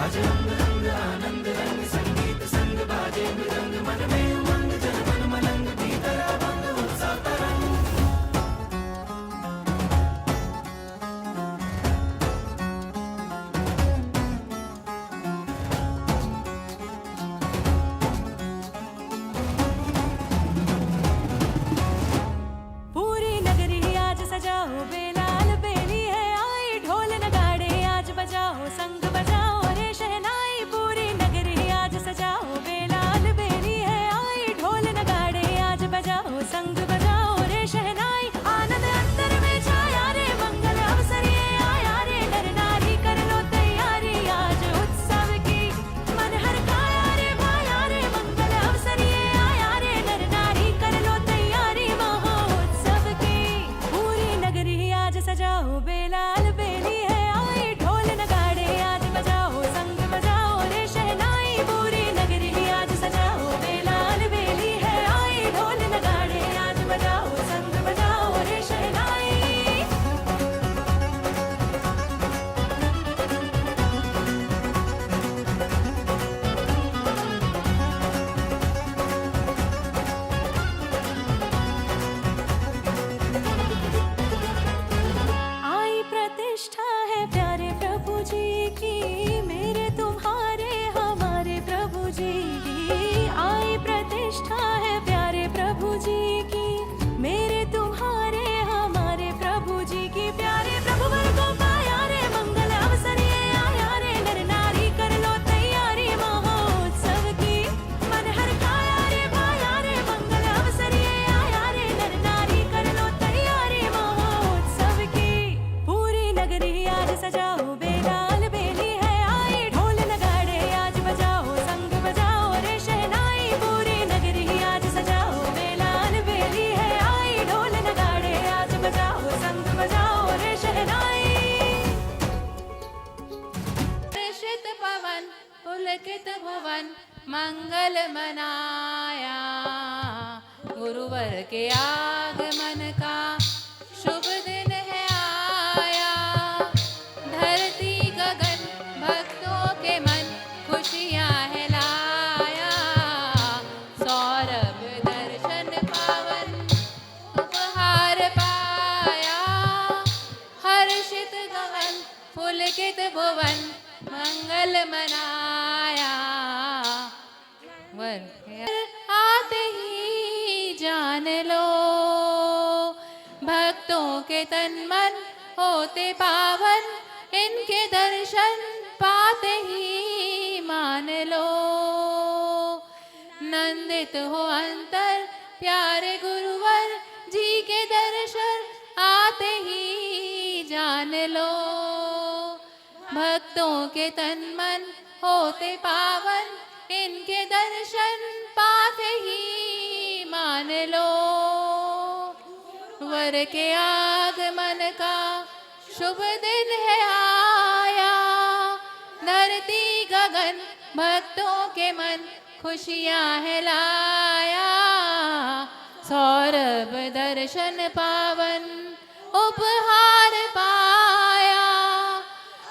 आज रंग रंग आनंद रंग संगीत संग बाजे मृदंग मन में उमंग जन मन मलंग भीतर अभंग उत्सव तरंग। पूरी नगरी आज सजाओ बेलाल बेली है आई ढोल नगाड़े आज बजाओ संग बजाओ रे शहनाई। पूरी नगरी आज सजाओ बेलाल बेली है आई ढोल नगाड़े आज बजाओ संग बजाओ रे शहनाई। आनंद अंतर में छाया रे मंगल अवसर ये आया रे नर नारी कर लो तैयारी आज उत्सव की मन हर खाया रे भाया रे मंगल अवसर ये आया रे नर नारी कर लो तैयारी महोत्सव की। पूरी नगरी आज सजाओ बेलाल बेली है आई ढोल नगाड़े आज बजाओ संग बजाओ रे शहनाई। पूरी नगरी आज सजाओ बेलाल बेली है आई ढोल नगाड़े आज बजाओ संग बजाओ रे शहनाई। आई प्रतिष्ठा है प्यारे प्रभु जी की मेरे तुम्हारे हमारे प्रभु जी की। आई प्रतिष्ठा है प्यारे प्रभु जी की मेरे तुम्हारे हमारे प्रभु जी की। प्यारे प्रभु वर को पाया रे मंगल अवसर ये आया रे नर नारी कर लो तैयारी महोत्सव की मन हर खाया रे भाया रे मंगल अवसर ये आया रे नर नारी कर लो तैयारी महोत्सव की। पूरी नगरी आज सजाओ बेलाल बेली है आई ढोल नगाड़े आज बजाओ संग बजाओ रे शहनाई। पूरी नगरी आज सजाओ बेलाल बेली है आई ढोल नगाड़े आज बजाओ संग बजाओ रे शहनाई। हर्षित पवन पुलकित भुवन मंगल मनाया। गुरुवर के आगमन का शुभ दिन है आया। धरती गगन भक्तों के मन खुशियाँ है लाया। सौरभ दर्शन पावन उपहार पाया। हर्षित गगन पुलकित भुवन मंगल मनाया। वर आते ही जान लो भक्तों के तन मन होते पावन। इनके दर्शन पाते ही मान लो। नंदित हो अंतर प्यारे गुरुवर जी के दर्शन आते ही जान लो। भक्तों के तन मन होते पावन। इनके दर्शन पाते ही मान लो। वर के आगमन का शुभ दिन है आया। धरती गगन भक्तों के मन खुशियाँ है लाया। सौरभ दर्शन पावन उपहार पाया।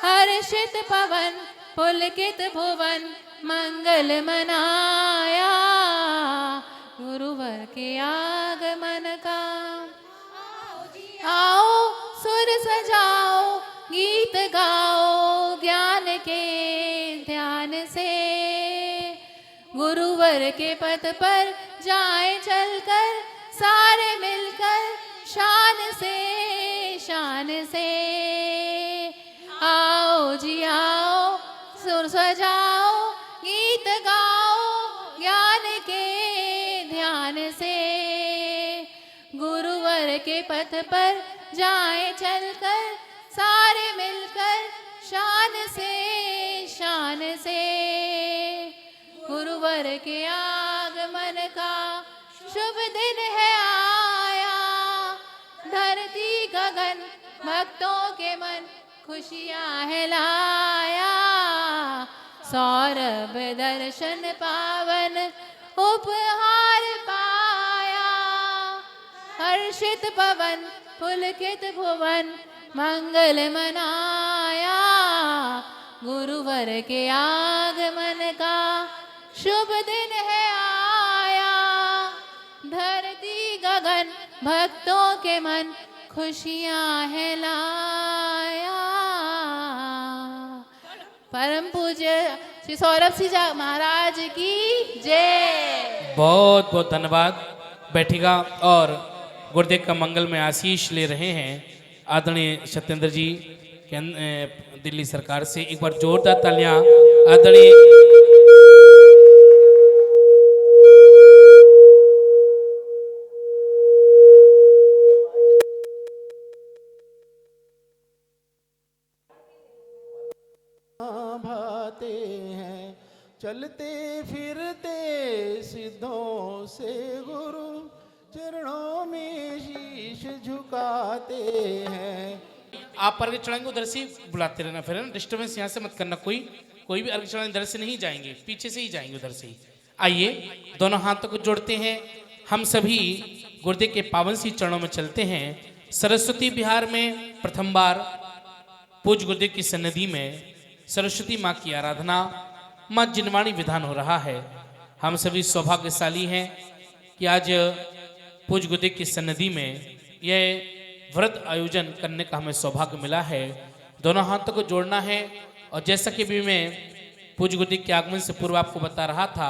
हर्षित पवन पुलकित भुवन मंगल मनाया। गुरुवर के आगमन का आओ सुर सजाओ गीत गाओ ज्ञान के ध्यान से। गुरुवर के पथ पर जाए चलकर सारे मिलकर शान से आओ जी आओ सुर सजाओ गीत गाओ ज्ञान के ध्यान से। गुरुवर के पथ पर जाए चलकर सारे मिलकर शान से। गुरुवर के आगमन का शुभ दिन है आया। धरती गगन भक्तों के मन खुशियाँ है लाया। सौरभ दर्शन पावन उपहार पाया। हर्षित पवन पुलकित भुवन मंगल मनाया। गुरुवर के आगमन का शुभ दिन है आया। धरती गगन भक्तों के मन खुशियां है लाया। परम पूज्य श्री सौरभ सिंह महाराज की जय। बहुत बहुत धन्यवाद। बैठिएगा और गुरुदेव का मंगल में आशीष ले रहे हैं आदरणीय सत्येंद्र जी दिल्ली सरकार से। एक बार जोरदार तालियां आदरणीय भाते हैं चलते फिरते सिद्धों से गुरु चरणों में शीश झुकाते हैं। आप अर्घ्य चढ़ाएंगे उधर से बुलाते रहना, फिर ना डिस्टर्बेंस यहाँ से मत करना। कोई भी अर्घ्य चढ़ाने इधर से नहीं जाएंगे, पीछे से ही जाएंगे उधर से ही। आइए दोनों हाथों को जोड़ते हैं। हम सभी गुरुदेव के पावन सी चरणों में चलते हैं। सरस्वती विहार में प्रथम बार पूज्य गुरुदेव की सन्निधि में सरस्वती माँ की आराधना, माँ जिनवाणी विधान हो रहा है। हम सभी सौभाग्यशाली हैं कि आज पूज्य गुरुदेव की सन्निधि में यह व्रत आयोजन करने का हमें सौभाग्य मिला है। दोनों हाथों को जोड़ना है। और जैसा कि भी मैं पूज्य गुरुदेव के आगमन से पूर्व आपको बता रहा था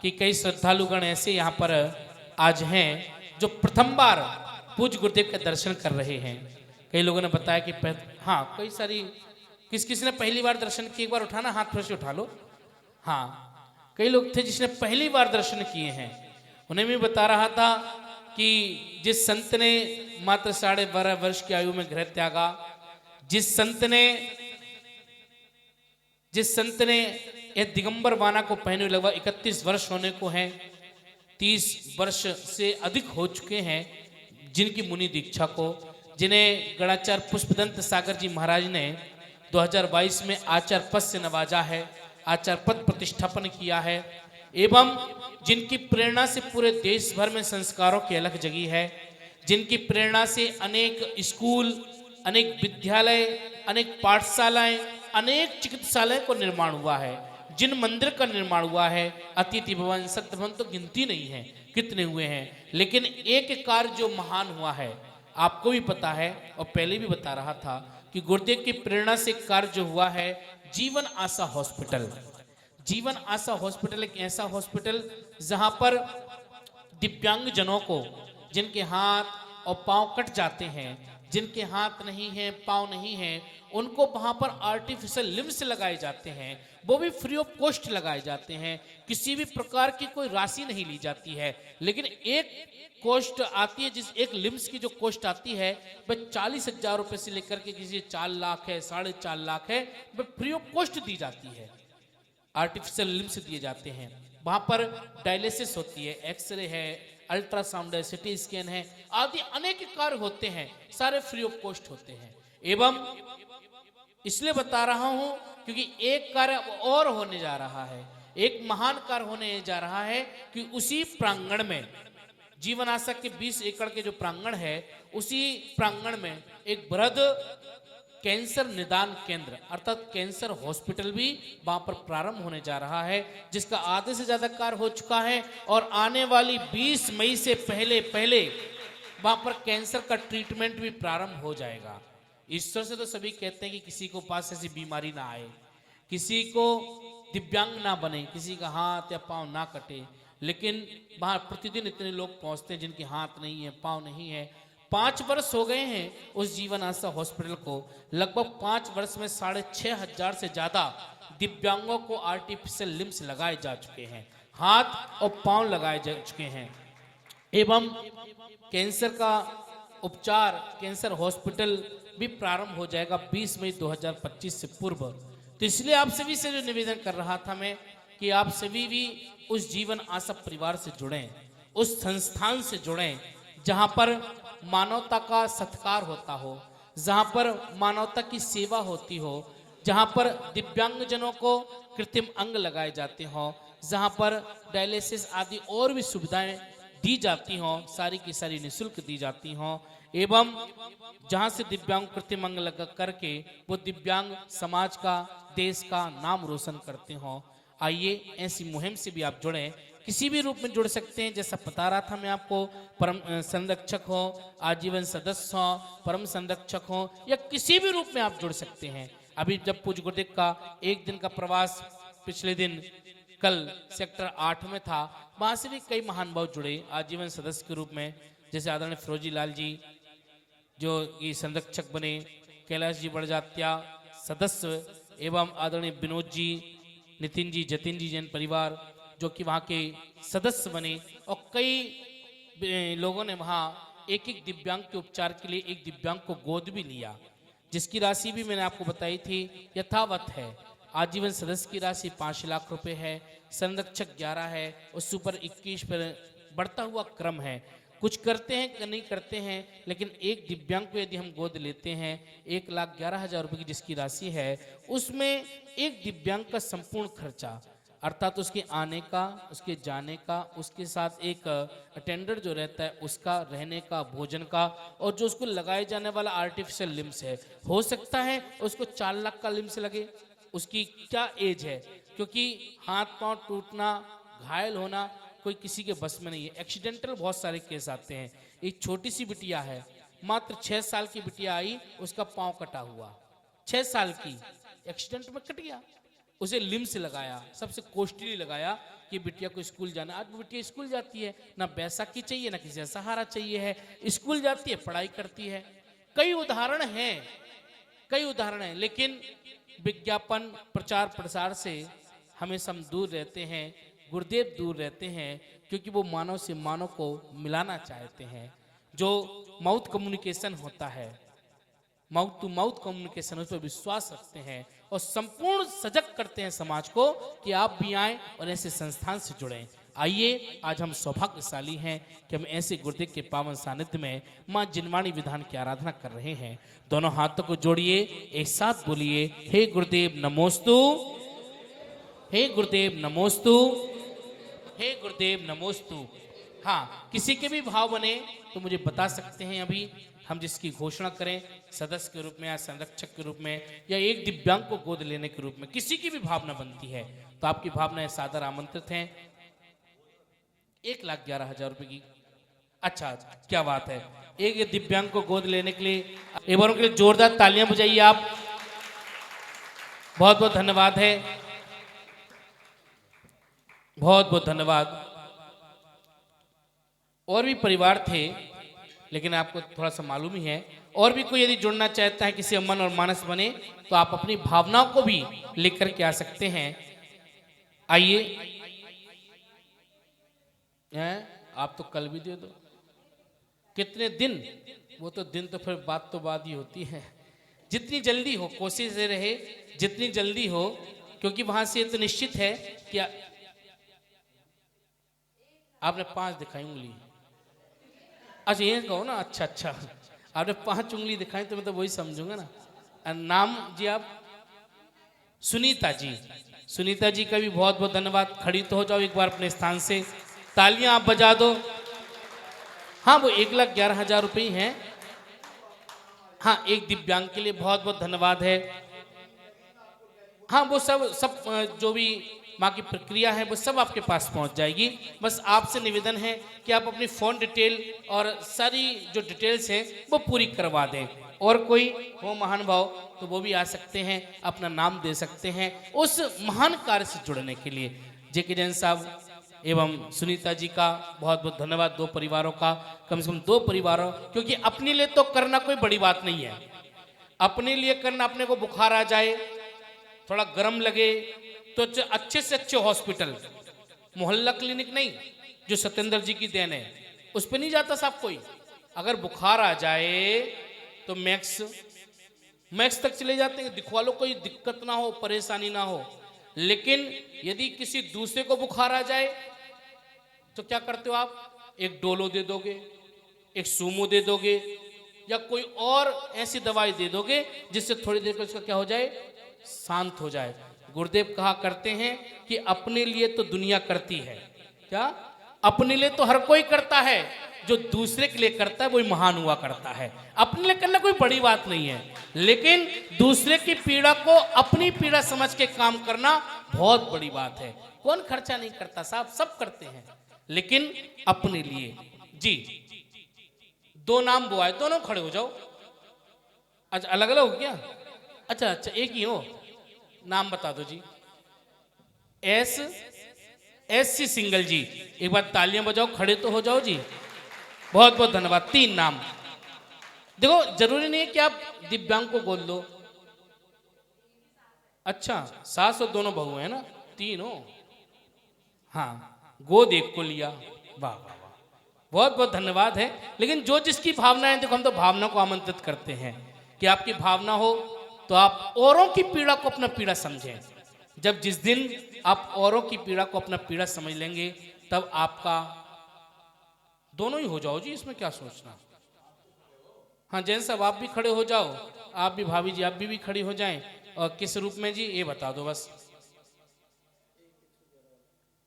कि कई श्रद्धालुगण ऐसे यहाँ पर आज हैं जो प्रथम बार पूज्य गुरुदेव के दर्शन कर रहे हैं। कई लोगों ने बताया कि हाँ कई सारी किस ने पहली बार दर्शन किए, एक बार उठाना हाथ फिर से उठा लो। हाँ कई लोग थे जिसने पहली बार दर्शन किए हैं। उन्हें भी बता रहा था कि जिस संत ने मात्र 12.5 वर्ष की आयु में गृह त्यागा, जिस संत ने यह दिगंबर वाना को पहने हुए लगभग 31 वर्ष होने को हैं, 30 वर्ष से अधिक हो चुके हैं जिनकी मुनि दीक्षा को, जिन्हें गणाचार्य पुष्पदंत सागर जी महाराज ने 2022 में आचार्य पद से नवाजा है, आचार्य पद प्रतिष्ठापन किया है, एवं जिनकी प्रेरणा से पूरे देश भर में संस्कारों की अलख जगी है, जिनकी प्रेरणा से अनेक स्कूल, अनेक विद्यालय, अनेक पाठशालाएं, अनेक चिकित्सालय को निर्माण हुआ है, जिन मंदिर का निर्माण हुआ है, अतिथि भवन, सत्य भवन तो गिनती नहीं है कितने हुए हैं। लेकिन एक कार्य जो महान हुआ है आपको भी पता है और पहले भी बता रहा था कि गुरुदेव की प्रेरणा से कार्य जो हुआ है जीवन आशा हॉस्पिटल। जीवन आशा हॉस्पिटल एक ऐसा हॉस्पिटल जहां पर दिव्यांग जनों को, जिनके हाथ और पांव कट जाते हैं, जिनके हाथ नहीं है, पांव नहीं है, उनको वहां पर आर्टिफिशियल लिम्स लगाए जाते हैं, वो भी फ्री ऑफ कॉस्ट लगाए जाते हैं। किसी भी प्रकार की कोई राशि नहीं ली जाती है, लेकिन एक कॉस्ट आती है, जिस एक लिम्स की जो कॉस्ट आती है वह 40,000 रुपए से लेकर के किसी 4 लाख है, 4.5 लाख है, वह फ्री ऑफ कॉस्ट दी जाती है। आर्टिफिशियल लिम्स दिए जाते हैं। वहां पर डायलिसिस होती है, एक्सरे है, अल्ट्रासाउंड है, सिटी स्कैन है, आदि अनेक कार्य होते हैं, सारे फ्री ऑफ कॉस्ट होते हैं। एवं इसलिए बता रहा हूं क्योंकि एक कार्य और होने जा रहा है, एक महान कार्य होने जा रहा है कि उसी प्रांगण में, जीवन आशा के 20 एकड़ के जो प्रांगण है, उसी प्रांगण में एक बृहद कैंसर निदान केंद्र अर्थात कैंसर हॉस्पिटल भी वहां पर प्रारंभ होने जा रहा है, जिसका आधे से ज्यादा कार्य हो चुका है और आने वाली 20 मई से पहले वहां पर कैंसर का ट्रीटमेंट भी प्रारंभ हो जाएगा। ईश्वर से तो सभी कहते हैं कि किसी को पास ऐसी बीमारी ना आए, किसी को दिव्यांग ना बने, किसी का हाथ या पांव ना कटे, लेकिन वहां प्रतिदिन इतने लोग पहुंचते हैं जिनके हाथ नहीं है, पांव नहीं है। 5 वर्ष हो गए हैं उस जीवन आशा हॉस्पिटल को। लगभग 5 वर्ष में 6,500 से ज्यादा दिव्यांगों को आर्टिफिशियल लिम्स लगाए जा चुके हैं, हाथ और पांव लगाए जा चुके हैं। एवं कैंसर का उपचार, कैंसर हॉस्पिटल भी प्रारंभ हो जाएगा 20 मई 2025 से पूर्व। तो इसलिए आप सभी से जो निवेदन कर रहा था मैं कि आप सभी भी उस जीवन आशा परिवार से जुड़ें, उस संस्थान से जुड़ें जहां पर मानवता का सत्कार होता हो, जहां पर मानवता की सेवा होती हो, जहां पर दिव्यांगजनों को कृत्रिम अंग लगाए जाते हों, जहां पर डायलिसिस आदि और भी सुविधाएं दी जाती हों, सारी की सारी निःशुल्क दी जाती हों। एवं जहां से दिव्यांग कृतिमंग लगा करके वो दिव्यांग समाज का, देश का नाम रोशन करते हो। आइए ऐसी मुहिम से भी आप जुड़े, किसी भी रूप में जुड़ सकते हैं। जैसा बता रहा था मैं आपको, परम संरक्षक हो, आजीवन सदस्य हो, परम संरक्षक हो, या किसी भी रूप में आप जुड़ सकते हैं। अभी जब पूज्य गुरुदेव का एक दिन का प्रवास पिछले दिन कल सेक्टर 8 में था, वहां से भी कई महान भाव जुड़े आजीवन सदस्य के रूप में। जैसे आदरणीय फिरोजी लाल जी जो कि संरक्षक बने, कैलाश जी बड़जात्या सदस्य, एवं आदरणीय विनोद जी, नितिन जी, जतिन जी जैन परिवार जो कि वहाँ के सदस्य बने, और कई लोगों ने वहाँ एक एक दिव्यांग के उपचार के लिए एक दिव्यांग को गोद भी लिया, जिसकी राशि भी मैंने आपको बताई थी यथावत है। आजीवन सदस्य की राशि 5 लाख रुपए है, संरक्षक 11 है, उससे ऊपर 21 पर बढ़ता हुआ क्रम है। कुछ करते हैं कि नहीं करते हैं, लेकिन एक दिव्यांग को यदि हम गोद लेते हैं 1,11,000 रुपये की जिसकी राशि है, उसमें एक दिव्यांग का संपूर्ण खर्चा अर्थात उसके आने का, उसके जाने का, उसके साथ एक अटेंडर जो रहता है उसका, रहने का, भोजन का, और जो उसको लगाए जाने वाला आर्टिफिशियल लिम्स है, हो सकता है उसको 4 लाख का लिम्स लगे। उसकी क्या एज है, क्योंकि हाथ पांव टूटना, घायल होना कोई किसी के बस में नहीं है। एक्सीडेंटल बहुत सारे केस आते हैं। एक छोटी सी बिटिया है, मात्र 6 साल की बिटिया आई, उसका पांव कटा हुआ, 6 साल की, एक्सीडेंट में कट गया, उसे लिम्स लगाया, सबसे कॉस्टली लगाया कि बिटिया को स्कूल जाना। आज बिटिया स्कूल जाती है, ना बैसाखी चाहिए ना किसी का सहारा चाहिए है, स्कूल जाती है, पढ़ाई करती है। कई उदाहरण हैं, कई उदाहरण हैं, लेकिन विज्ञापन प्रचार प्रसार से हमेशा हम दूर रहते हैं, गुरुदेव दूर रहते हैं, क्योंकि वो मानव से मानव को मिलाना चाहते हैं। जो माउथ कम्युनिकेशन होता है, माउथ टू माउथ कम्युनिकेशन, उस पर विश्वास रखते हैं और संपूर्ण सजग करते हैं समाज को कि आप भी आएं और ऐसे संस्थान से जुड़ें। आइए, आज हम सौभाग्यशाली हैं कि हम ऐसे गुरुदेव के पावन सानिध्य में माँ जिनवाणी विधान की आराधना कर रहे हैं। दोनों हाथों को जोड़िए, एक साथ बोलिए, हे गुरुदेव नमोस्तु, हे गुरुदेव नमोस्तु, हे गुरुदेव नमोस्तु। हाँ, किसी के भी भाव बने तो मुझे बता सकते हैं। अभी हम जिसकी घोषणा करें, सदस्य के रूप में या संरक्षक के रूप में या एक दिव्यांग को गोद लेने के रूप में, किसी की भी भावना बनती है तो आपकी भावनाएं सादर आमंत्रित हैं। 1,11,000 रुपए की, अच्छा क्या बात है। एक दिव्यांग को गोद लेने के लिए एक बार उनके लिए जोरदार तालियां बजाइए आप। बहुत बहुत धन्यवाद है, बहुत बहुत धन्यवाद। और भी परिवार थे, लेकिन आपको थोड़ा सा मालूम ही है। और भी कोई यदि जुड़ना चाहता है, किसी मन और मानस बने, तो आप अपनी भावनाओं को भी लिख करके आ सकते हैं। आइए, आप तो कल भी दे दो। कितने दिन, वो तो दिन तो फिर बात तो बात ही होती है। जितनी जल्दी हो कोशिश से रहे, जितनी जल्दी हो, क्योंकि वहां से तो निश्चित है कि आपने 5 दिखाई उंगली। अच्छा ये कहो ना, अच्छा अच्छा, आपने 5 उंगली दिखाई तो मैं तो वही समझूंगा ना। नाम जी आप? सुनीता जी। सुनीता जी का भी बहुत बहुत धन्यवाद। खड़ी तो हो जाओ एक बार अपने स्थान से, तालियां आप बजा दो। हाँ, वो 1,11,000 रुपये हैं। हाँ, एक दिव्यांग के लिए बहुत बहुत धन्यवाद है। हाँ, वो सब जो भी माँ की प्रक्रिया है वो सब आपके पास पहुंच जाएगी। बस आपसे निवेदन है कि आप अपनी फ़ोन डिटेल और सारी जो डिटेल्स हैं वो पूरी करवा दें। और कोई हो महान भाव तो वो भी आ सकते हैं, अपना नाम दे सकते हैं उस महान कार्य से जुड़ने के लिए। जेके जैन साहब एवं सुनीता जी का बहुत बहुत धन्यवाद। 2 परिवारों का, कम से कम 2 परिवारों, क्योंकि अपने लिए तो करना कोई बड़ी बात नहीं है। अपने लिए करना, अपने को बुखार आ जाए, थोड़ा गर्म लगे तो अच्छे से अच्छे हॉस्पिटल, मोहल्ला क्लिनिक नहीं, जो सत्येंद्र जी की देन है, उस पर नहीं जाता साहब कोई। अगर बुखार आ जाए तो मैक्स तक चले जाते हैं, दिखवा लो, कोई दिक्कत ना हो, परेशानी ना हो। लेकिन यदि किसी दूसरे को बुखार आ जाए तो क्या करते हो आप? एक डोलो दे दोगे, एक सूमो दे दोगे, या कोई और ऐसी दवाई दे दोगे जिससे थोड़ी देर में उसका क्या हो जाए, शांत हो जाए। गुरुदेव कहा करते हैं कि अपने लिए तो दुनिया करती है, क्या अपने लिए तो हर कोई करता है, जो दूसरे के लिए करता है वही महान हुआ करता है। अपने लिए करना कोई बड़ी बात नहीं है, लेकिन दूसरे की पीड़ा को अपनी पीड़ा समझ के काम करना बहुत बड़ी बात है। कौन खर्चा नहीं करता साहब, सब करते हैं, लेकिन अपने लिए। जी, दो नाम बुआए, दोनों खड़े हो जाओ। अच्छा, अलग अलग हो क्या? अच्छा अच्छा, एक ही हो। नाम बता दो जी। एस सी सिंगल जी, एक बार तालियां बजाओ, खड़े तो हो जाओ जी। बहुत बहुत धन्यवाद। 3 नाम। देखो, जरूरी नहीं है कि आप दिव्यांग को बोल दो। अच्छा, सास और दोनों बहू है ना, 3 हो। हाँ, गोद एक को लिया। वाह वाह वाह, बहुत बहुत धन्यवाद है। लेकिन जो जिसकी भावना है, देखो हम तो भावना को आमंत्रित करते हैं कि आपकी भावना हो तो आप औरों की पीड़ा को अपना पीड़ा समझें। जब जिस दिन आप औरों की पीड़ा को अपना पीड़ा समझ लेंगे, तब आपका दोनों ही हो जाओ जी, इसमें क्या सोचना। हाँ जैन साहब, आप भी खड़े हो जाओ, आप भी भाभी जी, आप भी खड़ी हो जाएं। और किस रूप में जी, ये बता दो बस।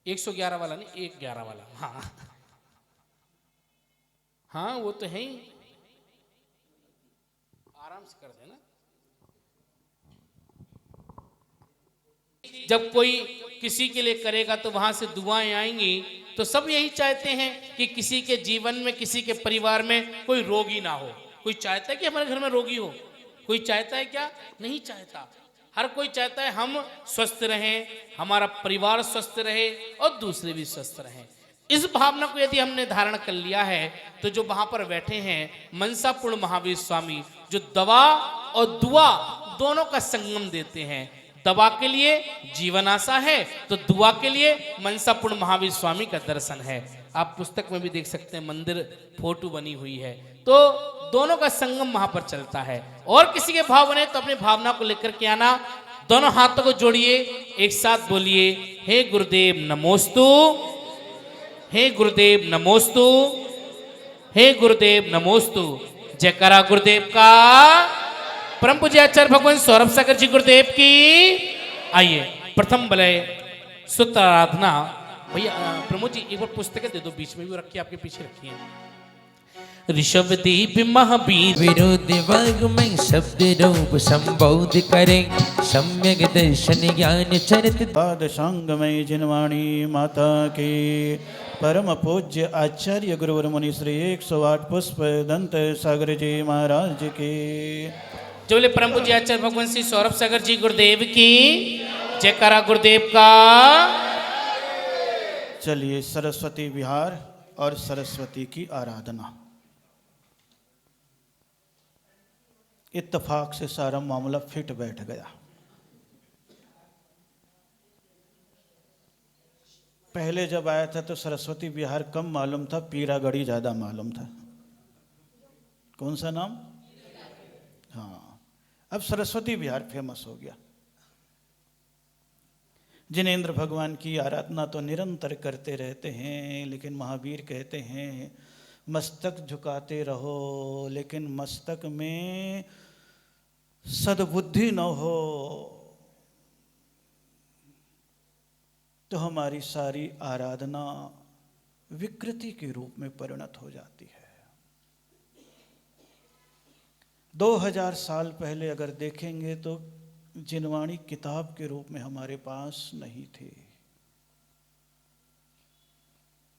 111 वाला नहीं, 111 वाला। हाँ हाँ, वो तो है ही, आराम से कर देना। जब कोई किसी के लिए करेगा तो वहां से दुआएं आएंगी। तो सब यही चाहते हैं कि किसी के जीवन में, किसी के परिवार में कोई रोगी ना हो। कोई चाहता है कि हमारे घर में रोगी हो? कोई चाहता है क्या? नहीं चाहता। हर कोई चाहता है हम स्वस्थ रहें, हमारा परिवार स्वस्थ रहे और दूसरे भी स्वस्थ रहें। इस भावना को यदि हमने धारण कर लिया है, तो जो वहां पर बैठे हैं मनसापूर्ण महावीर स्वामी, जो दवा और दुआ दोनों का संगम देते हैं। दवा के लिए जीवन आशा है, तो दुआ के लिए मनसापूर्ण महावीर स्वामी का दर्शन है। आप पुस्तक में भी देख सकते हैं, मंदिर फोटो बनी हुई है। तो दोनों का संगम वहां पर चलता है। और किसी के भाव बने तो अपनी भावना को लेकर के आना। दोनों हाथों को जोड़िए, एक साथ बोलिए, हे गुरुदेव नमोस्तु, हे गुरुदेव नमोस्तु, हे गुरुदेव नमोस्तु। जयकारा गुरुदेव का। परम पूज्य आचार्य भगवान सौरभ सागर जी गुरुदेव की। आइए प्रथम बलय सूत्र आराधना। भैया प्रमोद जी, एक बार पुस्तकें दे दो, बीच में भी रखिए, आपके पीछे रखिए। ऋषभ दीप महावीर विरोध वर्ग में शब्द रूप संबोध करें, सम्यक दर्शन ज्ञान चरित पाद संग में जिनवाणी माता के। परम पूज्य आचार्य गुरुवर मुनि श्री 108 पुष्प दंत सागर जी महाराज के। जो बोले परम पूज्य आचार्य भगवान श्री सौरभ सागर जी गुरुदेव की। जयकारा गुरुदेव का। चलिए सरस्वती विहार और सरस्वती की आराधना। इत्तेफाक से सारा मामला फिट बैठ गया। पहले जब आया था तो सरस्वती विहार कम मालूम था, पीरागढ़ी ज़्यादा मालूम था। कौन सा नाम? हाँ, अब सरस्वती विहार फेमस हो गया। जिनेंद्र भगवान की आराधना तो निरंतर करते रहते हैं, लेकिन महावीर कहते हैं मस्तक झुकाते रहो, लेकिन मस्तक में सद्बुद्धि न हो तो हमारी सारी आराधना विकृति के रूप में परिणत हो जाती है। 2000 साल पहले अगर देखेंगे तो जिनवाणी किताब के रूप में हमारे पास नहीं थी,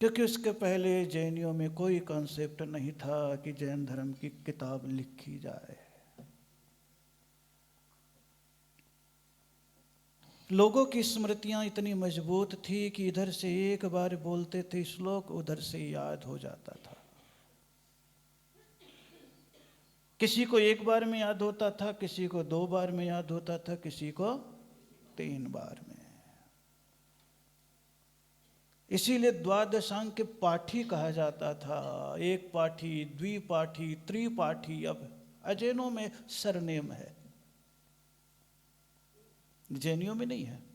क्योंकि उसके पहले जैनियों में कोई कॉन्सेप्ट नहीं था कि जैन धर्म की किताब लिखी जाए। लोगों की स्मृतियां इतनी मजबूत थी कि इधर से एक बार बोलते थे श्लोक, उधर से याद हो जाता था। किसी को एक बार में याद होता था, किसी को 2 बार में याद होता था, किसी को 3 बार में। इसीलिए द्वादशांग के पाठी कहा जाता था। एक पाठी, द्विपाठी, त्रिपाठी। अब अजैनों में सरनेम है, जैनियों में नहीं है।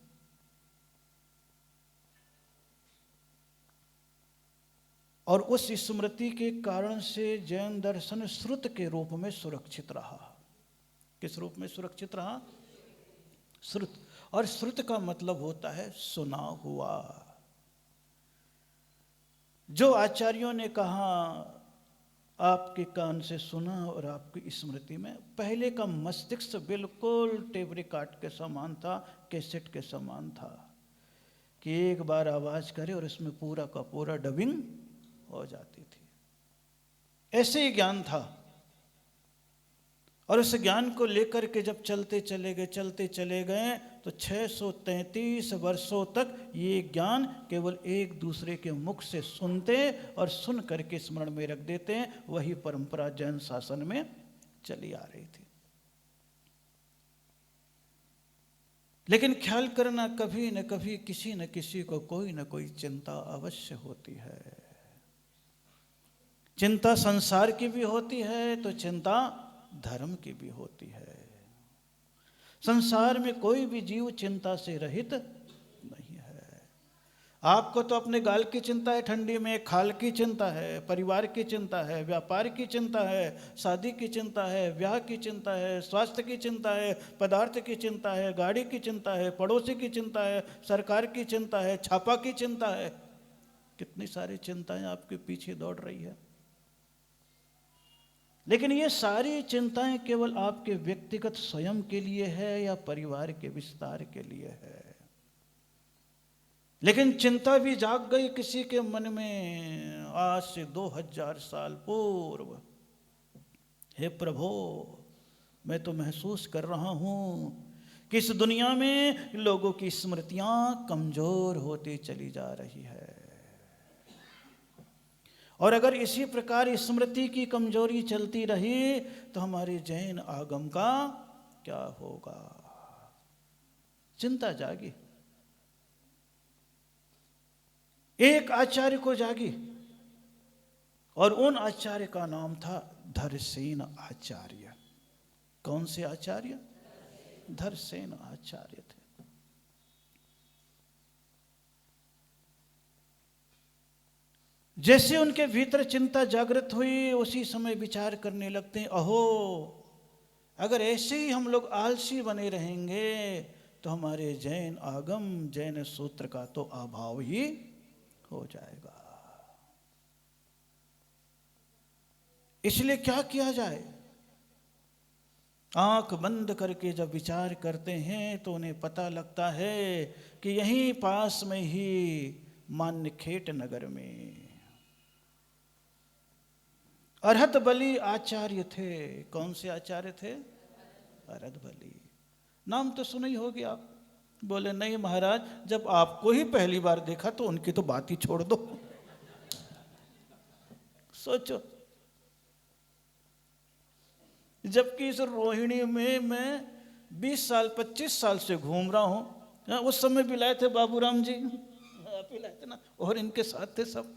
और उस स्मृति के कारण से जैन दर्शन श्रुत के रूप में सुरक्षित रहा। किस रूप में सुरक्षित रहा? श्रुत। और श्रुत का मतलब होता है सुना हुआ। जो आचार्यों ने कहा आपके कान से सुना और आपकी स्मृति में, पहले का मस्तिष्क बिल्कुल टेप रिकॉर्ड के समान था, कैसेट के समान था कि एक बार आवाज करे और इसमें पूरा का पूरा डबिंग हो जाती थी। ऐसे ही ज्ञान था। और उस ज्ञान को लेकर के जब चलते चले गए तो 633 वर्षों तक ये ज्ञान केवल एक दूसरे के मुख से सुनते और सुन करके स्मरण में रख देते हैं। वही परंपरा जैन शासन में चली आ रही थी। लेकिन ख्याल करना, कभी न कभी किसी न किसी को कोई न कोई चिंता अवश्य होती है। चिंता संसार की भी होती है तो चिंता धर्म की भी होती है। संसार में कोई भी जीव चिंता से रहित नहीं है। आपको तो अपने गाल की चिंता है, ठंडी में खाल की चिंता है, परिवार की चिंता है, व्यापार की चिंता है, शादी की चिंता है, ब्याह की चिंता है, स्वास्थ्य की चिंता है, पदार्थ की चिंता है, गाड़ी की चिंता है, पड़ोसी की चिंता है, सरकार की चिंता है, छापा की चिंता है। कितनी सारी चिंताएं आपके पीछे दौड़ रही है। लेकिन ये सारी चिंताएं केवल आपके व्यक्तिगत स्वयं के लिए है या परिवार के विस्तार के लिए है। लेकिन चिंता भी जाग गई किसी के मन में आज से 2000 साल पूर्व। हे प्रभु, मैं तो महसूस कर रहा हूं कि इस दुनिया में लोगों की स्मृतियां कमजोर होती चली जा रही है। और अगर इसी प्रकार स्मृति की कमजोरी चलती रही तो हमारे जैन आगम का क्या होगा। चिंता जागी। एक आचार्य को जागी और उन आचार्य का नाम था धरसेन आचार्य। कौन से आचार्य? धरसेन आचार्य थे। जैसे उनके भीतर चिंता जागृत हुई उसी समय विचार करने लगते हैं, अहो अगर ऐसे ही हम लोग आलसी बने रहेंगे तो हमारे जैन आगम जैन सूत्र का तो अभाव ही हो जाएगा। इसलिए क्या किया जाए? आंख बंद करके जब विचार करते हैं तो उन्हें पता लगता है कि यहीं पास में ही मान्यखेट नगर में अरहत बली आचार्य थे। कौन से आचार्य थे? अरहत बली। नाम तो सुना ही होगी आप। बोले नहीं महाराज, जब आपको ही पहली बार देखा तो उनकी तो बात ही छोड़ दो। सोचो, जबकि इस रोहिणी में मैं 20 साल 25 साल से घूम रहा हूं। उस समय भी लाए थे बाबूराम जी, आप ही लाए थे ना, और इनके साथ थे सब।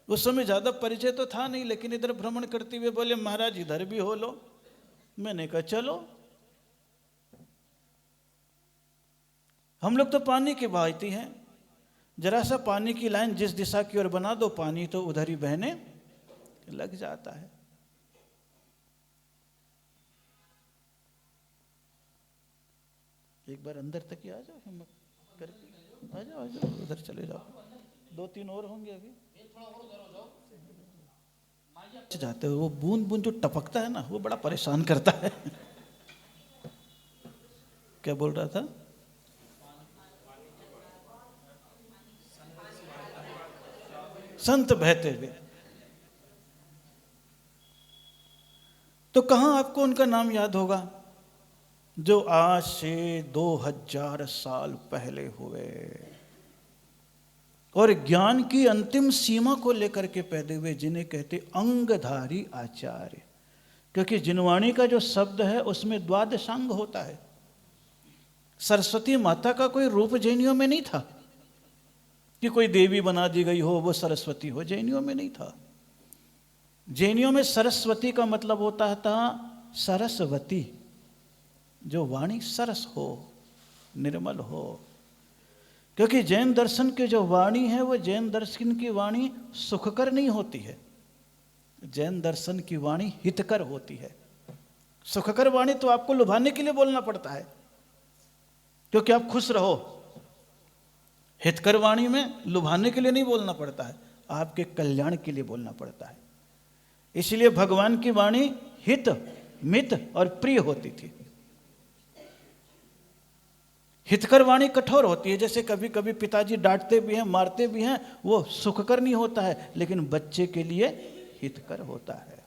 उस समय ज्यादा परिचय तो था नहीं, लेकिन इधर भ्रमण करते हुए बोले महाराज इधर भी हो लो। मैंने कहा चलो। हम लोग तो पानी की भांति हैं। जरा सा पानी की लाइन जिस दिशा की ओर बना दो, पानी तो उधर ही बहने लग जाता है। एक बार अंदर तक ही आ जाओ, हिम्मत करके आ जाओ, उधर चले जाओ। 2-3 और होंगे अभी। जाते हो वो बूंद बूंद जो टपकता है ना, वो बड़ा परेशान करता है। क्या बोल रहा था? संत बहते हुए। तो कहां आपको उनका नाम याद होगा जो आज से 2000 साल पहले हुए और ज्ञान की अंतिम सीमा को लेकर के पैदे हुए, जिन्हें कहते अंगधारी आचार्य। क्योंकि जिनवाणी का जो शब्द है उसमें द्वादशांग होता है। सरस्वती माता का कोई रूप जैनियों में नहीं था कि कोई देवी बना दी गई हो वो सरस्वती हो, जैनियों में नहीं था। जैनियों में सरस्वती का मतलब होता था सरस्वती, जो वाणी सरस हो, निर्मल हो। क्योंकि जैन दर्शन के जो वाणी है वो जैन दर्शन की वाणी सुखकर नहीं होती है, जैन दर्शन की वाणी हितकर होती है। सुखकर वाणी तो आपको लुभाने के लिए बोलना पड़ता है, क्योंकि आप खुश रहो। हितकर वाणी में लुभाने के लिए नहीं बोलना पड़ता है, आपके कल्याण के लिए बोलना पड़ता है। इसलिए भगवान की वाणी हित, मित और प्रिय होती थी। हितकर वाणी कठोर होती है, जैसे कभी कभी पिताजी डांटते भी हैं, मारते भी हैं, वो सुखकर नहीं होता है, लेकिन बच्चे के लिए हितकर होता है।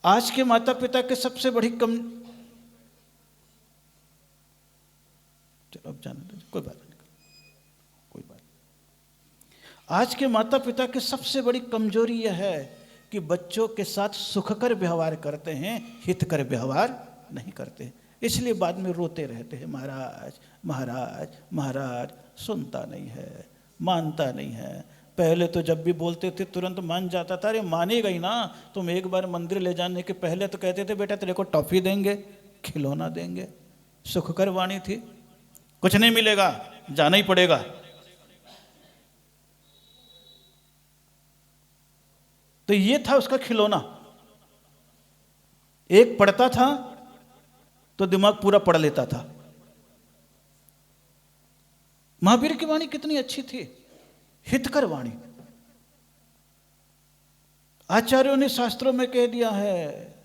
आज के माता पिता के सबसे बड़ी चलो अब जाने दो, कोई बात नहीं, कोई बात नहीं। आज के माता पिता की सबसे बड़ी कमजोरी यह है कि बच्चों के साथ सुखकर व्यवहार करते हैं, हितकर व्यवहार नहीं करते। इसलिए बाद में रोते रहते हैं, महाराज महाराज महाराज। सुनता नहीं है, मानता नहीं है। पहले तो जब भी बोलते थे तुरंत मान जाता था। अरे मानेगा ही ना, तुम एक बार मंदिर ले जाने के पहले तो कहते थे बेटा तेरे को टॉफी देंगे, खिलौना देंगे। सुखकर वाणी थी, कुछ नहीं मिलेगा, जाना ही पड़ेगा। तो ये था उसका खिलौना। एक पढ़ता था तो दिमाग पूरा पढ़ लेता था। महावीर की वाणी कितनी अच्छी थी, हितकर वाणी। आचार्यों ने शास्त्रों में कह दिया है,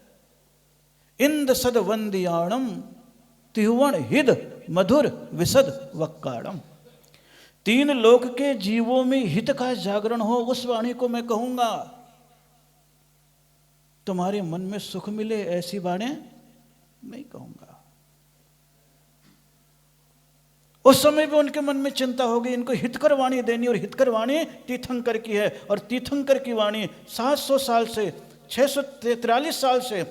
इंद सद वंदियाणम तिहुवण हिद मधुर विसद वक्काड़म। तीन लोक के जीवों में हित का जागरण हो, उस वाणी को मैं कहूंगा। तुम्हारे मन में सुख मिले ऐसी वाणी नहीं कहूंगा। उस समय भी उनके मन में चिंता होगी, इनको हितकर वाणी देनी, और हितकर वाणी तीर्थंकर की है। और तीर्थंकर की वाणी 700 साल से 643 साल से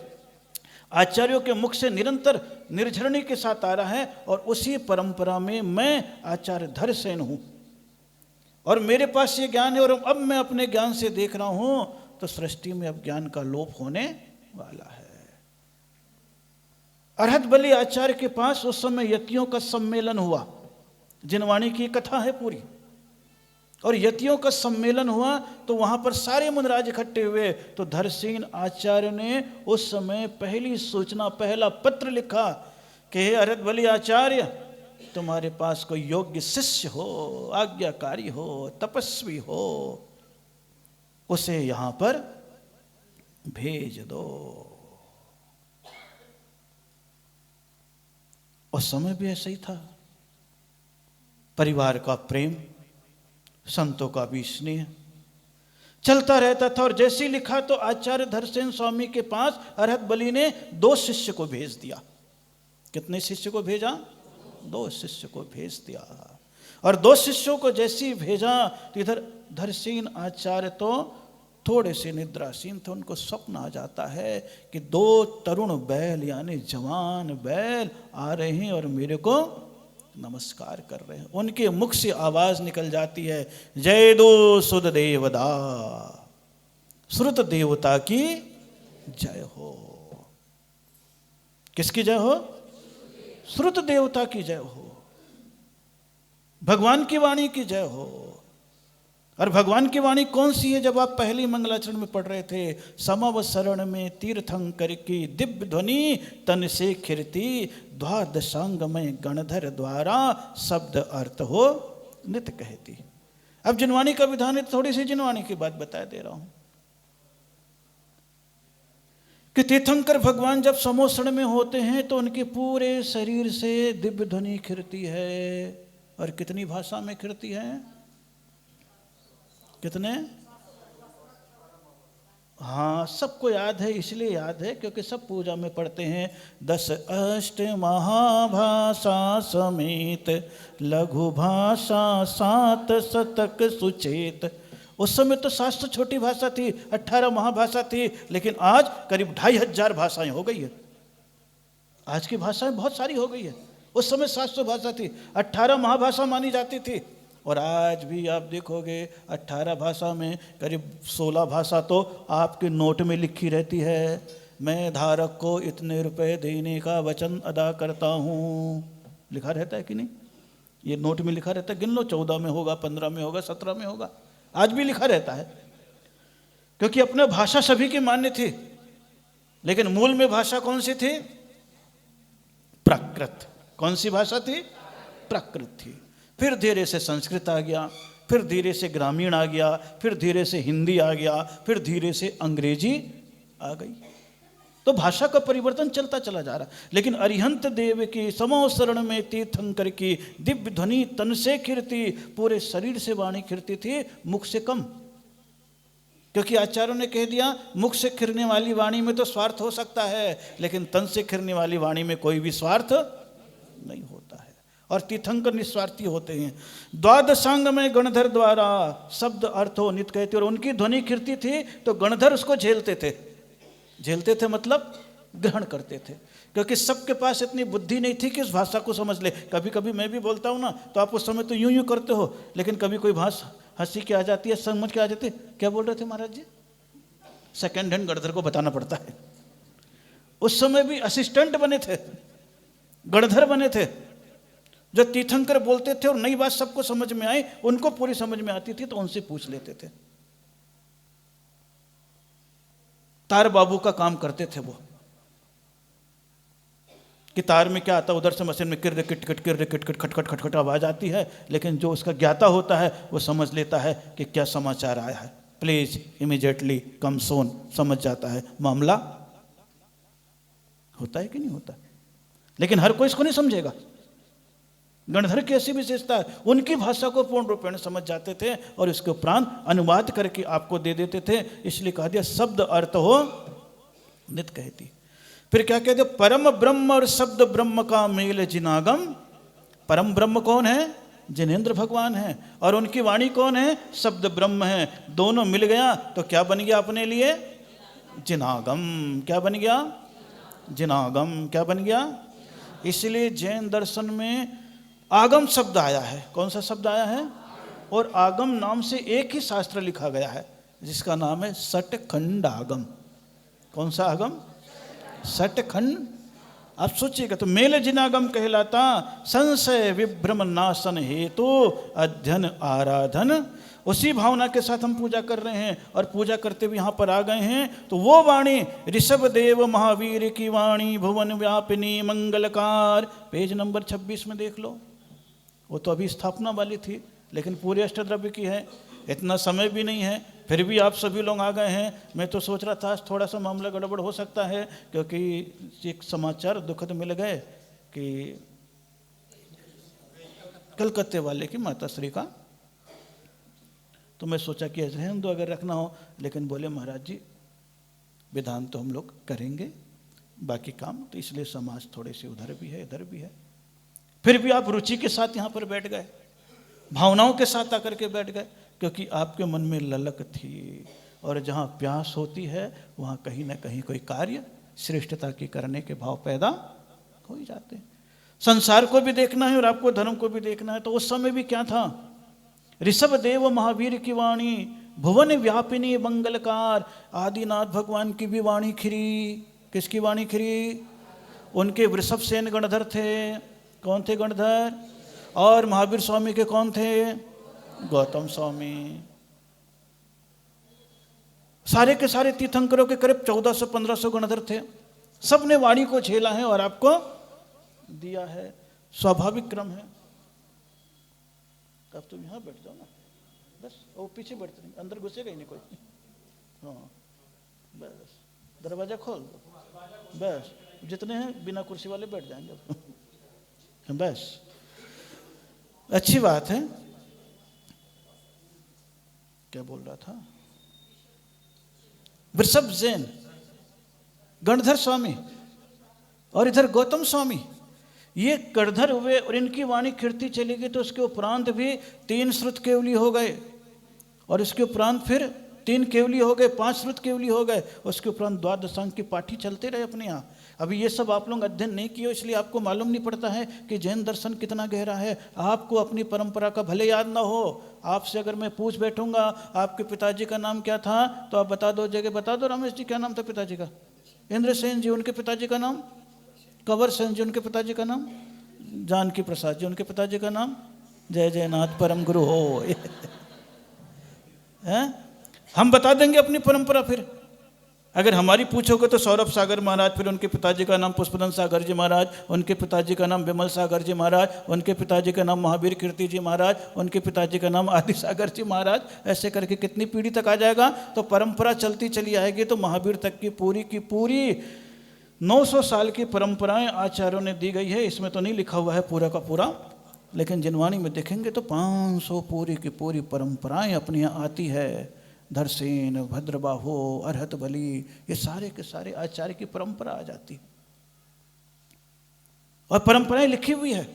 आचार्यों के मुख से निरंतर निर्झरणी के साथ आ रहा है। और उसी परंपरा में मैं आचार्य धरसेन हूं, और मेरे पास ये ज्ञान है। और अब मैं अपने ज्ञान से देख रहा हूं तो सृष्टि में अब ज्ञान का लोप होने वाला है। अरहत बलि आचार्य के पास उस समय यतियों का सम्मेलन हुआ, जिनवाणी की कथा है पूरी। और यतियों का सम्मेलन हुआ तो वहां पर सारे मुनिराज इकट्ठे हुए। तो धरसेन आचार्य ने उस समय पहली सूचना, पहला पत्र लिखा कि हे अरहत बलि आचार्य, तुम्हारे पास कोई योग्य शिष्य हो, आज्ञाकारी हो, तपस्वी हो, उसे यहां पर भेज दो। उस समय भी ऐसा ही था। परिवार का प्रेम, संतों का भी स्नेह चलता रहता था। और जैसे ही लिखा तो आचार्य धरसेन स्वामी के पास अरहत बलि ने 2 शिष्य को भेज दिया। कितने शिष्य को भेजा? 2 शिष्य को भेज दिया। और 2 शिष्यों को जैसे ही भेजा तो इधर धरसेन आचार्य तो थोड़े से निद्रासीन थे। उनको स्वप्न आ जाता है कि 2 तरुण बैल यानी जवान बैल आ रहे हैं और मेरे को नमस्कार कर रहे हैं। उनके मुख से आवाज निकल जाती है, जय दो सुद देवदा, श्रुत देवता की जय हो। किसकी जय हो? श्रुत देवता की जय हो, भगवान की वाणी की जय हो। और भगवान की वाणी कौन सी है? जब आप पहली मंगलाचरण में पढ़ रहे थे, समवसरण में तीर्थंकर की दिव्य ध्वनि तन से खिरती, द्वादशांग में गणधर द्वारा शब्द अर्थ हो नित कहती। अब जिनवाणी का विधान है, थोड़ी सी जिनवाणी की बात बता दे रहा हूं कि तीर्थंकर भगवान जब समोसण में होते हैं तो उनके पूरे शरीर से दिव्य ध्वनि खिरती है। और कितनी भाषा में खिरती है? कितने? हाँ, सबको याद है, इसलिए याद है क्योंकि सब पूजा में पढ़ते हैं। 10 अष्ट महाभाषा समेत लघु भाषा 7 शतक सुचेत। उस समय तो 700 छोटी भाषा थी, 18 महाभाषा थी, लेकिन आज करीब 2500 भाषाएं हो गई है। आज की भाषाएं बहुत सारी हो गई है। उस समय 700 भाषा थी, 18 महाभाषा मानी जाती थी। और आज भी आप देखोगे 18 भाषा में करीब 16 भाषा तो आपके नोट में लिखी रहती है। मैं धारक को इतने रुपए देने का वचन अदा करता हूँ, लिखा रहता है कि नहीं? ये नोट में लिखा रहता है, गिन लो, 14 में होगा, 15 में होगा, 17 में होगा, आज भी लिखा रहता है। क्योंकि अपने भाषा सभी की मान्य थी, लेकिन मूल में भाषा कौन सी थी? प्राकृत। कौन सी भाषा थी? प्राकृत थी। फिर धीरे से संस्कृत आ गया, फिर धीरे से ग्रामीण आ गया, फिर धीरे से हिंदी आ गया, फिर धीरे से अंग्रेजी आ गई। तो भाषा का परिवर्तन चलता चला जा रहा। लेकिन अरिहंत देव की समो शरण में तीर्थंकर की दिव्य ध्वनि तन से खिरती, पूरे शरीर से वाणी खिरती थी, मुख से कम। क्योंकि आचार्यों ने कह दिया मुख से खिरने वाली वाणी में तो स्वार्थ हो सकता है, लेकिन तन से खिरने वाली वाणी में कोई भी स्वार्थ नहीं होता है। और तीर्थंकर निस्वार्थी होते हैं। द्वादशांग में गणधर द्वारा शब्द अर्थ हो नित कहते, और उनकी ध्वनि खिरती थी तो गणधर उसको झेलते थे। झेलते थे मतलब ग्रहण करते थे, क्योंकि सबके पास इतनी बुद्धि नहीं थी कि उस भाषा को समझ ले। कभी कभी मैं भी बोलता हूँ ना, तो आप उस समय तो यूं यूं करते हो, लेकिन कभी कोई भाषा हंसी के आ जाती है, समझ के आ जाती है। क्या बोल रहे थे महाराज जी? सेकंड हैंड गणधर को बताना पड़ता है। उस समय भी असिस्टेंट बने थे, गणधर बने थे। जो तीर्थंकर बोलते थे और नई बात सबको समझ में आई, उनको पूरी समझ में आती थी तो उनसे पूछ लेते थे। तार बाबू का काम करते थे वो, कि तार में क्या आता, उधर से मशीन में किर किट किट किर किट किट खटखट खटखट आवाज आती है, लेकिन जो उसका ज्ञाता होता है वो समझ लेता है कि क्या समाचार आया है, प्लीज इमीडिएटली कम सोन, समझ जाता है मामला। होता है कि नहीं होता? लेकिन हर कोई इसको नहीं समझेगा। गणधर की ऐसी विशेषता है, उनकी भाषा को पूर्ण रूपेण समझ जाते थे और इसके उपरांत अनुवाद करके आपको दे देते थे। इसलिए कहा दिया शब्द अर्थ हो नित कहती। फिर क्या कहते, परम ब्रह्म और शब्द ब्रह्म का मेल जिनागम। परम ब्रह्म कौन है? जिनेंद्र भगवान है। और उनकी वाणी कौन है? शब्द ब्रह्म है। दोनों मिल गया तो क्या बन गया अपने लिए? जिनागम। क्या बन गया? जिनागम। क्या बन गया? इसलिए जैन दर्शन में आगम शब्द आया है। कौन सा शब्द आया है? और आगम नाम से एक ही शास्त्र लिखा गया है जिसका नाम है सटखंड आगम। कौन सा आगम? सटखंड। आप सोचिएगा, तो मेल जिनागम कहलाता संशय विभ्रम नाशन हेतु अध्ययन आराधन। उसी भावना के साथ हम पूजा कर रहे हैं, और पूजा करते हुए यहाँ पर आ गए हैं। तो वो वाणी ऋषभ देव महावीर की वाणी, भुवन व्यापिनी मंगलकार, पेज नंबर 26 में देख लो। वो तो अभी स्थापना वाली थी, लेकिन पूरे अष्टद्रव्य की है। इतना समय भी नहीं है, फिर भी आप सभी लोग आ गए हैं। मैं तो सोच रहा था थोड़ा सा मामला गड़बड़ हो सकता है, क्योंकि एक समाचार दुखद मिल गए कि कलकत्ते वाले की माता श्री का। तो मैं सोचा कि रहने दो अगर रखना हो, लेकिन बोले महाराज जी विधान तो हम लोग करेंगे, बाकी काम तो, इसलिए समाज थोड़े से उधर भी है इधर भी है। फिर भी आप रुचि के साथ यहाँ पर बैठ गए, भावनाओं के साथ आकर के बैठ गए, क्योंकि आपके मन में ललक थी। और जहाँ प्यास होती है वहाँ कहीं ना कहीं कोई कार्य श्रेष्ठता की करने के भाव पैदा हो ही जाते हैं। संसार को भी देखना है और आपको धर्म को भी देखना है। तो उस समय भी क्या था? ऋषभ देव महावीर की वाणी, भुवन व्यापिनी मंगलकार। आदिनाथ भगवान की भी वाणी खिरी। किसकी वाणी खिरी? उनके वृषभ सेन गणधर थे। कौन थे गणधर? और महावीर स्वामी के कौन थे? गौतम स्वामी। सारे के सारे तीर्थंकरों के करीब 1400-1500 गणधर थे। सबने वाणी को झेला है और आपको दिया है। स्वाभाविक क्रम है। अब तुम यहाँ बैठ जाओ ना, बस। वो पीछे बैठते नहीं, अंदर घुसेगा ही नहीं कोई। हाँ बस, दरवाजा खोल दो बस। जितने हैं बिना कुर्सी वाले बैठ जाएंगे बस। अच्छी बात है। क्या बोल रहा था? वृषभ जैन, गणधर स्वामी और इधर गौतम स्वामी, ये गणधर हुए और इनकी वाणी खिड़ती चली गई। तो उसके उपरांत भी 3 श्रुत केवली हो गए, और इसके उपरांत फिर 3 केवली हो गए, 5 श्रुत केवली हो गए। उसके उपरांत द्वादशांग की पाठी चलते रहे अपने यहाँ। अभी ये सब आप लोग अध्ययन नहीं किए, इसलिए आपको मालूम नहीं पड़ता है कि जैन दर्शन कितना गहरा है। आपको अपनी परंपरा का भले याद ना हो, आपसे अगर मैं पूछ बैठूंगा आपके पिताजी का नाम क्या था, तो आप बता दो, जगह बता दो। रमेश जी क्या नाम था पिताजी का? इंद्रसेन जी। उनके पिताजी का नाम? कंवर सेन जी। उनके पिताजी का नाम? जानकी प्रसाद जी। उनके पिताजी का नाम? जय जयनाथ परम गुरु हो। हैं? हम बता देंगे अपनी परंपरा फिर। अगर हमारी पूछोगे तो सौरभ सागर महाराज, फिर उनके पिताजी का नाम पुष्पनंद सागर जी महाराज, उनके पिताजी का नाम विमल सागर जी महाराज, उनके पिताजी का नाम महावीर कीर्ति जी महाराज, उनके पिताजी का नाम आदि सागर जी महाराज, ऐसे करके कितनी पीढ़ी तक आ जाएगा। तो परंपरा चलती चली आएगी। तो महावीर तक की पूरी 900 साल की परंपराएं आचार्यों ने दी गई है। इसमें तो नहीं लिखा हुआ है पूरा का पूरा, लेकिन जिनवाणी में देखेंगे तो 500 पूरी की पूरी परंपराएं अपने यहाँ आती है। धरसेन, भद्रबाहो, अरहत बलि, ये सारे के सारे आचार्य की परंपरा आ जाती और परंपराएं लिखी हुई है।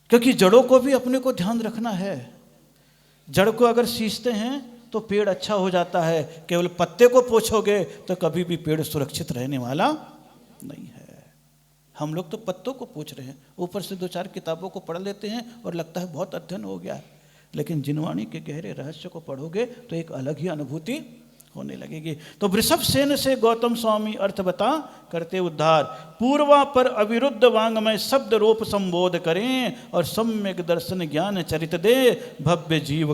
क्योंकि जड़ों को भी अपने को ध्यान रखना है। जड़ को अगर सींचते हैं तो पेड़ अच्छा हो जाता है। केवल पत्ते को पोछोगे तो कभी भी पेड़ सुरक्षित रहने वाला नहीं है। हम लोग तो पत्तों को पूछ रहे हैं, ऊपर से 2-4 किताबों को पढ़ लेते हैं और लगता है बहुत अध्ययन हो गया है, लेकिन जिनवाणी के गहरे रहस्य को पढ़ोगे तो एक अलग ही अनुभूति होने लगेगी। तो वृषभ सेन से गौतम स्वामी अर्थ बता करते उद्धार, पूर्वा पर अविरुद्ध वांगमय शब्द रूप संबोध करें और सम्यक दर्शन ज्ञान चरित दे। भव्य जीव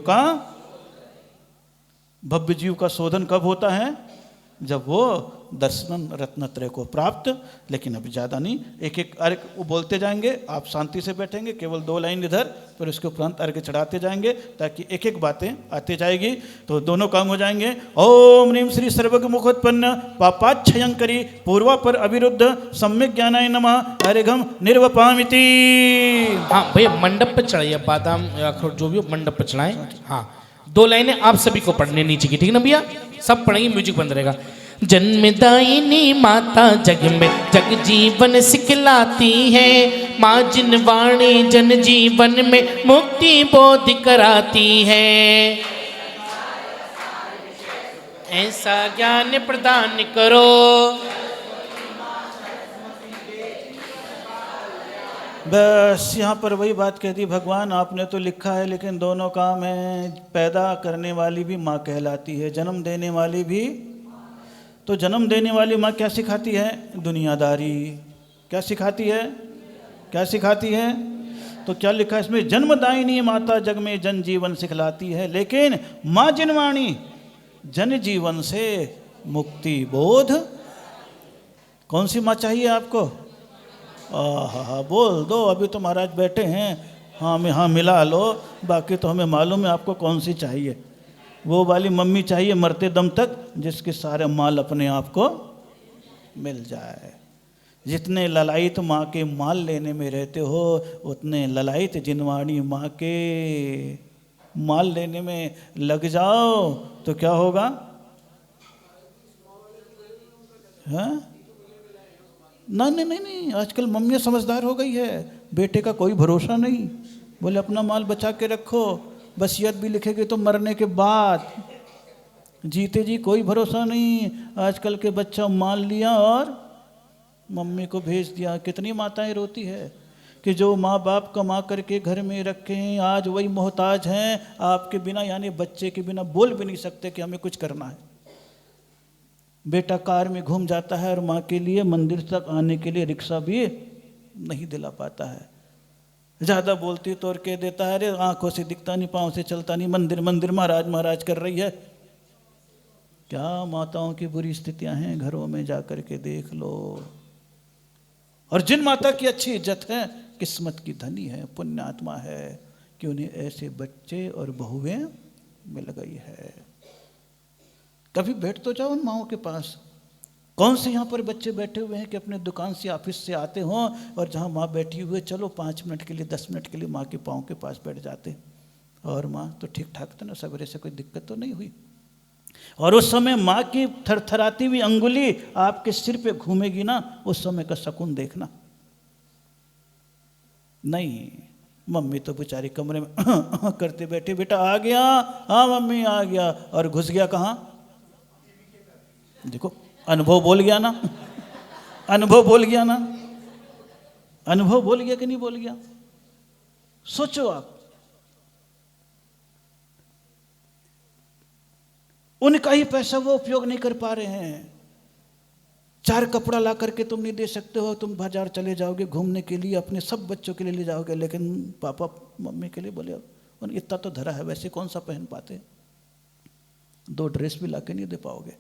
का शोधन कब होता है? जब वो दर्शन रत्नत्रय को प्राप्त। लेकिन अभी ज़्यादा नहीं, एक अर्घ बोलते जाएंगे, आप शांति से बैठेंगे, केवल 2 लाइन इधर, फिर उसके उपरांत अर्घ चढ़ाते जाएंगे ताकि एक बातें आती जाएगी तो दोनों काम हो जाएंगे। ओम ह्रीं श्री सर्वज्ञ मुखोत्पन्न पापाच्छयंकरी पूर्वा पर अविरुद्ध सम्यक ज्ञानाय नमः अर्घम निर्वपामिति। हाँ भैया, मंडप पर चढ़ाइए, बादाम अखरोट जो भी हो मंडप पर चढ़ाएं। हाँ 2 लाइनें आप सभी को पढ़ने नीचे की, ठीक ना भैया? सब पढ़ेंगे, म्यूजिक बंद रहेगा। जन्मदायिनी माता जग में जग जीवन सिखलाती है, माँ जिनवाणी जन जीवन में मुक्ति बोध कराती है, ऐसा ज्ञान प्रदान करो। बस यहाँ पर वही बात कह दी भगवान, आपने तो लिखा है लेकिन दोनों काम है। पैदा करने वाली भी माँ कहलाती है, जन्म देने वाली भी। तो जन्म देने वाली माँ क्या सिखाती है? दुनियादारी। क्या सिखाती है? क्या सिखाती है? तो क्या लिखा है इसमें? जन्मदायिनी माता जग में जन जीवन सिखलाती है, लेकिन माँ जिनवाणी जन जीवन से मुक्ति बोध। कौन सी माँ चाहिए आपको? हाँ बोल दो, अभी तो महाराज बैठे हैं, हाँ मिला लो, बाकी तो हमें मालूम है आपको कौन सी चाहिए। वो वाली मम्मी चाहिए मरते दम तक, जिसके सारे माल अपने आप को मिल जाए। जितने ललायत माँ के माल लेने में रहते हो, उतने ललायत जिनवाणी माँ के माल लेने में लग जाओ तो क्या होगा? हाँ नहीं, आजकल मम्मियाँ समझदार हो गई है, बेटे का कोई भरोसा नहीं, बोले अपना माल बचा के रखो, वसीयत भी लिखेगी तो मरने के बाद, जीते जी कोई भरोसा नहीं। आजकल के बच्चा माल लिया और मम्मी को भेज दिया। कितनी माताएं रोती है कि जो माँ बाप कमा करके घर में रखें, आज वही मोहताज हैं आपके बिना, यानी बच्चे के बिना बोल भी नहीं सकते कि हमें कुछ करना है। बेटा कार में घूम जाता है और माँ के लिए मंदिर तक आने के लिए रिक्शा भी नहीं दिला पाता है। ज़्यादा बोलती तो और कह देता है, अरे आंखों से दिखता नहीं, पाँव से चलता नहीं, मंदिर मंदिर महाराज महाराज कर रही है। क्या माताओं की बुरी स्थितियां हैं, घरों में जा कर के देख लो। और जिन माता की अच्छी इज्जत है, किस्मत की धनी है, पुण्यात्मा है कि उन्हें ऐसे बच्चे और बहुएं मिल गई है। कभी बैठ तो जाओ उन माओं के पास। कौन से यहाँ पर बच्चे बैठे हुए हैं कि अपने दुकान से ऑफिस से आते हों और जहाँ माँ बैठी हुई है, चलो 5 मिनट के लिए 10 मिनट के लिए माँ के पाँव के पास बैठ जाते, और माँ तो ठीक ठाक था ना, सवेरे से कोई दिक्कत तो नहीं हुई। और उस समय माँ की थरथराती हुई अंगुली आपके सिर पे घूमेगी ना, उस समय का सुकून देखना। नहीं, मम्मी तो बेचारी कमरे में करते बैठे, बेटा आ गया, हाँ मम्मी आ गया, और घुस गया कहाँ? देखो अनुभव बोल गया ना, अनुभव बोल गया ना, अनुभव बोल गया कि नहीं बोल गया? सोचो आप, उनका ही पैसा वो उपयोग नहीं कर पा रहे हैं। 4 कपड़ा ला करके तुम नहीं दे सकते हो, तुम बाजार चले जाओगे घूमने के लिए, अपने सब बच्चों के लिए ले जाओगे, लेकिन पापा मम्मी के लिए बोले इतना तो धरा है, वैसे कौन सा पहन पाते। 2 ड्रेस भी लाके नहीं दे पाओगे।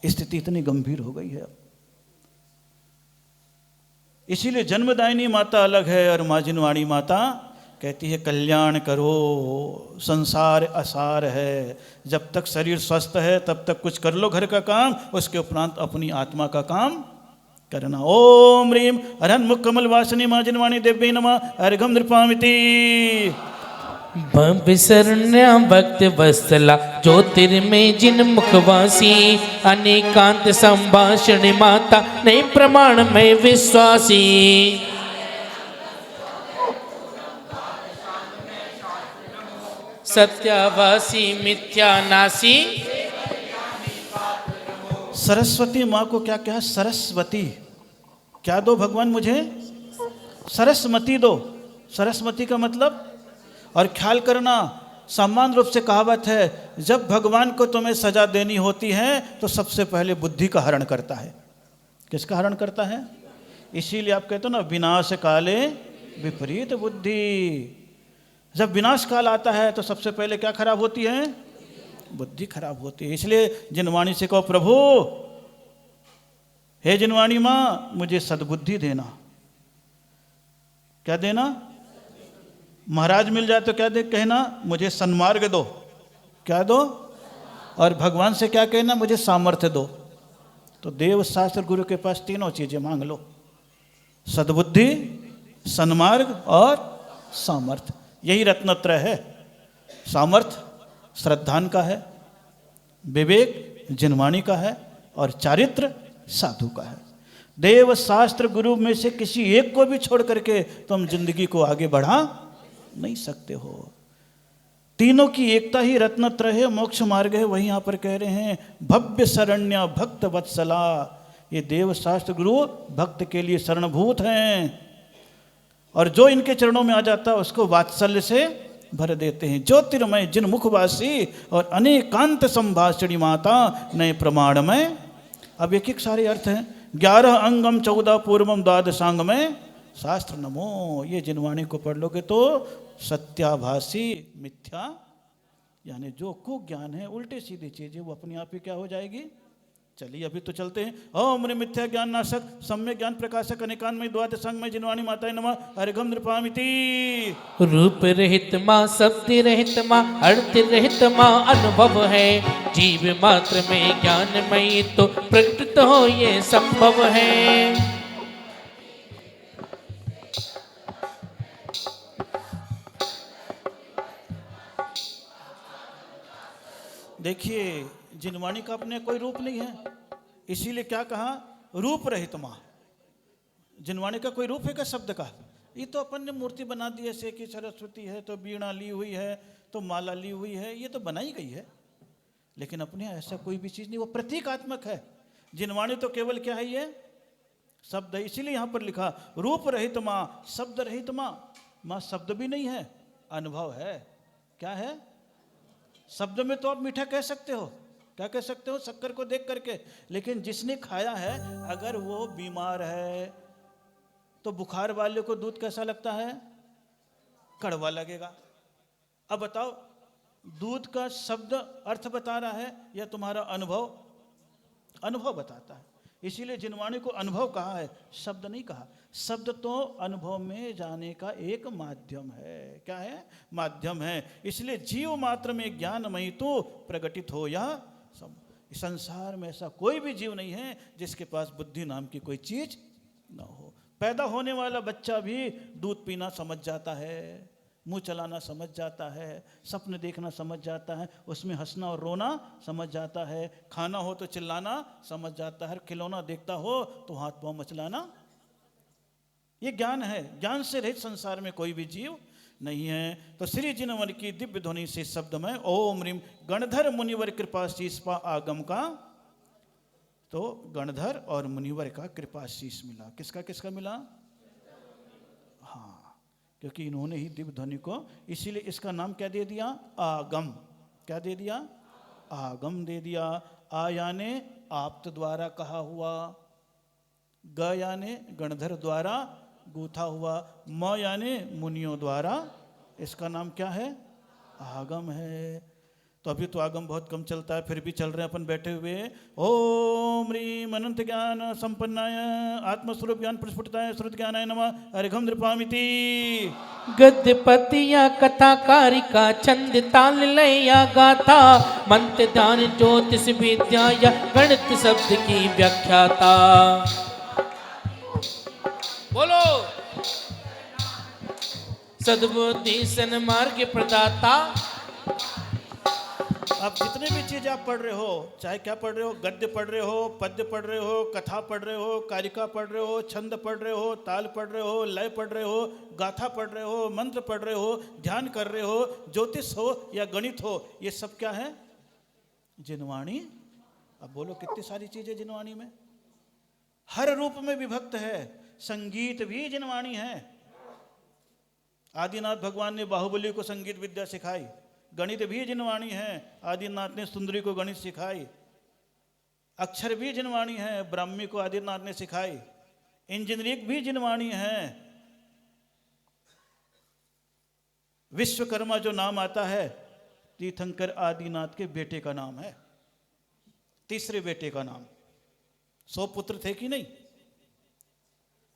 स्थिति इतनी गंभीर हो गई है अब। इसीलिए जन्मदायिनी माता अलग है और माँ जिनवाणी माता कहती है कल्याण करो, संसार असार है, जब तक शरीर स्वस्थ है तब तक कुछ कर लो घर का काम, उसके उपरांत अपनी आत्मा का काम करना। ओम ह्रीम हरन मुख कमल वासनी माँ जिनवाणी देव्यै नमः अर्घम नृपामिति। भव्य शरण्या भक्त वत्सला ज्योतिर्मय जिन मुखवासी, अनेकांत संभाषण माता नए प्रमाण में विश्वासी। सत्यावासी मिथ्यानासी। सरस्वती माँ को क्या कहा? सरस्वती। क्या दो भगवान मुझे? सरस्वती दो। सरस्वती का मतलब, और ख्याल करना सामान्य रूप से कहावत है, जब भगवान को तुम्हें सजा देनी होती है तो सबसे पहले बुद्धि का हरण करता है। किसका हरण करता है? इसीलिए आप कहते हो ना, विनाश काले विपरीत बुद्धि। जब विनाश काल आता है तो सबसे पहले क्या खराब होती है? बुद्धि खराब होती है। इसलिए जिनवाणी से कहो, प्रभु हे जिनवाणी माँ मुझे सद्बुद्धि देना। क्या देना? महाराज मिल जाए तो क्या दे कहना? मुझे सन्मार्ग दो। क्या दो? और भगवान से क्या कहना? मुझे सामर्थ्य दो। तो देव शास्त्र गुरु के पास तीनों चीजें मांग लो, सद्बुद्धि, सन्मार्ग और सामर्थ्य। यही रत्नत्रय है। सामर्थ्य श्रद्धान का है, विवेक जिनवाणी का है, और चारित्र साधु का है। देव शास्त्र गुरु में से किसी एक को भी छोड़ करके तुम जिंदगी को आगे बढ़ा नहीं सकते हो। तीनों की एकता ही रत्नत्रय है, मोक्ष मार्ग है। वही यहाँ पर कह रहे हैं भव्य शरण्य भक्त वत्सला। ये देव शास्त्र गुरु भक्त के लिए शरणभूत हैं, और जो इनके चरणों में आ जाता है उसको वात्सल्य से भर देते हैं। ज्योतिर्मय जिन मुखवासी और अनेकांत संभाषणी माता नए प्रमाण में। अब एक एक सारे अर्थ हैं। 11 अंगम 14 पूर्वम द्वादशांग में शास्त्र नमो। ये जिनवाणी को पढ़ लोगे तो सत्याभासी मिथ्या, यानी जो कुज्ञान है, उल्टे सीधी चीजें, वो अपने आप ही क्या हो जाएगी? चलिए अभी तो चलते हैं। ओम रे मिथ्या ज्ञान नाशक सम्यक ज्ञान प्रकाशक अनेकान्मय द्वादशांग में जिनवाणी माताय नमः अर्घम नृपामिति। रूप रहित माँ, शब्द रहित माँ, अर्थ रहित माँ अनुभव है। जीव मात्र में ज्ञानमयी तो प्रकट हो ये संभव है। देखिए जिनवाणी का अपने कोई रूप नहीं है, इसीलिए क्या कहा? रूप रहित माँ। जिनवाणी का कोई रूप है क्या शब्द का? ये तो अपन ने मूर्ति बना दी है, ऐसे कि सरस्वती है तो वीणा ली हुई है तो माला ली हुई है, ये तो बनाई गई है। लेकिन अपने ऐसा कोई भी चीज नहीं, वो प्रतीकात्मक है। जिनवाणी तो केवल क्या है? ये शब्द है। इसीलिए यहां पर लिखा रूप रहित माँ, शब्द रहित माँ। माँ शब्द भी नहीं है, अनुभव है। क्या है? शब्द में तो आप मीठा कह सकते हो, क्या कह सकते हो? शक्कर को देख करके। लेकिन जिसने खाया है, अगर वो बीमार है तो बुखार वाले को दूध कैसा लगता है? कड़वा लगेगा। अब बताओ, दूध का शब्द अर्थ बता रहा है या तुम्हारा अनुभव? अनुभव बताता है। इसीलिए जिनवाणी को अनुभव कहा है, शब्द नहीं कहा। शब्द तो अनुभव में जाने का एक माध्यम है। क्या है? माध्यम है। इसलिए जीव मात्र में ज्ञानमयी तो प्रकटित हो या सब। संसार में ऐसा कोई भी जीव नहीं है जिसके पास बुद्धि नाम की कोई चीज ना हो। पैदा होने वाला बच्चा भी दूध पीना समझ जाता है, मुंह चलाना समझ जाता है, सपने देखना समझ जाता है, उसमें हंसना और रोना समझ जाता है, खाना हो तो चिल्लाना समझ जाता है, खिलौना देखता हो तो हाथ पांव मचलाना। ये ज्ञान है। ज्ञान से रहित संसार में कोई भी जीव नहीं है। तो श्री जिनवर की दिव्य ध्वनि से शब्द में ओम ह्रीम गणधर मुनिवर कृपा शीष आगम का, तो गणधर और मुनिवर का कृपा शीष मिला। किसका किसका मिला? हाँ, क्योंकि इन्होंने ही दिव्य ध्वनि को, इसीलिए इसका नाम क्या दे दिया? आगम। क्या दे दिया? आगम दे दिया। आ याने आप्त द्वारा कहा हुआ, ग याने गणधर द्वारा गूथा हुआ, म याने मुनियों द्वारा। इसका नाम क्या है? आगम है। तो अभी तो आगम बहुत कम चलता है, फिर भी चल रहे हैं अपन बैठे हुए। ओम ह्रीम अनंत ज्ञान संपन्नाय आत्मस्वरूप ज्ञान प्रस्फुटताय श्रुत ज्ञानाय नमः अर्घम नृपामिति। गद्य पतिया कथा कारिका छंद ताल लया गाथा मंत्र दान ज्योतिष विद्या या गणित शब्द की व्याख्याता। बोलो सद्बुद्धि सन्मार्ग प्रदाता। आप जितने भी चीज आप पढ़ रहे हो, चाहे क्या पढ़ रहे हो, गद्य पढ़ रहे हो, पद्य पढ़ रहे हो, कथा पढ़ रहे हो, कारिका पढ़ रहे हो, छंद पढ़ रहे हो, ताल पढ़ रहे हो, लय पढ़ रहे हो, गाथा पढ़ रहे हो, मंत्र पढ़ रहे हो, ध्यान कर रहे हो, ज्योतिष हो या गणित हो, ये सब क्या है? जिनवाणी। अब बोलो कितनी सारी चीजें जिनवाणी में, हर रूप में विभक्त है। संगीत भी जिनवाणी है। आदिनाथ भगवान ने बाहुबली को संगीत विद्या सिखाई। गणित भी जिनवाणी है, आदिनाथ ने सुंदरी को गणित सिखाई। अक्षर भी जिनवाणी है, ब्राह्मी को आदिनाथ ने सिखाई। इंजीनियरिंग भी जिनवाणी है। विश्वकर्मा जो नाम आता है तीर्थंकर आदिनाथ के बेटे का नाम है, तीसरे बेटे का नाम। 100 पुत्र थे कि नहीं?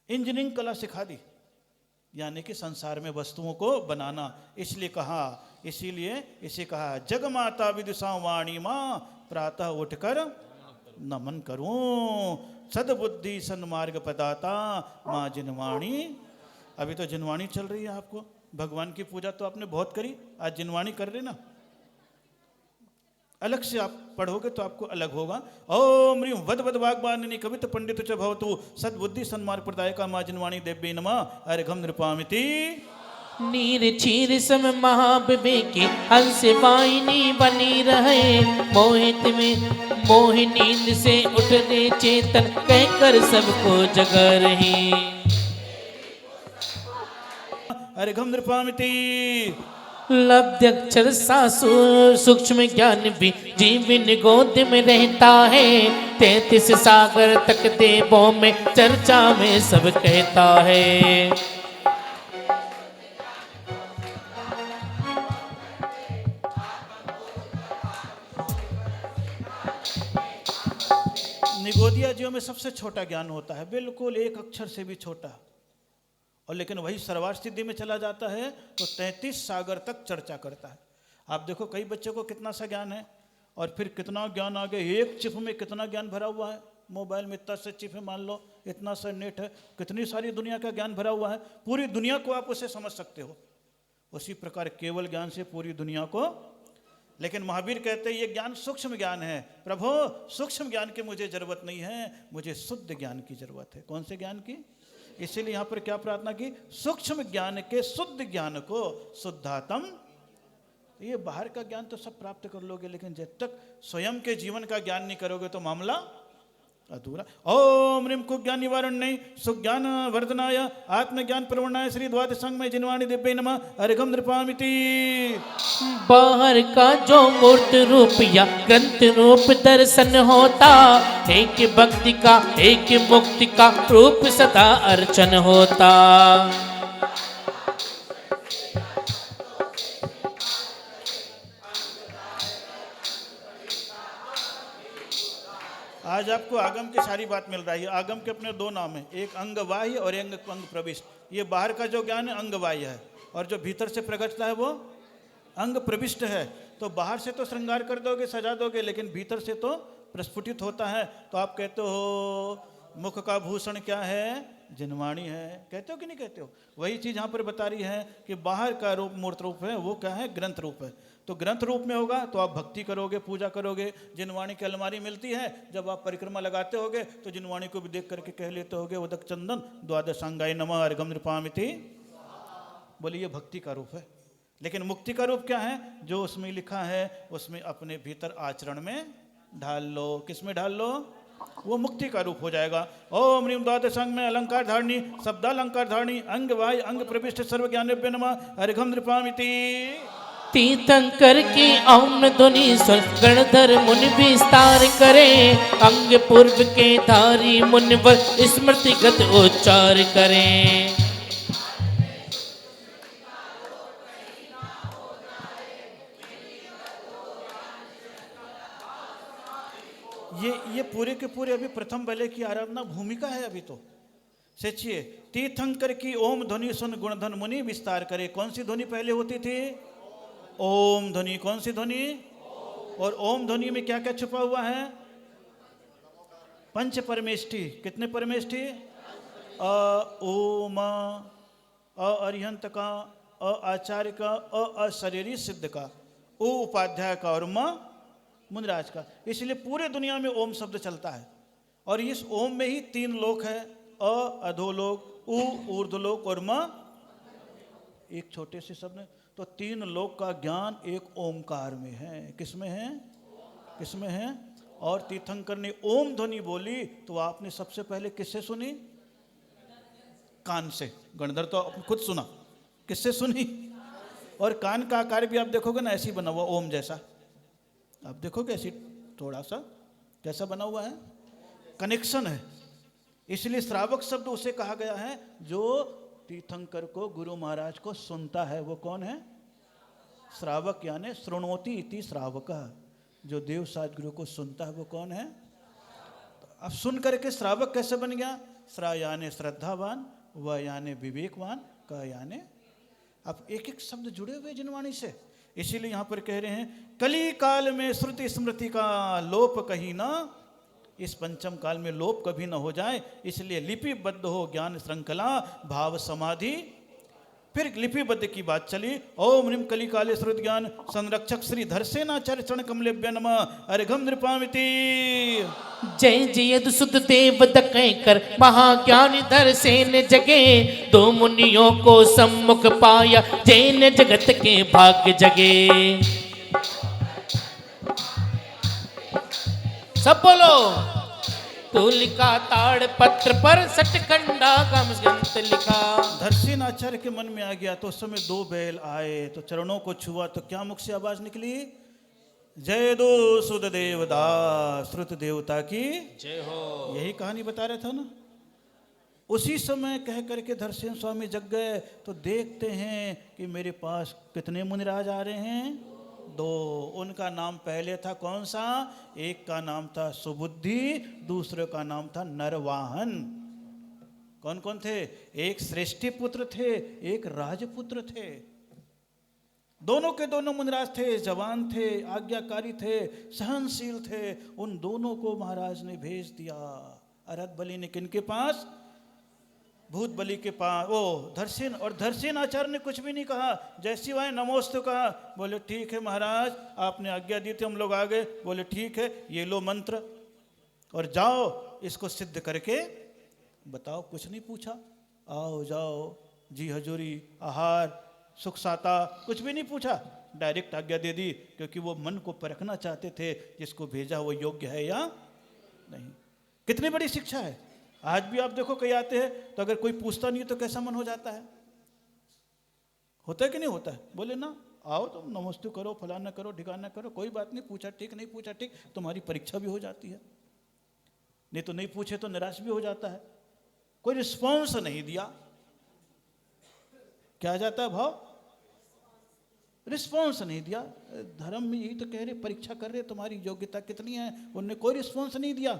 इंजीनियरिंग कला सिखा दी, यानी कि संसार में वस्तुओं को बनाना। इसीलिए इसे कहा जग माता विदुषा वाणी माँ प्रातः उठकर नमन करूं सद्बुद्धि सन्मार्ग पदाता माँ जिनवाणी। अभी तो जिनवाणी चल रही है। आपको भगवान की पूजा तो आपने बहुत करी, आज जिनवाणी कर रहे ना। अलग से आप पढ़ोगे तो आपको अलग होगा। ओम ह्रीं वद वद वाग्वानिनी कवित पंडित च भवतु सद्बुद्धि सन्मार्ग प्रदायका माँ जिनवाणी देव्यै नमः अर्घम नृपामिति। नीर चीर सम महाविवेकी हंस वाहिनी बनी रहे मोहित में मोहि नींद से उठने चेतन कहकर सबको जगा रही। अर्घम नृपामिति। लब्ध्यक्षर सासु सूक्ष्म ज्ञान भी जीवन गोद में रहता है। 33 सागर तक देवों में चर्चा में सब कहता है। निगोदिया जीव में सबसे छोटा ज्ञान होता है, बिल्कुल एक अक्षर से भी छोटा, और लेकिन वही सर्वार्थ सिद्धि में चला जाता है तो 33 सागर तक चर्चा करता है। आप देखो कई बच्चों को कितना सा ज्ञान है और फिर कितना ज्ञान आगे, एक चिप में कितना ज्ञान भरा हुआ है। मोबाइल में इतना सा चिप है, मान लो इतना सा नेट है, कितनी सारी दुनिया का ज्ञान भरा हुआ है। पूरी दुनिया को आप उसे समझ सकते हो। उसी प्रकार केवल ज्ञान से पूरी दुनिया को। लेकिन महावीर कहते हैं ये ज्ञान सूक्ष्म ज्ञान है। प्रभु सूक्ष्म ज्ञान की मुझे जरूरत नहीं है, मुझे शुद्ध ज्ञान की जरूरत है। कौन से ज्ञान की? इसीलिए यहां पर क्या प्रार्थना की? सूक्ष्म ज्ञान के शुद्ध ज्ञान को शुद्धातम। ये बाहर का ज्ञान तो सब प्राप्त कर लोगे, लेकिन जब तक स्वयं के जीवन का ज्ञान नहीं करोगे तो मामला अधूरा। ओम ह्रीं कुज्ञान निवारण नहीं सुज्ञान वर्धनाय आत्मज्ञान प्रवणाय श्री द्वादश संगमय जिनवाणी दिव्यै नमः अर्घम नृपामिति। बाहर का जो मूर्त रूप या ग्रंथ रूप दर्शन होता, एक भक्ति का एक मुक्ति का रूप सदा अर्चन होता। आज आपको आगम की सारी बात मिल रही है। आगम के अपने 2 नाम हैं, एक अंग बाह्य और एक अंग प्रविष्ट। ये बाहर का जो ज्ञान है अंग बाह्य है, और जो भीतर से प्रकटता है वो अंग प्रविष्ट है। तो बाहर से तो श्रृंगार कर दोगे, सजा दोगे, लेकिन भीतर से तो प्रस्फुटित होता है। तो आप कहते हो मुख का भूषण क्या है? जिनवाणी है। कहते हो कि नहीं कहते हो? वही चीज़ यहाँ पर बता रही है कि बाहर का रूप मूर्त रूप है, वो क्या है? ग्रंथ रूप है। तो ग्रंथ रूप में होगा तो आप भक्ति करोगे, पूजा करोगे। जिनवाणी की अलमारी मिलती है, जब आप परिक्रमा लगाते होगे तो जिनवाणी को भी देख करके कह लेते होगे उदक चंदन द्वादशांगाय नमः अर्घम नृपामिति। बोलिए ये भक्ति का रूप है। लेकिन मुक्ति का रूप क्या है? जो उसमें लिखा है उसमें अपने भीतर आचरण में ढाल लो। किस में ढाल लो? वो मुक्ति का रूप हो जाएगा। ओम ह्रीं द्वादशांग में अलंकार धारणी शब्दालंकार धारणी अंग वाय अंग प्रविष्ट सर्व ज्ञानेभ्यो नमः अर्घम नृपामिति। तीर्थंकर की ओम ध्वनि स्वर गणधर मुनि विस्तार करे, अंग पूर्व के धारी मुनिवर स्मृतिगत उच्चार करें। ये पूरे के पूरे अभी प्रथम बले की आराधना भूमिका है। अभी तो सोचिए, तीर्थंकर की ओम ध्वनि सुन गुणधन मुनि विस्तार करे। कौन सी ध्वनि पहले होती थी? ओम ध्वनि। कौन सी ध्वनि? और ओम ध्वनि में क्या क्या छुपा हुआ है? पंच परमेष्टि। कितने परमेष्टि? अ ओम, अ अरिहंत का, अ आचार्य का, अ अशरीरी सिद्ध का, ओ उपाध्याय का और म मुनिराज का। इसलिए पूरे दुनिया में ओम शब्द चलता है। और इस ओम में ही 3 लोक है, अ अधोलोक, उ ऊर्ध्वलोक और म एक छोटे से शब्द है। तो 3 लोक का ज्ञान एक ओमकार में है। किसमें है? किसमें है? और तीर्थंकर ने ओम ध्वनि बोली तो आपने सबसे पहले किससे सुनी? कान से। गणधर तो आपने खुद सुना। किससे सुनी? और कान का आकार भी आप देखोगे ना, ऐसे ही बना हुआ ओम जैसा। आप देखोगे ऐसी थोड़ा सा कैसा बना हुआ है, कनेक्शन है। इसलिए श्रावक शब्द उसे कहा गया है जो तीर्थंकर को, गुरु महाराज को सुनता है। वो कौन है? श्रावक, यानी श्रृणोति इति श्रावक। जो देव साज गुरु को सुनता है वो कौन है? तो अब सुन करके श्रावक कैसे बन गया? श्रा यानी श्रद्धावान, व यानी विवेकवान, क यानी। अब एक एक शब्द जुड़े हुए जिनवाणी से। इसीलिए यहां पर कह रहे हैं, कली काल में श्रुति स्मृति का लोप कहीं ना, इस पंचम काल में लोप कभी ना हो जाए, इसलिए लिपिबद्ध हो ज्ञान श्रृंखला भाव समाधि। फिर लिपिबद्ध की बात चली। ओम ह्रीं कली काले श्रुत ज्ञान संरक्षक श्री धरसेनाचार्य चरण कमलेभ्य नमः अर्घम नृपामिति। जय जय सुध देव दकैकर महाज्ञानी धरसेन जगे, 2 मुनियों को सम्मुख पाया जैन जगत के भाग्य जगे। सब बोलो। तो लिखा ताड़ पत्र पर सटकंडा गम ग्रंथ लिखा। धरसेनाचार्य के मन में आ गया तो उस समय 2 बैल आए तो चरणों को छुआ तो क्या मुख से आवाज निकली? जय दो सुध देवदास, श्रुत देवता की जय हो। यही कहानी बता रहा था ना। उसी समय कह करके धरसेन स्वामी जग गए तो देखते हैं कि मेरे पास कितने मुनिराज आ रहे हैं? 2। उनका नाम पहले था कौन सा? एक का नाम था सुबुद्धि, दूसरे का नाम था नरवाहन। कौन कौन थे? एक श्रेष्ठी पुत्र थे, एक राजपुत्र थे। दोनों के दोनों मुनिराज थे, जवान थे, आज्ञाकारी थे, सहनशील थे। उन दोनों को महाराज ने भेज दिया। अरहत बलि ने किनके पास? भूत बलि के पास, वो धरसेन। और धरसेन आचार्य ने कुछ भी नहीं कहा, जैसी वह नमोस्तु कहा। बोले ठीक है महाराज, आपने आज्ञा दी थी, हम लोग आ गए। बोले ठीक है, ये लो मंत्र और जाओ इसको सिद्ध करके बताओ। कुछ नहीं पूछा, आओ जाओ, जी हजूरी, आहार, सुख साता, कुछ भी नहीं पूछा, डायरेक्ट आज्ञा दे दी। क्योंकि वो मन को परखना चाहते थे जिसको भेजा वो योग्य है या नहीं। कितनी बड़ी शिक्षा है। आज भी आप देखो कहीं आते हैं तो अगर कोई पूछता नहीं तो कैसा मन हो जाता है? होता है कि नहीं होता है? बोले ना, आओ तुम नमस्ते करो, फलाना करो, ठिकाना करो, कोई बात नहीं, पूछा ठीक, नहीं पूछा ठीक, तुम्हारी परीक्षा भी हो जाती है। नहीं तो नहीं पूछे तो निराश भी हो जाता है। कोई रिस्पॉन्स नहीं दिया, क्या जाता है भाव? रिस्पॉन्स नहीं दिया। धर्म में यही तो कह रहे, परीक्षा कर रहे तुम्हारी योग्यता कितनी है। उन्होंने कोई रिस्पॉन्स नहीं दिया।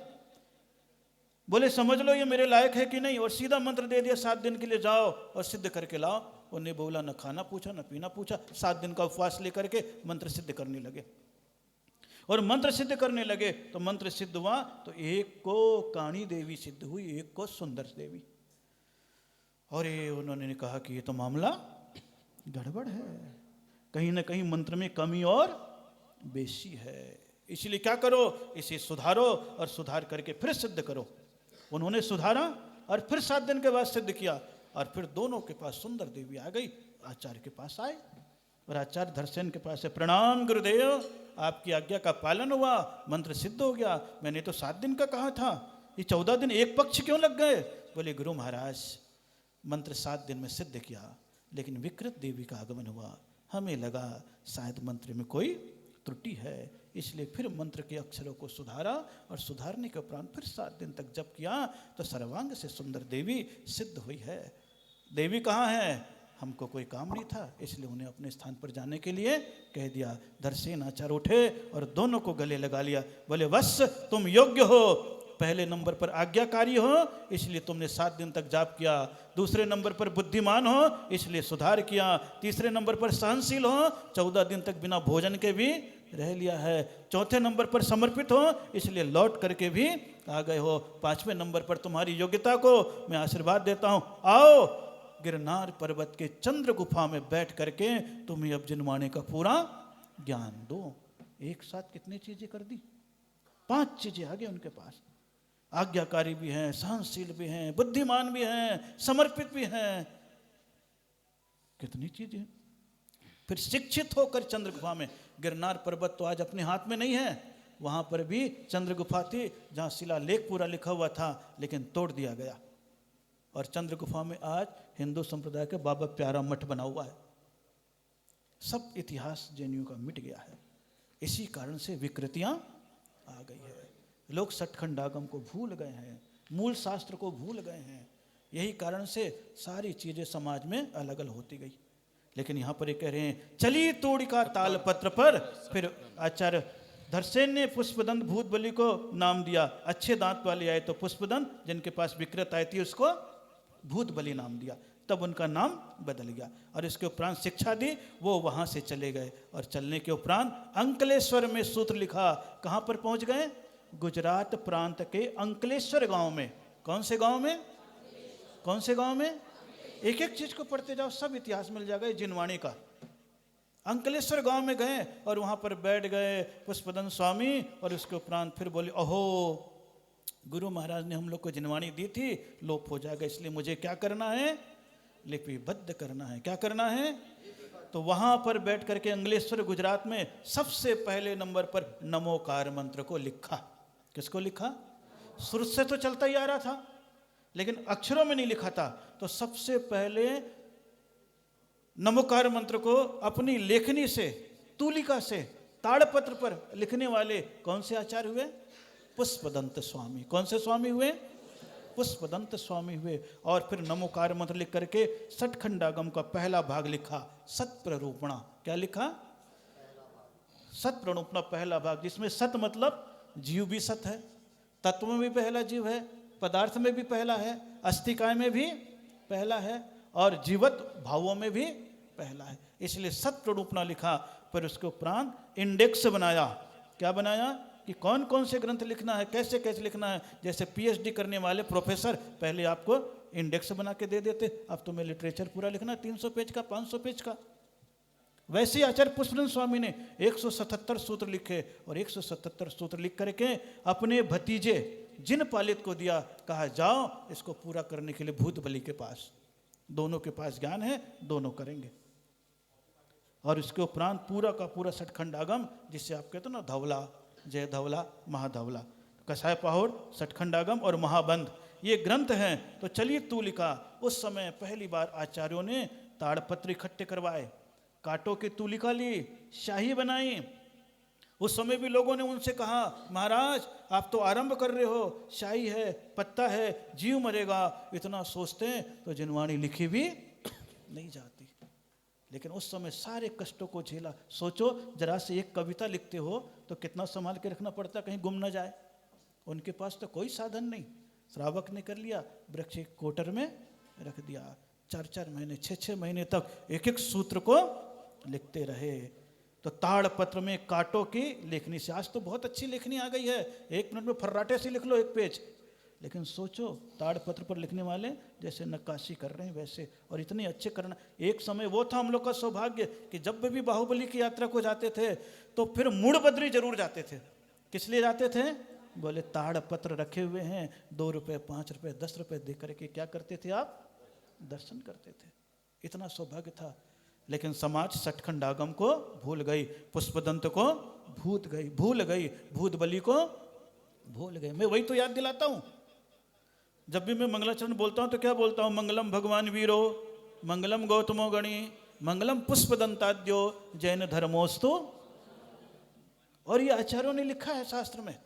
बोले समझ लो ये मेरे लायक है कि नहीं, और सीधा मंत्र दे दिया 7 दिन के लिए जाओ और सिद्ध करके लाओ। उन्हें बोला न खाना पूछा न पीना पूछा, 7 दिन का उपवास लेकर के मंत्र सिद्ध करने लगे। और मंत्र सिद्ध करने लगे तो मंत्र सिद्ध हुआ तो एक को काणी देवी सिद्ध हुई, एक को सुंदर देवी। और ये उन्होंने कहा कि ये तो मामला गड़बड़ है, कहीं ना कहीं मंत्र में कमी और बेशी है। इसलिए क्या करो, इसे सुधारो और सुधार करके फिर सिद्ध करो। उन्होंने सुधारा और फिर 7 दिन के बाद सिद्ध किया। और फिर दोनों के पास सुंदर देवी आ गई, आचार्य के पास आए और आचार्य धरसेन के पास है, प्रणाम गुरुदेव, आपकी आज्ञा का पालन हुआ, मंत्र सिद्ध हो गया। मैंने तो 7 दिन का कहा था, ये 14 दिन एक पक्ष क्यों लग गए? बोले गुरु महाराज, मंत्र 7 दिन में सिद्ध किया, लेकिन विकृत देवी का आगमन हुआ, हमें लगा शायद मंत्र में कोई त्रुटि है, इसलिए फिर मंत्र के अक्षरों को सुधारा और सुधारने के उपरांत फिर 7 दिन तक जप किया तो सर्वांग से सुंदर देवी सिद्ध हुई है। देवी कहाँ है? हमको कोई काम नहीं था, इसलिए उन्हें अपने स्थान पर जाने के लिए कह दिया। धरसेन आचार्य उठे और दोनों को गले लगा लिया। बोले वत्स तुम योग्य हो, पहले नंबर पर आज्ञाकारी हो इसलिए तुमने 7 दिन तक जाप किया, दूसरे नंबर पर बुद्धिमान हो इसलिए सुधार किया, तीसरे नंबर पर सहनशील हो 14 दिन तक बिना भोजन के भी रह लिया है, चौथे नंबर पर समर्पित हो इसलिए लौट करके भी आ गए हो, 5वें नंबर पर तुम्हारी योग्यता को मैं आशीर्वाद देता हूं, आओ गिरनार पर्वत के चंद्र गुफा में बैठ करके तुम्हें अब जिनवाने का पूरा ज्ञान दो। एक साथ कितनी चीजें कर दी, 5 चीजें आ गई उनके पास। आज्ञाकारी भी हैं, सहनशील भी हैं, बुद्धिमान भी हैं, समर्पित भी हैं, कितनी चीजें। फिर शिक्षित होकर चंद्र गुफा में, गिरनार पर्वत तो आज अपने हाथ में नहीं है, वहां पर भी चंद्र गुफा थी जहां शिलालेख पूरा लिखा हुआ था लेकिन तोड़ दिया गया, और चंद्र गुफा में आज हिंदू संप्रदाय के बाबा प्यारा मठ बना हुआ है। सब इतिहास जैनियों का मिट गया है, इसी कारण से विकृतियां आ गई है। लोग सठखंडागम को भूल गए हैं, मूल शास्त्र को भूल गए हैं, यही कारण से सारी चीजें समाज में अलग अलग होती गई। लेकिन यहाँ पर ये कह रहे हैं चली तोड़िका तालपत्र पर, फिर आचार्य धरसेन ने पुष्पदंत भूत बलि को नाम दिया, अच्छे दांत वाले आए तो पुष्पदंत, जिनके पास विकृत आई थी उसको भूत बलि नाम दिया, तब उनका नाम बदल गया। और इसके उपरांत शिक्षा दी, वो वहां से चले गए, और चलने के उपरांत अंकलेश्वर में सूत्र लिखा। कहां पर पहुंच गए? गुजरात प्रांत के अंकलेश्वर गांव में। कौन से गांव में? कौन से गांव में? एक एक चीज को पढ़ते जाओ, सब इतिहास मिल जाएगा जिनवाणी का। अंकलेश्वर गांव में गए और वहां पर बैठ गए पुष्पदंत स्वामी, और उसके उपरांत फिर बोले अहो गुरु महाराज ने हम लोग को जिनवाणी दी थी, लोप हो जाएगा, इसलिए मुझे क्या करना है? लिपिबद्ध करना है। क्या करना है? तो वहां पर बैठ करके अंकलेश्वर गुजरात में सबसे पहले नंबर पर नमोकार मंत्र को लिखा। किसको लिखा? शुरू से तो चलता ही आ रहा था लेकिन अक्षरों में नहीं लिखा था, तो सबसे पहले नमोकार मंत्र को अपनी लेखनी से, तूलिका से, ताड़पत्र पर लिखने वाले कौन से आचार्य हुए? पुष्पदंत स्वामी। कौन से स्वामी हुए? पुष्पदंत स्वामी हुए। और फिर नमोकार मंत्र लिख करके सठखंडागम का पहला भाग लिखा, सत्प्ररूपणा। क्या लिखा? सत्प्ररूपणा पहला भाग, जिसमें सत मतलब जीव भी सत है, तत्व में भी पहला जीव है, पदार्थ में भी पहला है, अस्तिकाय में भी पहला है, और जीवत भावों में भी पहला है, इसलिए सत्प्ररूपणा लिखा। फिर उसके उपरांत इंडेक्स बनाया। क्या बनाया? कि कौन कौन से ग्रंथ लिखना है, कैसे कैसे लिखना है। जैसे पीएचडी करने वाले प्रोफेसर पहले आपको इंडेक्स बना के दे देते, अब तुम्हें लिटरेचर पूरा लिखना 300 पेज का, 500 पेज का। वैसे ही आचार्य पुष्पदंत स्वामी ने 177 सूत्र लिखे, और 177 सूत्र लिख करके अपने भतीजे जिन पालित को दिया, कहा जाओ इसको पूरा करने के लिए भूत बलि के पास, दोनों के पास ज्ञान है, दोनों करेंगे। और इसके उपरांत पूरा का पूरा सठखंडागम, जिससे आप कहते हो ना धवला, जय धवला, महाधवला, कसाय पाहुड़, सठखंडागम और महाबंध, ये ग्रंथ हैं। तो चलिए तूलिका, उस समय पहली बार आचार्यों ने ताड़पत्र इकट्ठे करवाए, कांटों की तूलिका ली, शाही बनाई। उस समय भी लोगों ने उनसे कहा महाराज आप तो आरंभ कर रहे हो, शाही है, पत्ता है, जीव मरेगा, इतना सोचते हैं तो जिनवाणी लिखी भी नहीं जाती। लेकिन उस समय सारे कष्टों को झेला। सोचो जरा से एक कविता लिखते हो तो कितना संभाल के रखना पड़ता, कहीं गुम ना जाए। उनके पास तो कोई साधन नहीं, श्रावक ने कर लिया, वृक्ष एक कोटर में रख दिया, 4-4 महीने 6-6 महीने तक एक एक सूत्र को लिखते रहे। तो ताड़पत्र में कांटों की लेखनी से, आज तो बहुत अच्छी लेखनी आ गई है, 1 मिनट में फर्राटे से लिख लो 1 पेज। लेकिन सोचो ताड़पत्र पर लिखने वाले जैसे नक्काशी कर रहे हैं वैसे, और इतने अच्छे करना। एक समय वो था हम लोग का सौभाग्य कि जब भी बाहुबली की यात्रा को जाते थे तो फिर मूड़बद्री जरूर जाते थे। किस लिए जाते थे? बोले ताड़पत्र रखे हुए हैं, 2 रुपये, 5 रुपये, 10 रुपये दे करके क्या करते थे आप? दर्शन करते थे। इतना सौभाग्य था। लेकिन समाज सठखंडागम को भूल गई, पुष्पदंत को भूल गई, भूत बलि को भूल गई। मैं वही तो याद दिलाता हूं, जब भी मैं मंगलाचरण बोलता हूं तो क्या बोलता हूं? मंगलम भगवान वीरो, मंगलम गौतमो गणी, मंगलम पुष्पदंताद्यो, जैन धर्मोस्तु। और ये आचार्यों ने लिखा है शास्त्र में,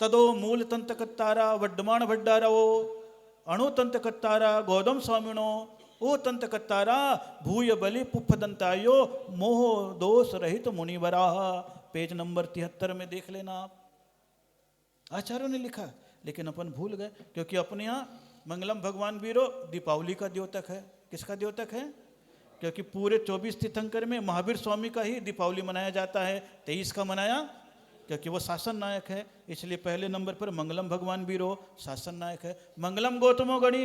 तदो मूल तंत्र कत्तारा वड्डमाण भड्डारो, अणु तंत्र कत्तारा गौतम स्वामिनो, ओ तंत कत्तारा भूय बलि पुफ दंतायो मोह दोष रहित मुनिवरा। पेज नंबर 73 में देख लेना आप, आचार्यों ने लिखा, लेकिन अपन भूल गए, क्योंकि अपने यहाँ मंगलम भगवान वीरो दीपावली का द्योतक है। किसका द्योतक है? क्योंकि पूरे 24 तीर्थंकर में महावीर स्वामी का ही दीपावली मनाया जाता है। 23 का मनाया क्योंकि वो शासन नायक है, इसलिए पहले नंबर पर मंगलम भगवान वीरो शासन नायक है। मंगलम गौतमो गणी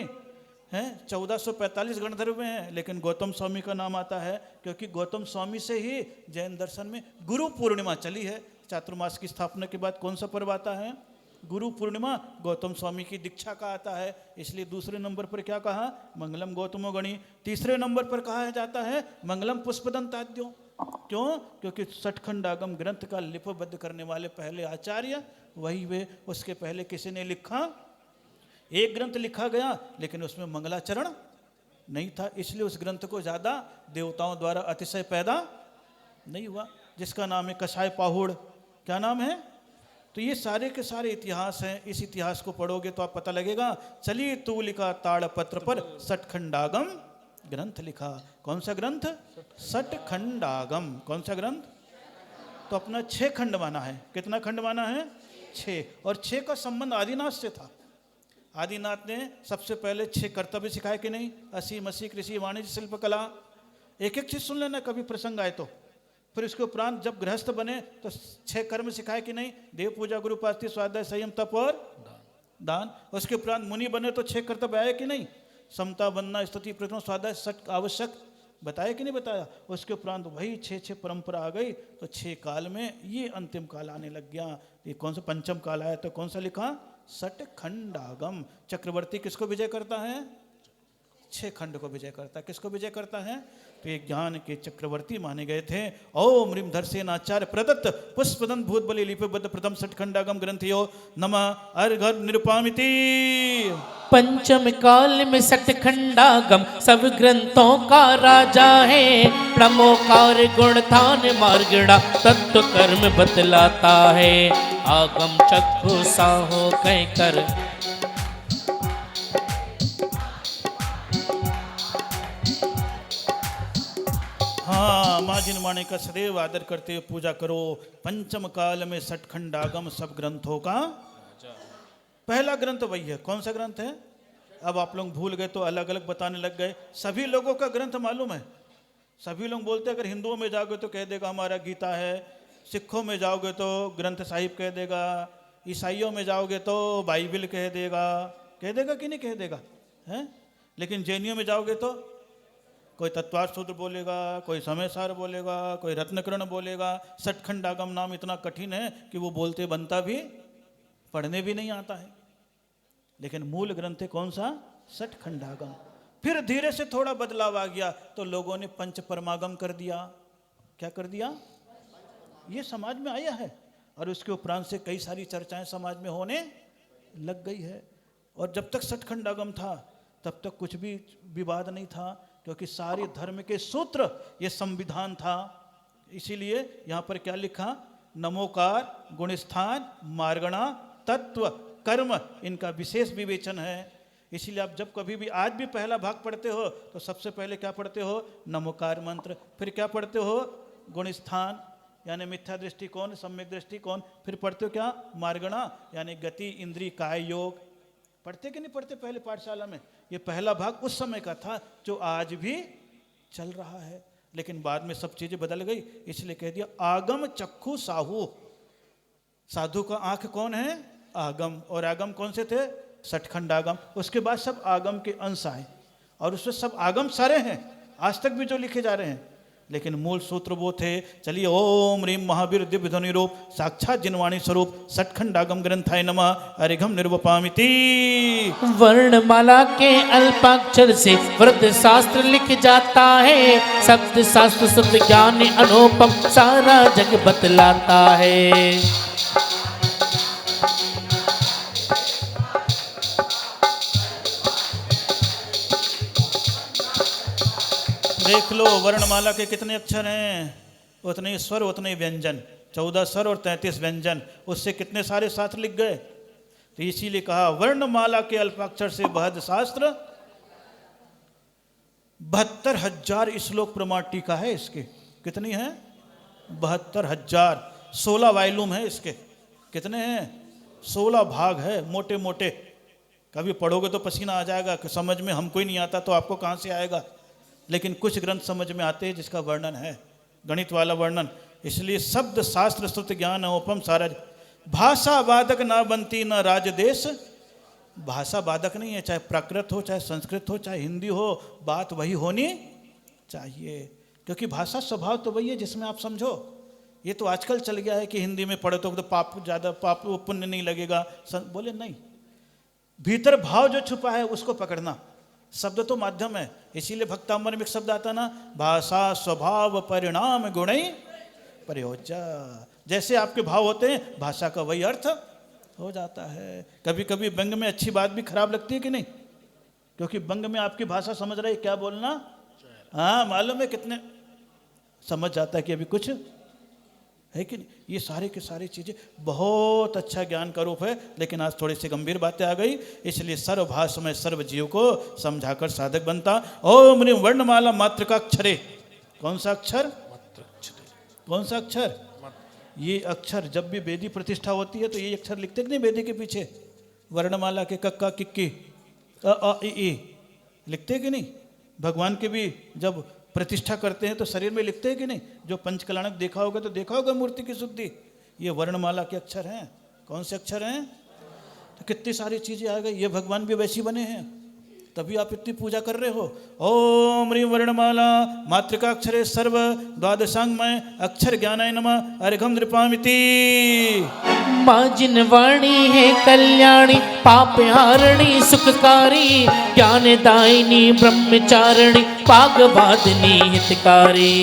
हैं, 1445 गणधर्व में है, लेकिन गौतम स्वामी का नाम आता है क्योंकि गौतम स्वामी से ही जैन दर्शन में गुरु पूर्णिमा चली है। चातुर्मास की स्थापना के बाद कौन सा पर्व आता है? गुरु पूर्णिमा। गौतम स्वामी की दीक्षा का आता है, इसलिए दूसरे नंबर पर क्या कहा? मंगलम गौतमो गणी। तीसरे नंबर पर कहा जाता है मंगलम पुष्पदंताद्यो। क्यों? क्योंकि सठखंडागम ग्रंथ का लिपिबद्ध करने वाले पहले आचार्य वही वे। उसके पहले किसी ने लिखा? एक ग्रंथ लिखा गया, लेकिन उसमें मंगलाचरण नहीं था, इसलिए उस ग्रंथ को ज़्यादा देवताओं द्वारा अतिशय पैदा नहीं हुआ, जिसका नाम है कसाय पाहुड़। क्या नाम है? तो ये सारे के सारे इतिहास हैं। इस इतिहास को पढ़ोगे तो आप पता लगेगा। चलिए तूलिका ताड़पत्र पर सठखंडागम ग्रंथ लिखा। कौन सा ग्रंथ? सठखंडागम। कौन सा ग्रंथ? तो अपना 6 खंड माना है। कितना खंड माना है? 6। और 6 का संबंध आदिनाथ से था। आदिनाथ ने सबसे पहले 6 कर्तव्य सिखाए कि नहीं? असी मसी कृषि वाणिज्य शिल्प कला। एक एक चीज सुन लेना कभी प्रसंग आए तो। फिर इसके उपरांत जब गृहस्थ बने तो 6 कर्म सिखाए कि नहीं? देव पूजा, गुरु उपासना, स्वाध्याय, संयम, तप और दान। उसके उपरांत मुनि बने तो 6 कर्तव्य आए कि नहीं? समता, वंदना, स्तुति, प्रथम, स्वाध्याय, सट आवश्यक बताया कि नहीं बताया? उसके उपरांत वही 6 परंपरा आ गई। तो 6 काल में ये अंतिम काल आने लग गया। ये कौन सा पंचम काल आया? तो कौन सा लिखा? सठखंडागम। चक्रवर्ती किसको विजय करता है? 6 खंड को विजय करता है। किसको विजय करता है? तो ये ज्ञान के चक्रवर्ती माने गए थे। ओम ह्रीम धरसेनाचार्य प्रदत्त पुष्पदंत भूतबली लिपिबद्ध प्रथम सठखंडागम ग्रंथयो नमः अर्घ निरुपामिति। पंचम काल में सठखंडागम सब ग्रंथों का राजा है। प्रमोकार गुणथान मार्गड़ा तत्व कर्म बतलाता है। आगम चक्षु साहो कह कर हाँ, माँ जिनवाणी का सदैव आदर करते हुए पूजा करो। पंचम काल में सठखंडागम सब ग्रंथों का पहला ग्रंथ वही है। कौन सा ग्रंथ है? अब आप लोग भूल गए तो अलग अलग बताने लग गए। सभी लोगों का ग्रंथ मालूम है। सभी लोग बोलते हैं, अगर हिंदुओं में जाओगे तो कह देगा हमारा गीता है, सिखों में जाओगे तो ग्रंथ साहिब कह देगा, ईसाइयों में जाओगे तो बाइबल कह देगा कि नहीं कह देगा? हैं? लेकिन जैनियों में जाओगे तो कोई तत्वार्थ सूत्र बोलेगा, कोई समयसार बोलेगा, कोई रत्नकरण बोलेगा। सठखंडागम नाम इतना कठिन है कि वो बोलते बनता भी, पढ़ने भी नहीं आता है। लेकिन मूल ग्रंथ है कौन सा? सठखंडागम। फिर धीरे से थोड़ा बदलाव आ गया तो लोगों ने पंच परमागम कर दिया। क्या कर दिया? ये समाज में आया है और उसके उपरांत से कई सारी चर्चाएं समाज में होने लग गई है। और जब तक सठखंडागम था तब तक कुछ भी विवाद नहीं था, क्योंकि सारे धर्म के सूत्र ये संविधान था। इसीलिए यहाँ पर क्या लिखा? नमोकार, गुणस्थान, मार्गणा, तत्व, कर्म, इनका विशेष विवेचन है। इसीलिए आप जब कभी भी आज भी पहला भाग पढ़ते हो तो सबसे पहले क्या पढ़ते हो? नमोकार मंत्र। फिर क्या पढ़ते हो? गुणस्थान यानी मिथ्या दृष्टिकोण, सम्यक दृष्टिकोण। फिर पढ़ते हो क्या? मार्गणा यानी गति, इंद्रिय, काय योग। पढ़ते कि नहीं पढ़ते पहले पाठशाला में? ये पहला भाग उस समय का था जो आज भी चल रहा है, लेकिन बाद में सब चीजें बदल गई। इसलिए कह दिया आगम चक्षु साहू। साधु का आंख कौन है? आगम। और आगम कौन से थे? सठखंडागम। उसके बाद सब आगम के अंश आए और उसमें सब आगम सारे हैं आज तक भी जो लिखे जा रहे हैं, लेकिन मूल सूत्र वो थे। चलिए ओम ह्रीम महावीर दिव्य ध्वनि रूप साक्षात जिनवाणी स्वरूप सठखंडागम ग्रंथाय नमः अरिघम निर्वपामिति। वर्णमाला के अल्पाक्षर से वृद्ध शास्त्र लिख जाता है। शब्द शास्त्र शब्द ज्ञान अनुपम सारा जग बतलाता है। देख लो वर्णमाला के कितने अक्षर हैं, उतने ही स्वर उतने व्यंजन। 14 स्वर और 33 व्यंजन, उससे कितने सारे शास्त्र लिख गए। तो इसीलिए कहा वर्णमाला के अल्पाक्षर से बहद शास्त्र 72,000 श्लोक प्रमाण टीका है इसके। कितनी है? 72,000। 16 वॉल्यूम है इसके। कितने हैं? 16 भाग है, मोटे मोटे। कभी पढ़ोगे तो पसीना आ जाएगा कि समझ में हमको ही नहीं आता तो आपको कहाँ से आएगा। लेकिन कुछ ग्रंथ समझ में आते हैं जिसका वर्णन है, गणित वाला वर्णन। इसलिए शब्द शास्त्र श्रुति ज्ञान उपम सारा। भाषा बाधक ना बनती न राज देश। भाषा बाधक नहीं है, चाहे प्राकृत हो, चाहे संस्कृत हो, चाहे हिंदी हो, बात वही होनी चाहिए। क्योंकि भाषा स्वभाव तो वही है जिसमें आप समझो। ये तो आजकल चल गया है कि हिंदी में पढ़ो तो पाप ज़्यादा, पाप पुण्य नहीं लगेगा। बोले नहीं, भीतर भाव जो छुपा है उसको पकड़ना। शब्द तो माध्यम है। इसीलिए भक्तामर में एक शब्द आता ना, भाषा स्वभाव परिणाम गुणै प्रयोज्य। जैसे आपके भाव होते हैं, भाषा का वही अर्थ हो जाता है। कभी कभी व्यंग में अच्छी बात भी खराब लगती है कि नहीं? क्योंकि व्यंग में आपकी भाषा समझ रही है क्या बोलना। हाँ, मालूम है कितने समझ जाता है कि अभी कुछ है कि नहीं। ये सारे के सारी चीजें बहुत अच्छा ज्ञान का रूप है। लेकिन आज थोड़ी सी गंभीर बातें आ गई, इसलिए सर्वभाष में सर्व जीव को समझाकर साधक बनता। ओम ह्रीं वर्णमाला मात्र का अक्षरे। कौन सा अक्षर? कौन सा अक्षर? ये अक्षर जब भी वेदी प्रतिष्ठा होती है तो ये अक्षर लिखते कि नहीं वेदी के पीछे? वर्णमाला के कक्का किक्की अ आ इ ई लिखते कि नहीं? भगवान के भी जब प्रतिष्ठा करते हैं तो शरीर में लिखते हैं कि नहीं? जो पंचकलाणक देखा होगा तो देखा होगा मूर्ति की शुद्धि। ये वर्णमाला के अक्षर हैं। कौन से अक्षर हैं? तो कितनी सारी चीजें आ गई। ये भगवान भी वैसी बने हैं, तभी आप इतनी पूजा कर रहे हो। ओम ह्रीं वर्णमाला मातृका अक्षरे सर्व द्वादशांगमय अक्षर ज्ञानाय नमः अर्घ्यं नृपामिति। माँ जिनवाणी है कल्याणी, पाप हारिणी सुखकारी, ज्ञानदायिनी ब्रह्मचारिणी, पागवादिनी हितकारी।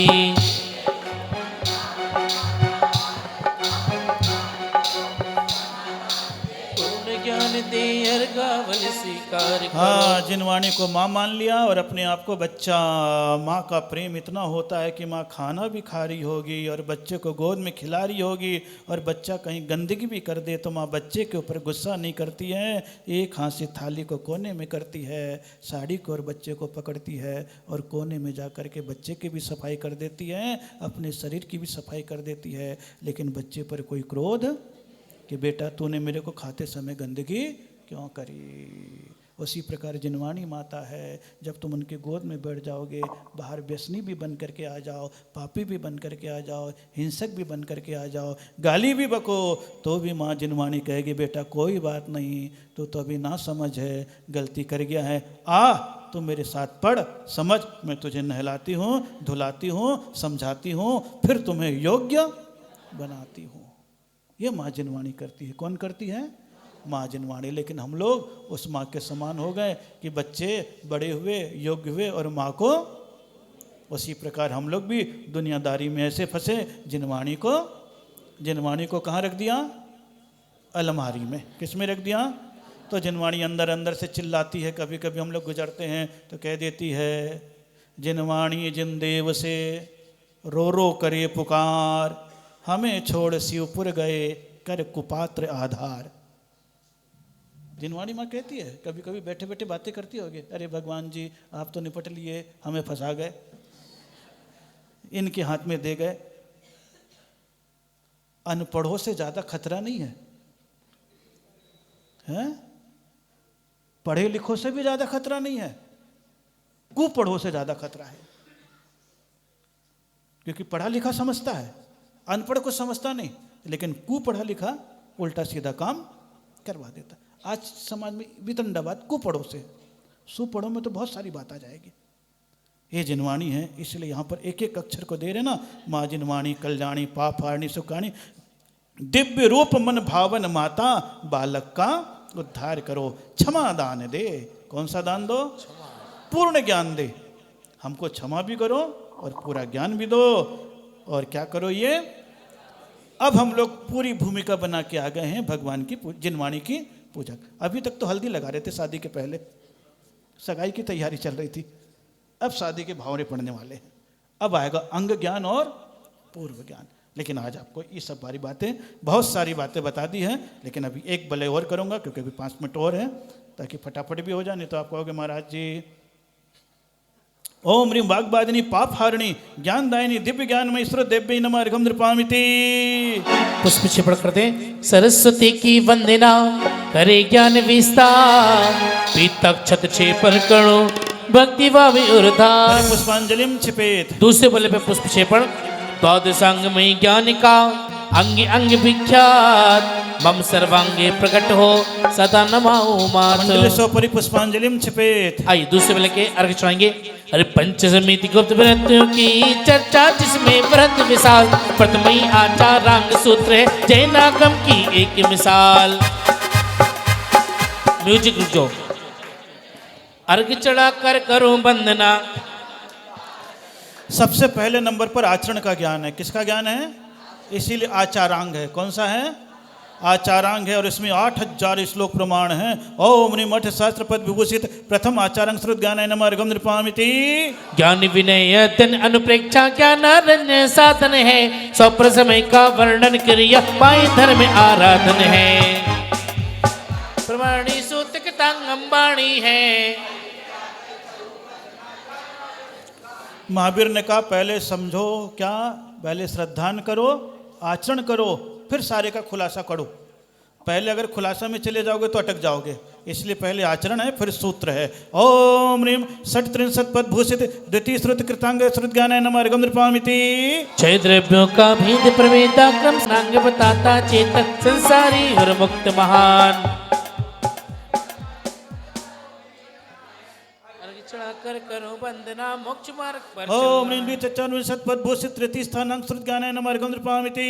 दे अर्घावल स्वीकार। हाँ, जिनवाणी को माँ मान लिया और अपने आप को बच्चा। माँ का प्रेम इतना होता है कि माँ खाना भी खा रही होगी और बच्चे को गोद में खिला रही होगी, और बच्चा कहीं गंदगी भी कर दे तो माँ बच्चे के ऊपर गुस्सा नहीं करती है। एक हाथ से थाली को कोने में करती है, साड़ी को और बच्चे को पकड़ती है और कोने में जा कर के बच्चे की भी सफाई कर देती है, अपने शरीर की भी सफाई कर देती है। लेकिन बच्चे पर कोई क्रोध कि बेटा तूने मेरे को खाते समय गंदगी क्यों करी। उसी प्रकार जिनवाणी माता है। जब तुम उनके गोद में बैठ जाओगे, बाहर व्यसनी भी बन करके आ जाओ, पापी भी बन करके आ जाओ, हिंसक भी बन करके आ जाओ, गाली भी बको, तो भी माँ जिनवाणी कहेगी बेटा कोई बात नहीं, तो अभी ना समझ है, गलती कर गया है, आ तू मेरे साथ पढ़, समझ, मैं तुझे नहलाती हूँ, धुलाती हूँ, समझाती हूँ, फिर तुम्हें योग्य बनाती हूँ। ये माँ जिनवाणी करती है। कौन करती है? माँ जिनवाणी। लेकिन हम लोग उस माँ के समान हो गए कि बच्चे बड़े हुए, योग्य हुए और माँ को। उसी प्रकार हम लोग भी दुनियादारी में ऐसे फंसे, जिनवाणी को कहाँ रख दिया? अलमारी में। किस में रख दिया? तो जिनवाणी अंदर अंदर से चिल्लाती है। कभी कभी हम लोग गुजरते हैं तो कह देती है, जिनवाणी जिन देव से रो रो करे पुकार, हमें छोड़ शिवपुर गए कर कुपात्र आधार। जिनवाणी माँ कहती है, कभी कभी बैठे बैठे बातें करती होगी, अरे भगवान जी आप तो निपट लिए, हमें फंसा गए, इनके हाथ में दे गए। अनपढ़ों से ज्यादा खतरा नहीं है, हैं? पढ़े लिखों से भी ज्यादा खतरा नहीं है, कुपढ़ों से ज्यादा खतरा है। क्योंकि पढ़ा लिखा समझता है, अनपढ़ को समझता नहीं, लेकिन कुपढ़ा लिखा उल्टा सीधा काम करवा देता। आज समाज में वितंडावाद कुपढ़ों से, सुपढ़ों में तो बहुत सारी बात आ जाएगी। ये जिनवाणी है, इसलिए यहाँ पर एक एक अक्षर को दे रहे ना, माँ जिनवाणी कल्याणी पाप हारिणी सुखाणी, दिव्य रूप मन भावन माता, बालक का उद्धार करो, क्षमा दान दे। कौन सा दान दो? पूर्ण ज्ञान दे। हमको क्षमा भी करो और पूरा ज्ञान भी दो। और क्या करो ये? अब हम लोग पूरी भूमिका बना के आ गए हैं भगवान की, जिनवाणी की पूजा। अभी तक तो हल्दी लगा रहे थे, शादी के पहले सगाई की तैयारी चल रही थी, अब शादी के भावरे पड़ने वाले हैं। अब आएगा अंग ज्ञान और पूर्व ज्ञान। लेकिन आज आपको ये सब बारी बातें, बहुत सारी बातें बता दी हैं, लेकिन अभी एक बले और करूंगा क्योंकि अभी 5 मिनट और हैं, ताकि फटाफट भी हो जाए। नहीं तो आप कहोगे महाराज जी ओम ह्रीं वाग्वादिनी पाप हारिणी ज्ञानदायिनी दिव्य ज्ञानमय ईश्वर देव्यै नमः अर्घ्यं नृपामिति। पुष्प क्षेपण करते हैं। सरस्वती की वंदना करे ज्ञान विस्तार, पीतक छत क्षेपण करो भक्ति भावे उर्धार। पुष्पांजलिम छिपेत। दूसरे बल्ले पे पुष्प क्षेपण। द्वादशांग में ज्ञान का अंग अंग विख्यात, मम सर्वांगे प्रकट हो सदा नमाओ मात। मंडलेशोपरि पुष्पांजलिम छिपेत। आइए दूसरे बल्ले के अर्घ चढ़ाएंगे। अरे पंच समिति गुप्त व्रतों की चर्चा जिसमें व्रत विशाल, प्रथमई आचार रंग सूत्र है जय नागम की एक मिसाल। म्यूजिक रुक जाओ। अर्घ चढ़ा कर करो वंदना। सबसे पहले नंबर पर आचरण का ज्ञान है। किसका ज्ञान है? इसीलिए आचारांग है। कौन सा है? आचारांग है। और इसमें 8000 श्लोक प्रमाण हैं। ओम ह्रीं मठ शास्त्र पद विभूषित प्रथम आचारांग श्रुत ज्ञान नमः अर्घ्यं नृपामिति। ज्ञान विनय तन अनुप्रेक्षा ज्ञान रण्य साधन है, स्वप्रसमय का वर्णन क्रिया पाए धर्म आराधन है। प्रमाणी सूतक तंग अंबाणी है। महावीर ने कहा पहले समझो क्या, पहले श्रद्धान करो, आचरण करो, फिर सारे का खुलासा करो। पहले अगर खुलासा में चले जाओगे तो अटक जाओगे, इसलिए पहले आचरण है फिर सूत्र है। ओम ह्रीं षट त्रिंशत् पद भूषित द्वितीय श्रुत कृतांग श्रुत ज्ञान नमः अर्घ्यं नृपामिति। छह द्रव्यों का भेद प्रवेदा क्रम सांग बताता चेतक संसारी और मुक्त महान। कर करो वंदना मोक्ष मार्ग पर। ओम ह्रीं द्विचत्वारिंशत् पद भूषित तृतीय स्थानांग श्रुत ज्ञान नमः अर्घ्यं नृपामिति।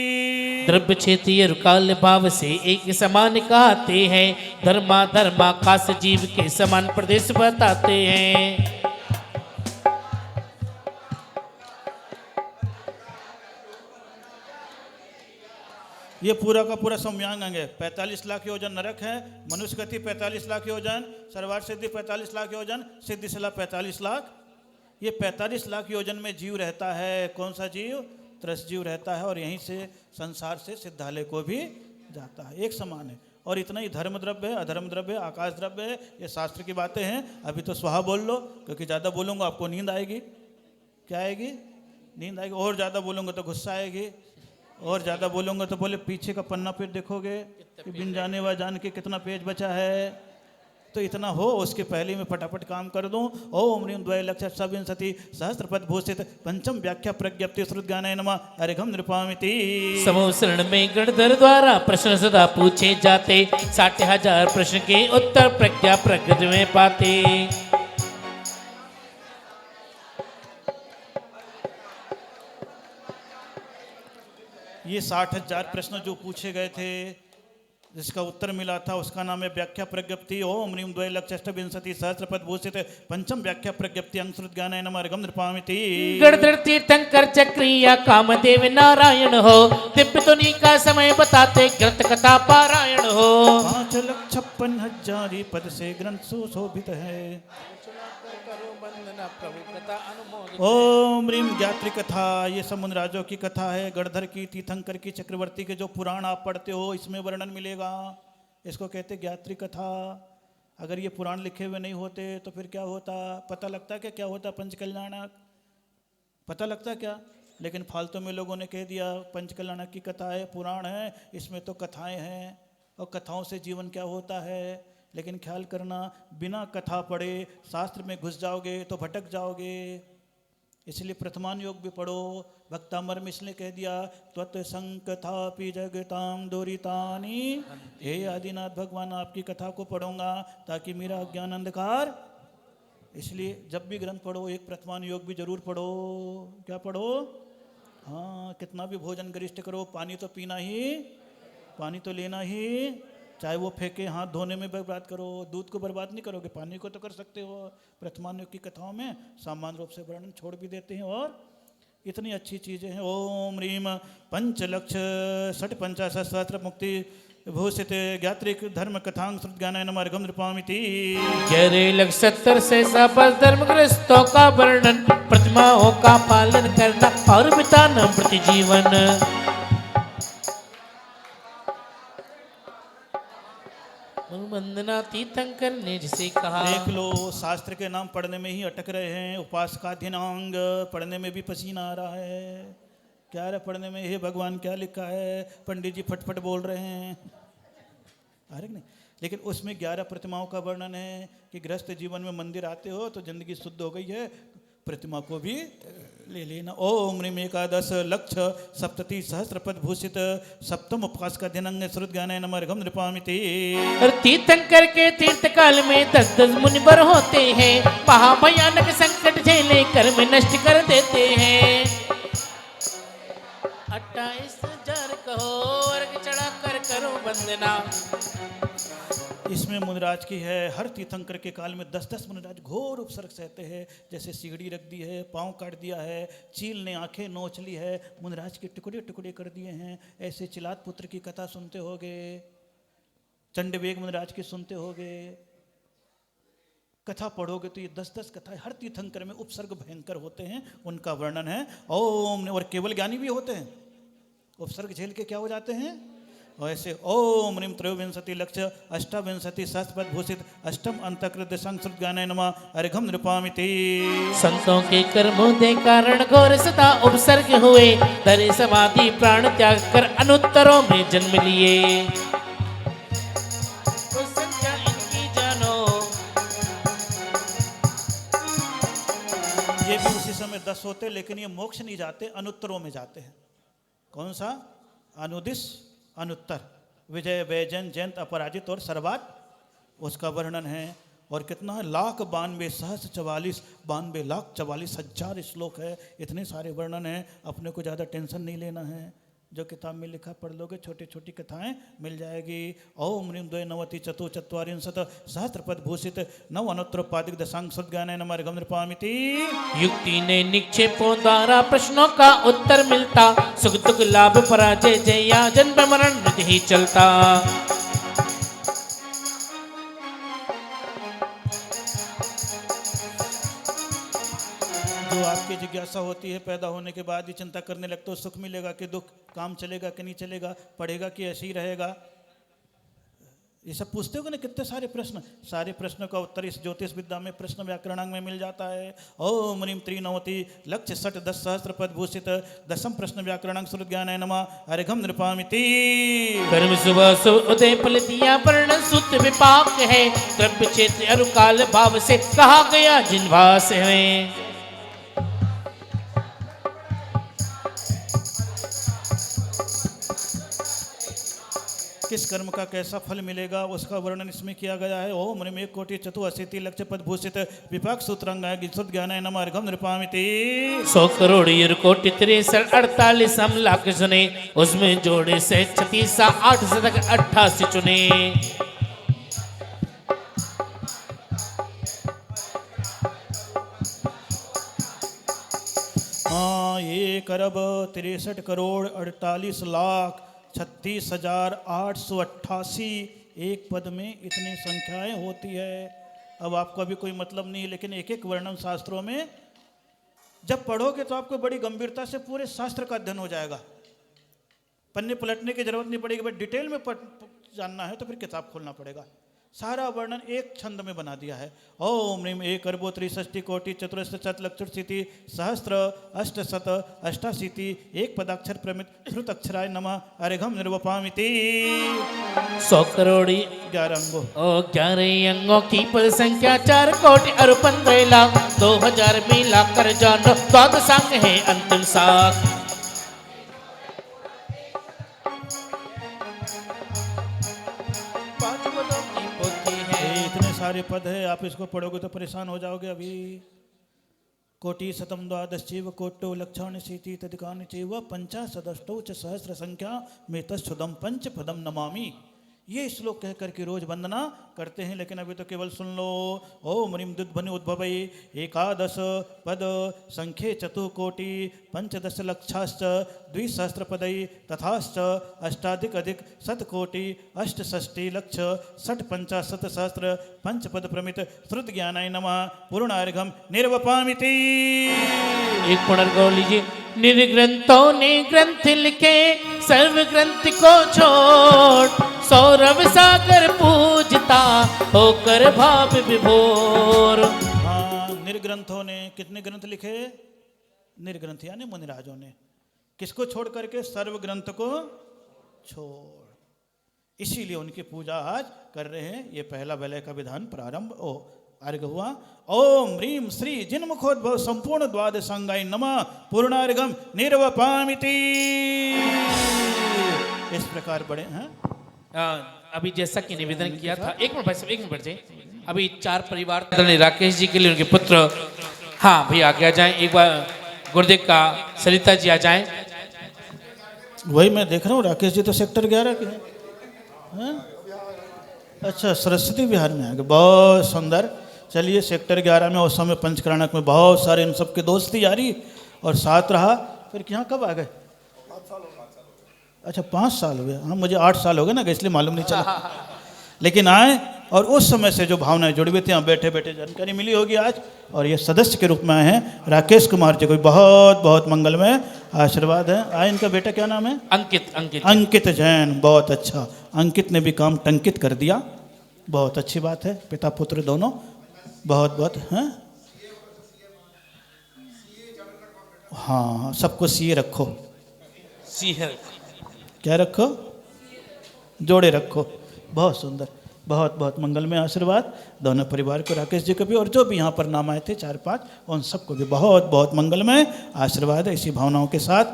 द्रव्य क्षेत्रीय काल भाव से एक समान कहते हैं, धर्मा धर्माकाश जीव के समान प्रदेश बताते हैं। ये पूरा का पूरा सम्यांग अंग है। 45 लाख योजन नरक है, मनुष्य गति 45 लाख योजन, सर्वार्थ सिद्धि 45 लाख योजन, सिद्धिशिला 45 लाख। ये 45 लाख योजन में जीव रहता है। कौन सा जीव? त्रस जीव रहता है। और यहीं से संसार से सिद्धालय को भी जाता है, एक समान है। और इतना ही धर्म द्रव्य है, अधर्म द्रव्य है, आकाश द्रव्य है। ये शास्त्र की बातें हैं। अभी तो स्वाहा बोल लो, क्योंकि ज़्यादा बोलूँगा आपको नींद आएगी। क्या आएगी? नींद आएगी। और ज़्यादा बोलूँगा तो गुस्सा आएगी। और ज़्यादा बोलूँगा तो बोले पीछे का पन्ना पेज देखोगे कि बिन जाने व जान के कितना पेज बचा है। तो इतना हो, उसके पहले मैं फटाफट काम कर दूं। ओम ह्रीं द्वैलक्षविंशति सहस्त्रपद भूषित पंचम व्याख्या प्रज्ञप्ति श्रुत ज्ञानाय नमः अर्घ्यं नृपामिति। समूसरण में गणधर द्वारा प्रश्न सदा पूछे जाते, 60,000 प्रश्न के उत्तर प्रज्ञा प्रगति में पाते। ये 60,000 प्रश्न जो पूछे गए थे, जिसका उत्तर मिला था, उसका नाम है व्याख्या प्रज्ञप्ति। ओम ह्रीं द्वैलक्षविंशति सहस्त्रपद भूषित पंचम व्याख्या प्रज्ञप्ति अंगश्रुत ज्ञानाय नमः अर्घ्यं नृपामिति। गणधर तीर्थंकर चक्रिया कामदेव नारायण हो, दिव्य ध्वनि का समय बताते ग्रंथ कथा पारायण हो। 5,56,000 पद से ग्रंथ सुशोभित है। ओम ह्रीं ज्ञात्री कथा, ये सब मुनि राजों की कथा है। गणधर की, तीर्थंकर की, चक्रवर्ती के जो पुराण आप पढ़ते हो इसमें वर्णन मिलेगा। इसको कहते ज्ञात्री कथा। अगर ये पुराण लिखे हुए नहीं होते तो फिर क्या होता? पता लगता है क्या होता? पंचकल्याणक पता लगता क्या? लेकिन फालतू में लोगों ने कह दिया पंचकल्याणक की कथा है, पुराण है, इसमें तो कथाएं हैं और कथाओं से जीवन क्या होता है। लेकिन ख्याल करना, बिना कथा पढ़े शास्त्र में घुस जाओगे तो भटक जाओगे। इसलिए प्रथमान योग भी पढ़ो। भक्तामर में इसलिए कह दिया त्वत्संकथापि जगताम दुरितानि। हे आदिनाथ भगवान, आपकी कथा को पढ़ूंगा ताकि मेरा अज्ञान अंधकार। इसलिए जब भी ग्रंथ पढ़ो एक प्रथमान योग भी जरूर पढ़ो। क्या पढ़ो? हाँ, कितना भी भोजन गरिष्ठ करो, पानी तो पीना ही, पानी तो लेना ही। चाहे वो फेंके, हाथ धोने में बर्बाद करो, दूध को बर्बाद नहीं करोगे, पानी को तो कर सकते हो। प्रथमान योग की कथाओं में सामान्य रूप से वर्णन छोड़ भी देते हैं और इतनी अच्छी चीज़ें हैं। ओम ह्रीं पंचलक्ष षट पंचाशत सहस्त्र मुक्ति भूषित ज्ञात्रिक धर्म कथांग श्रुत ज्ञानाय नमः अर्घ्यं नृपामिति। 11,70,000 से सफल धर्मग्रस्तों का वर्णन, प्रतिमाओं का पालन करना और बिताना प्रति जीवन। वंदना तीर्थंकर ने जिसे कहा। देख लो, शास्त्र के नाम पढ़ने में ही अटक रहे हैं। उपासकाधीनांग पढ़ने में भी पसीना आ रहा है। क्या रहा पढ़ने में, हे भगवान क्या लिखा है, पंडित जी फटफट बोल रहे हैं, अरे नहीं। लेकिन उसमें 11 प्रतिमाओं का वर्णन है कि गृहस्थ जीवन में मंदिर आते हो तो जिंदगी शुद्ध हो गई है, प्रतिमा को भी ले लेना। ओम ह्रीम एकादश लक्ष्य सप्तति सहस्रपद भूषित सप्तम उपवास का दिनंग श्रुत ज्ञान नमर्घम नृपामिति। और तीर्थंकर के तीर्थ काल में 10-10 मुनिवर होते हैं, महाभयानक संकट झेले कर्म नष्ट कर देते हैं। 28,000 कहो अर्घ चढ़ा कर करो वंदना। इसमें मुनिराज की है। हर तीर्थंकर के काल में 10-10 मुनिराज घोर उपसर्ग सहते हैं। जैसे सीढ़ी रख दी है, पांव काट दिया है, चील ने आंखें नोच ली है, मुनिराज के टुकड़े टुकड़े कर दिए हैं। ऐसे चिलात पुत्र की कथा सुनते होगे, चंडवेग मुनिराज की सुनते होगे, कथा पढ़ोगे तो ये 10-10 कथा हर तीर्थंकर में उपसर्ग भयंकर होते हैं, उनका वर्णन है। ओम, और केवल ज्ञानी भी होते हैं, उपसर्ग झेल के क्या हो जाते हैं। और ऐसे ओम ह्रीम त्रयोविंशति लक्ष्य अष्टाविंशति सहस्रपद भूषित अष्टम अंतकृत संस्कृत ज्ञानाय नमः अर्घम नृपामिति। संतों के कर्मों के कारण घोर सदा उपसर्ग हुए, धरे समाधि प्राण त्याग कर अनुत्तरों में जन्म लिए। तो संख्या इनकी जानो। ये भी उसी समय 10 होते, लेकिन ये मोक्ष नहीं जाते, अनुत्तरों में जाते हैं। कौन सा? अनुदिश, अनुत्तर, विजय, वैजयंत, जयंत, अपराजित और सर्वात, उसका वर्णन है। और कितना है? 1,92,सहस्र 92,44,000 श्लोक है। इतने सारे वर्णन है, अपने को ज़्यादा टेंशन नहीं लेना है। जो किताब में लिखा पढ़ लोगे, छोटी छोटी कथाएं मिल जाएगी। ओम ह्रीम 2 सहस्रपद भूषित 9 अनुत्तरोपाधिक दशांग शुद्ध ज्ञानाय नमः अर्घम नृपामिति। युक्ति ने निक्षेपों द्वारा प्रश्नों का उत्तर मिलता, सुख दुख लाभ पराजय जय या जन्म मरण नहीं चलता। जो आपकी जिज्ञासा होती है, पैदा होने के बाद ही चिंता करने लगते हो, सुख मिलेगा कि दुख, काम चलेगा कि नहीं चलेगा, पढ़ेगा कि ऐसे ही रहेगा, ये सब पूछते हो ना। कितने सारे प्रश्न, सारे प्रश्नों का उत्तर इस ज्योतिष विद्या में प्रश्न व्याकरणांग में मिल जाता है। ओम ह्रीम 93 लक्ष्य 10 सहस्रपद भूषित दशम प्रश्न व्याकरणांग श्रुत ज्ञानाय नमः अर्घम नृपामिति। कर्म सुबह सुबह उदय फल दिया, वर्ण सूत्र विपाक है, द्रव्य क्षेत्र अरुकाल भाव से कहा गया जिन भास है। किस कर्म का कैसा फल मिलेगा उसका वर्णन इसमें किया गया है। ओम ह्रीम 1,84,80 लक्ष्य पद भूषित विपाक सूत्रांगाय शुद्ध ज्ञानाय नमः अर्घम नृपामिति। 100 करोड़ यर कोटि 63 48 हम लाख सुने, उसमें जोड़े से 36 8 शतक 88 चुने। हाँ, 1 अरब 63 करोड़ 48 लाख 36,888 एक पद में इतनी संख्याएं होती है। अब आपको अभी कोई मतलब नहीं है, लेकिन एक एक वर्णन शास्त्रों में जब पढ़ोगे तो आपको बड़ी गंभीरता से पूरे शास्त्र का अध्ययन हो जाएगा। पन्ने पलटने की जरूरत नहीं पड़ेगी, बस डिटेल में जानना है तो फिर किताब खोलना पड़ेगा। सारा वर्णन एक छंद में बना दिया है। ओम ह्रीम 1 अरब 63 कोटि 84 लक्षुति सहस्त्र 8 88 एक पदाक्षर प्रमित श्रुत अक्षराय नमः अर्घम निर्वपामिति। 100 करोड़ 11 अंगों 11 अंगों की पद संख्या 4 कोटि और 15 लाख 2000 मिला कर जानो, द्वादश अंग है अंतिम साख। इतने सारे पद है, आप इसको पढ़ोगे तो परेशान हो जाओगे। अभी कोटि शतम द्वादश चैव कोटो लक्षाणि शीति तदिकानि चैव पंचाशदष्टौ च सहस्र संख्या में तच्छुदम पंच पदम नमामि। ये श्लोक कह करके रोज वंदना करते हैं, लेकिन अभी तो केवल सुन लो। ओम ह्रीम दुद्भनि उद्भवै 11 पद संख्ये 4 कोटि 15 लक्षाश्च 2 पदै तथाश्च अष्टाधिक अधिक 100 कोटि 68 लक्ष 650 सहस्र पंच पद प्रमित श्रुत ज्ञानाय नमः पूर्णार्घम निर्वपामिति। एक पुनर्गौ लीजिए। निर्ग्रंथों ने ग्रंथ लिखे, सर्व ग्रंथ को छोड़ सौरभ सागर पूजता होकर भाव विभोर। हाँ, निर्ग्रंथों ने कितने ग्रंथ लिखे? निर्ग्रंथ यानी मुनिराजों ने। किसको छोड़ करके? सर्व ग्रंथ को छोड़। इसीलिए उनकी पूजा आज कर रहे हैं। ये पहला विलय का विधान प्रारंभ अर्घ हुआ। ओम ह्रीम श्री जिन्मुखोद्भव संपूर्ण द्वादशांगाय नमः पूर्णार्घम निर्वपामिति। इस प्रकार बड़े हैं। अभी जैसा कि निवेदन किया था, एक मिनट भाई साहब, एक मिनट जी। अभी 4 परिवार राकेश जी के लिए उनके पुत्र, हाँ भैया आगे आ जाएं। एक बार गुरुदेव का सरिता जी आ जाएं। वही मैं देख रहा हूँ, राकेश जी तो सेक्टर 11 के हैं। अच्छा, सरस्वती विहार में आ गए, बहुत सुंदर। चलिए, सेक्टर 11 में उस समय पंचकर्णक में बहुत सारे इन सबके दोस्ती यारी और साथ रहा। फिर यहाँ कब आ गए? 5 साल हो गए। अच्छा, 5 साल हो गए। हाँ, मुझे 8 साल हो गए ना, इसलिए मालूम नहीं चला। लेकिन आए और उस समय से जो भावनाएं जुड़ी हुई थी, यहाँ बैठे बैठे जानकारी मिली होगी आज। और ये सदस्य के रूप में आए हैं राकेश कुमार जी को बहुत बहुत मंगलमय आशीर्वाद है। आए, इनका बेटा क्या नाम है? अंकित। अंकित अंकित जैन, बहुत अच्छा। अंकित ने भी काम टंकित कर दिया, बहुत अच्छी बात है। पिता पुत्र दोनों बहुत बहुत हैं। हाँ, सबको सीए रखो। सीए क्या रखो? जोड़े रखो। बहुत सुंदर, बहुत बहुत मंगलमय आशीर्वाद दोनों परिवार को, राकेश जी को भी, और जो भी यहाँ पर नाम आए थे 4-5, उन सबको भी बहुत बहुत मंगलमय आशीर्वाद है। इसी भावनाओं के साथ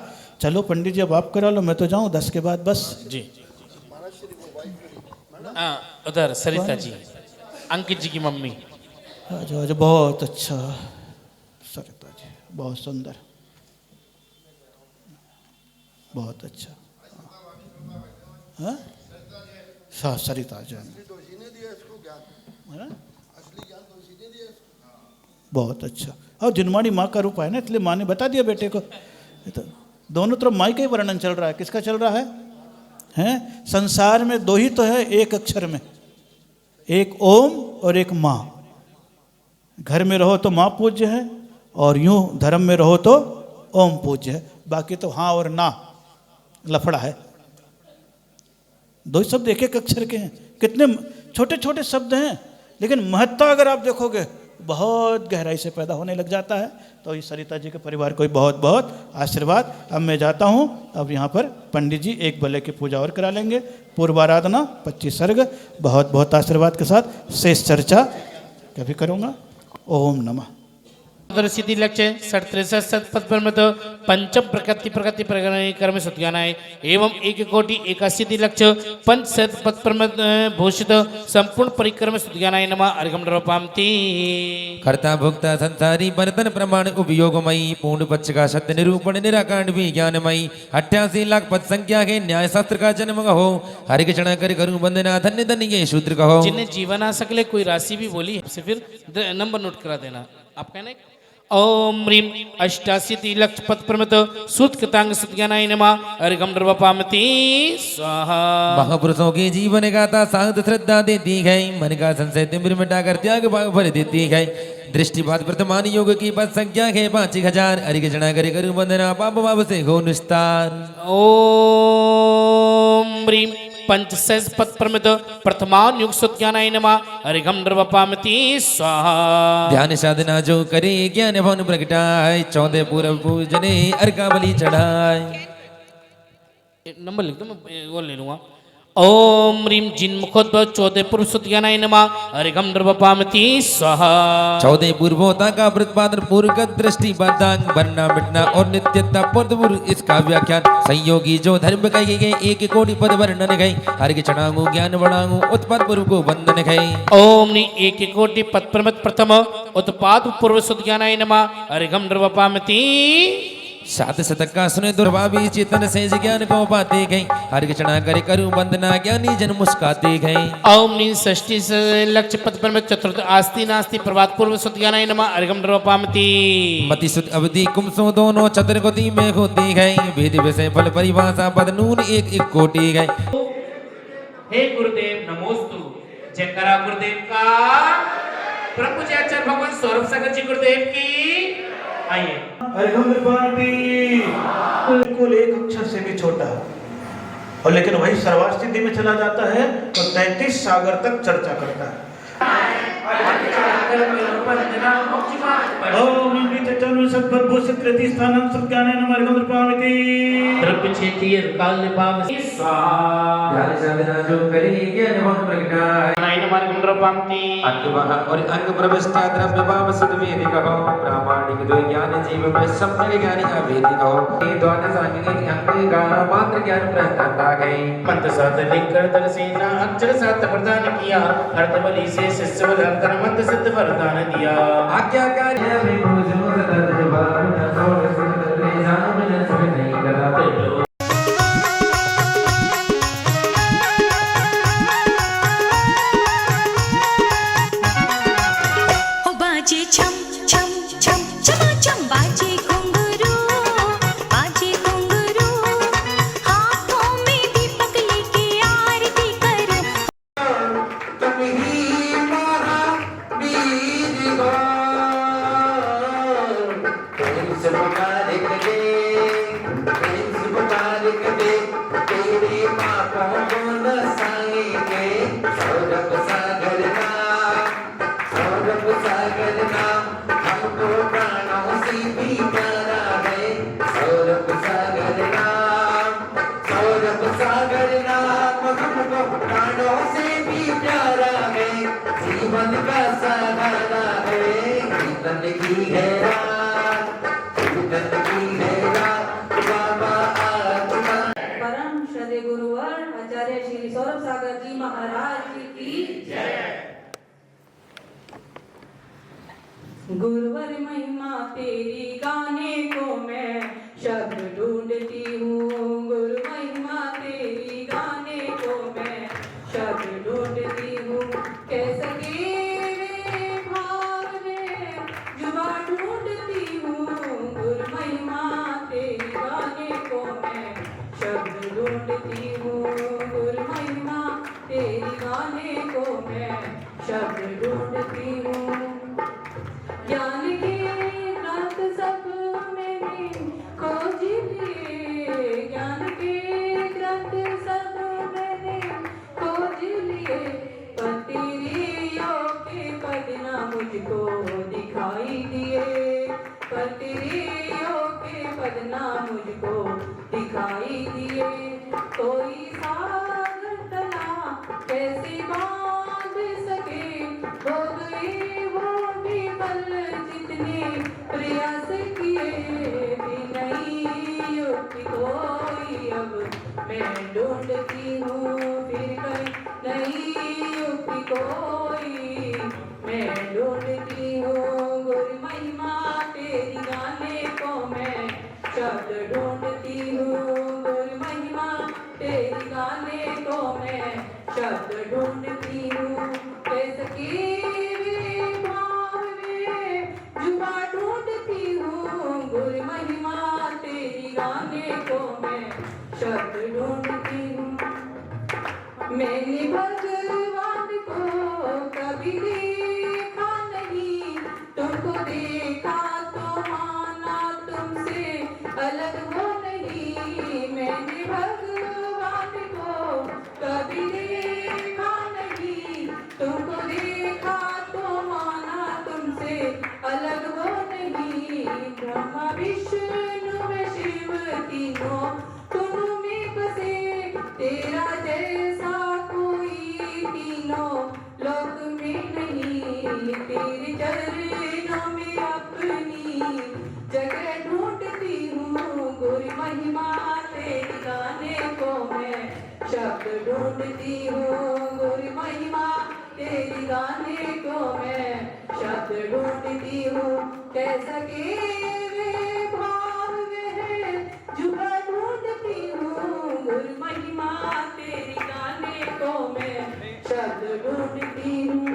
चलो पंडित जी, अब आप करा लो, मैं तो जाऊँ 10 के बाद बस जी। उधर सरिता जी, अंकित जी की मम्मी। जो बहुत अच्छा, सरिता जी बहुत सुंदर, बहुत अच्छा। हाँ, सरिता जी बहुत अच्छा। और जिनमानी माँ का रूप है ना, इसलिए माँ ने बता दिया बेटे को। तो दोनों तरफ माँ का ही वर्णन चल रहा है। किसका चल रहा है? हैं? संसार में 2 ही तो है एक अक्षर में, एक ओम और एक माँ। घर में रहो तो माँ पूज्य है, और यूं धर्म में रहो तो ओम पूज्य है। बाकी तो हाँ और ना लफड़ा है। 2 शब्द एक एक अक्षर के हैं। कितने छोटे छोटे शब्द हैं, लेकिन महत्ता अगर आप देखोगे बहुत गहराई से पैदा होने लग जाता है। तो इस सरिता जी के परिवार को बहुत बहुत आशीर्वाद। अब मैं जाता हूँ। अब यहाँ पर पंडित जी एक बल्ले की पूजा और करा लेंगे। पूर्व आराधना 25 सर्ग बहुत बहुत आशीर्वाद के साथ शेष चर्चा कभी करूँगा। ओम नमः। सिद्धि लक्ष्य 63 पद पंचम प्रकृति प्रकृति प्रकरण कर्म सुत्यानाय एवं 1 कोटि 81 लक्ष्य 5 पद भूषित संपूर्ण परिक्रम सुत्यानाय नमः अर्घम नरोपामति। कर्ता भोक्ता संसारी बर्तन प्रमाण उपयोगमयी पूर्ण पक्ष का सत्य निरूपण निराकांड विज्ञानमयी 88 लाख पद संख्या के न्याय शास्त्र का जन्म कहो। हरि कृष्ण कर करूं वंदना धन्य धन्य ये शूद्र कहो। जिन्हें जीवन आ सकले कोई राशि भी बोली है, फिर नंबर नोट करा देना। आप कहना ओम ह्रीम 88 लक्ष पद प्रमत सुतकृतांग सुज्ञानाय नमः अर्घम नरोपामति स्वाहा। महापुरुषों के जीवन गाथा साहत श्रद्धा देती है, मन का संशय तिमिर मिटाकर त्याग भाव भर देती है। दृष्टिपात वर्तमान योग की पद संख्या है 5000। हरि कृष्ण करे करूं वंदना पाप पाप से हो निस्तार। ओम ह्रीम 5 पद प्रमित प्रथमान युग सुज्ञानाय नमः अर्घम नरोपामति स्वाहा। ध्यान साधना जो करे ज्ञान भवन प्रगटाए 14 पूर्व पूजने अर्घा बलि चढ़ाए। नंबर लिख दो, मैं वो ले लूंगा। ओम ह्रीम जिन्मुखोद्भव 14 पूर्व सुज्ञानाय नमः अर्घम नरोपामति स्वाहा। 14 पूर्वोता का प्रतिपादन पूर्वगत दृष्टि बद्धांग बनना मिटना और नित्यता पूर्व इसका व्याख्यान संयोगी जो धर्म कही गए 1 कोटि पद वर्णन गए। हरि के चढ़ाऊं ज्ञान बढ़ाऊं उत्पाद पूर्व को वंदन गए। ओम नि 1 कोटि पद प्रमत प्रथम उत्पाद पूर्व सुज्ञानाय नमः अर्घम नरोपामति। 7 शतक का सुने दुर्भावी चेतन से ज्ञान को पाते गए। हरि कृष्ण करे करूं वंदना ज्ञानी जन मुस्काते गए। ओम नि 60 लक्ष पद प्रमत चतुर्थ आस्ति नास्ति प्रभात पूर्व सुज्ञानाय नमः अर्घम नरोपामति। मति सुत अवधि कुमसो दोनों चतुर गति में होती गए। भेद विषय फल परिभाषा पद नून 1 कोटि गए। हे गुरुदेव नमोस्तु। जयकारा गुरुदेव का। प्रभु जी आचार्य भगवान सौरभ सागर जी गुरुदेव की। आइए अर्घम नरोपामति। बिल्कुल 1 अक्षर से भी छोटा। और लेकिन वही सर्वार्थ सिद्धि में चला जाता है तो 33 सागर तक चर्चा करता है। ओम निमित्त चरण सद्भूषित कृति स्थानं सत्ज्ञानेन मार्गं प्रपामिति द्रव्य क्षेत्रीय काल निपाव स्वाहा ध्यान साधना जो करेंगे ज्ञान भवन प्रगटाय नाइन मार्गं प्रपामिति अंगवह और अंग प्रविष्टा द्रव्य भाव सिद्ध वेदिक हो प्रामाणिक दो ज्ञान जीव में सम्यक ज्ञानी अवेदिक हो ये द्वादश सांगिक अंग का मात्र ज्ञान प्रदाता गए मंत्र साथ लिखकर दर्शेना अक्षर साथ प्रदान किया अर्थ बलि से शिष्य बल अंतर मंत्र सिद्ध वरदान दिया आज्ञाकारी में भोजो सदर भावना और सदर जान में सब नहीं करते बाजे छम छम छम छमा छम बाजे घुंघरू हाथों में दीपक लेके आरती करो तुम ही मारा वीर हो प्रेम मुबारक दे तेरे पापों को नसाएंगे सौरभ सागर नाम हमको प्राणों से भी प्यारा है सौरभ सागर नाम हमको प्राणों से भी प्यारा है जीवन का सहारा है कीर्तन की है रात बाबा आत्मा परम श्रद्धेय गुरुवर आचार्य श्री सौरभ सागर जी महाराज जी की जय। गुरुवर महिमा तेरी गाने को मैं शब्द ढूंढती हूँ गुरु महिमा तेरी गाने को मैं शब्द ढूंढती हूँ कैसे रे भाव में जुबा ढूंढती हूँ गुरु महिमा तेरी गाने को मैं शब्द ढूंढती हूँ गुरु महिमा तेरी गाने को मैं शब्द ढूंढती हूँ ज्ञान के ग्रंथ सब मैंने खोज लिए ज्ञान के ग्रंथ सब मैंने खोज लिए पर तेरे योग के पद ना मुझको दिखाई दिए पर तेरे योग के पद ना मुझको दिखाई दिए कोई सागर तना कैसे बांध सके हो गए वो भी पल जितने प्रयास किए भी नहीं युक्ति कोई अब मैं ढूंढती हूँ फिर नहीं युक्ति कोई मैं ढूंढती हूँ गुरु महिमा तेरी गाने को मैं शब्द ढूंढती हूँ गुरु महिमा तेरी गाने को मैं शब्द ढूंढती हूँ कैसे भाव में जुबा ढूंढती हूँ गुरु महिमा तेरी गाने को मैं शब्द ढूंढती हूँ मैंने भगवान को कभी देखा नहीं तुमको देखा तो माना तुमसे अलग हो नहीं मैंने भगवान को कभी देखा नहीं तुमको देखा तो माना तुमसे अलग हो नहीं ब्रह्मा विष्णु में शिव तीनों तुम में बसे तेरा जैसा कोई तीनों लोक में नहीं तेरे चरणों में अपनी जगह ढूंढती हूँ गुरु महिमा तेरी गाने को मैं शब्द ढूंढती हूँ गुरु महिमा तेरी गाने को मैं शब्द ढूंढती हूँ कैसा वे भाव वे जुबा ढूंढती हूँ गुरु महिमा तेरी गाने को मैं शब्द ढूंढती हूँ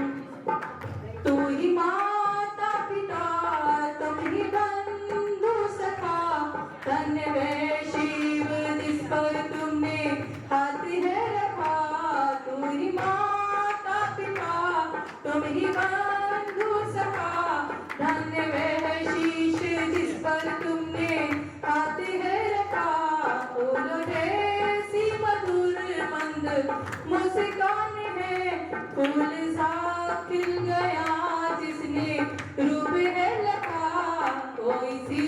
तू ही माता पिता तुम ही बंधु सखा धन्य वे शिव जिस पर तुमने हाथ है रखा तू ही माता पिता तुम ही बंधु सखा धन्य वे शीश जिस पर तुमने हाथ है रखा फूल जैसी मधुर मुस्कान है फूल सा खिल गया जिसने रूप है लगा कोई सी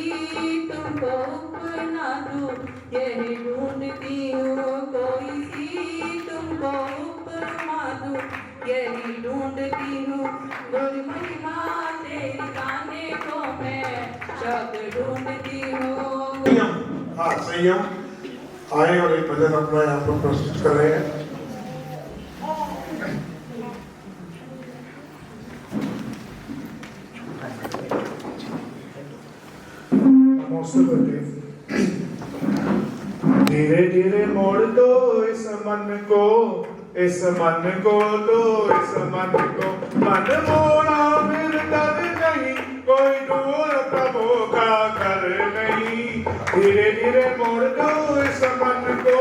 तुमको अपना दूं यही ढूंढती हूँ कोई सी तुमको उपमा दूं यही ढूंढती हूँ गुरु महिमा तेरी गाने को मैं शब्द ढूंढती हूँ। हाँ संयम आए और एक भजन अपना यहाँ पर प्रस्तुत कर रहे हैं। धीरे धीरे मोड़ दो इस मन को इस मन को तो इस मन को मन मोड़ा फिर दर नहीं कोई दूर प्रभु का घर नहीं धीरे धीरे मोड़ दो इस मन को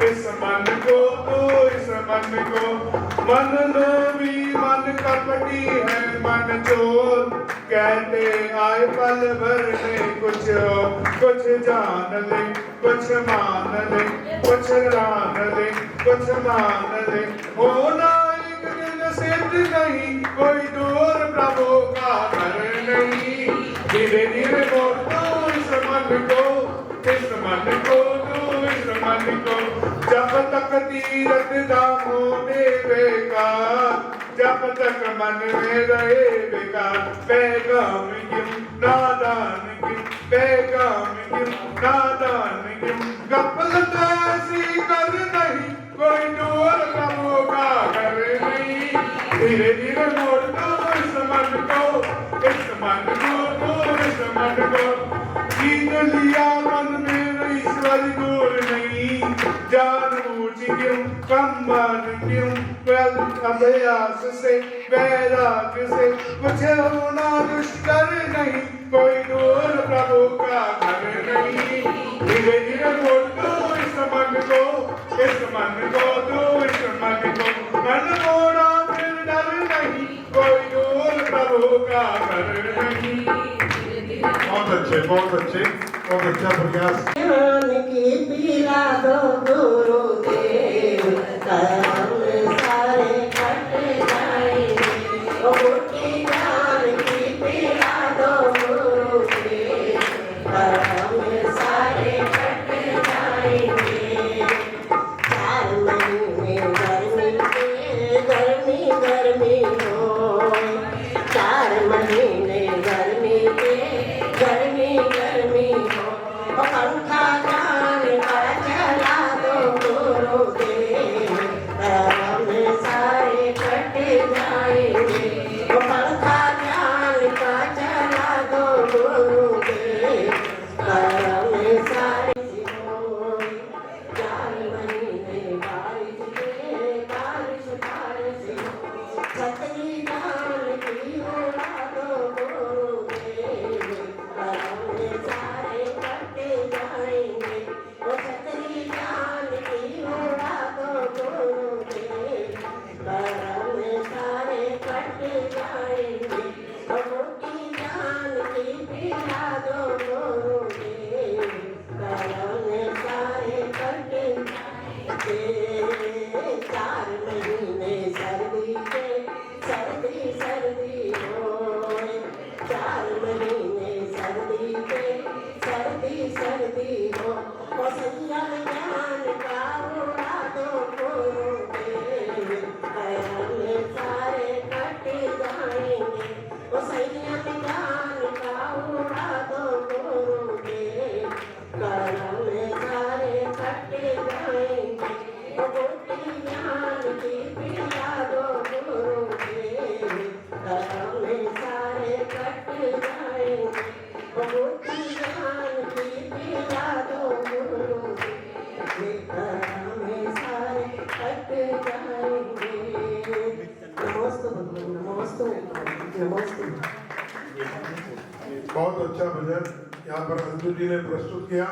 इस मन को तो इस मन को मन लोभी मन कपटी है मन चोर कहते आए पल भर में कुछ जान ले कुछ मान ले कुछ जान ले कुछ मान ले होना एक दिन सिद्ध नहीं कोई दूर प्रभु का घर नहीं धीरे धीरे बोल दो इस मन को इस मन को दो इस मन को जब तक तीरथ धामो बेकार जब तक मन में रहे बेकार पैगाम क्यों नादान क्यों पैगाम क्यों नादान क्यों गफलत ऐसी कर नहीं कोई दूर प्रभु का घर नहीं धीरे धीरे मोड़ दो इस मन को इस मन को दो इस मन को जीत लिया मन में ईश्वर दूर नहीं जान बूझ क्यों कम मन क्यों अभ्यास से वैराग से कुछ होना दुष्कर नहीं कोई दूर प्रभु का घर नहीं धीरे धीरे बोल दो इस मन को इस मन को दो इस मन को मन मोड़ा फिर डर नहीं कोई दूर प्रभु का घर नहीं। बहुत अच्छा प्रयास। ज्ञान की पीला दो गुरुदेव कर्म सारे कट जाएंगे ओ बुद्धि ज्ञान की पीला दो गुरुदेव कर्म सारे कट जाएंगे 4 महीने गर्मी हो 4 महीने गर्मी हो पंखा जान का चला दो गुरुदेव कर्म सारे कट जाएंगे पंखा जान का चला दो गुरुदेव कर्म सारे 4 महीने बारिश छतरी जान की उड़ा दो गुरुदेव कर्म सारे कट जाएंगे वो छतरी जान की उड़ा दो गुरुदेव कर्म सारे कट जाएंगे वो मोटी जान की पीला दो गुरुदेव कर्म सारे कट जाएंगे 4 महीने सर्दी हो 4 महीने सर्दी हो वो संयम ज्ञान का उड़ा दो गुरुदेव कर्म सारे कट जाएंगे वो संयम ज्ञान का उड़ा दो गुरुदेव कर्म सारे कट जाएंगे वो बुद्धि ज्ञान की पीला दो गुरुदेव कर्म सारे कट जाएंगे वो बुद्धि ज्ञान की पीला दो गुरुदेव कर्म सारे कट जाएंगे। नमस्ते नमस्ते। बहुत अच्छा भजन यहाँ पर अंजू जी ने प्रस्तुत किया।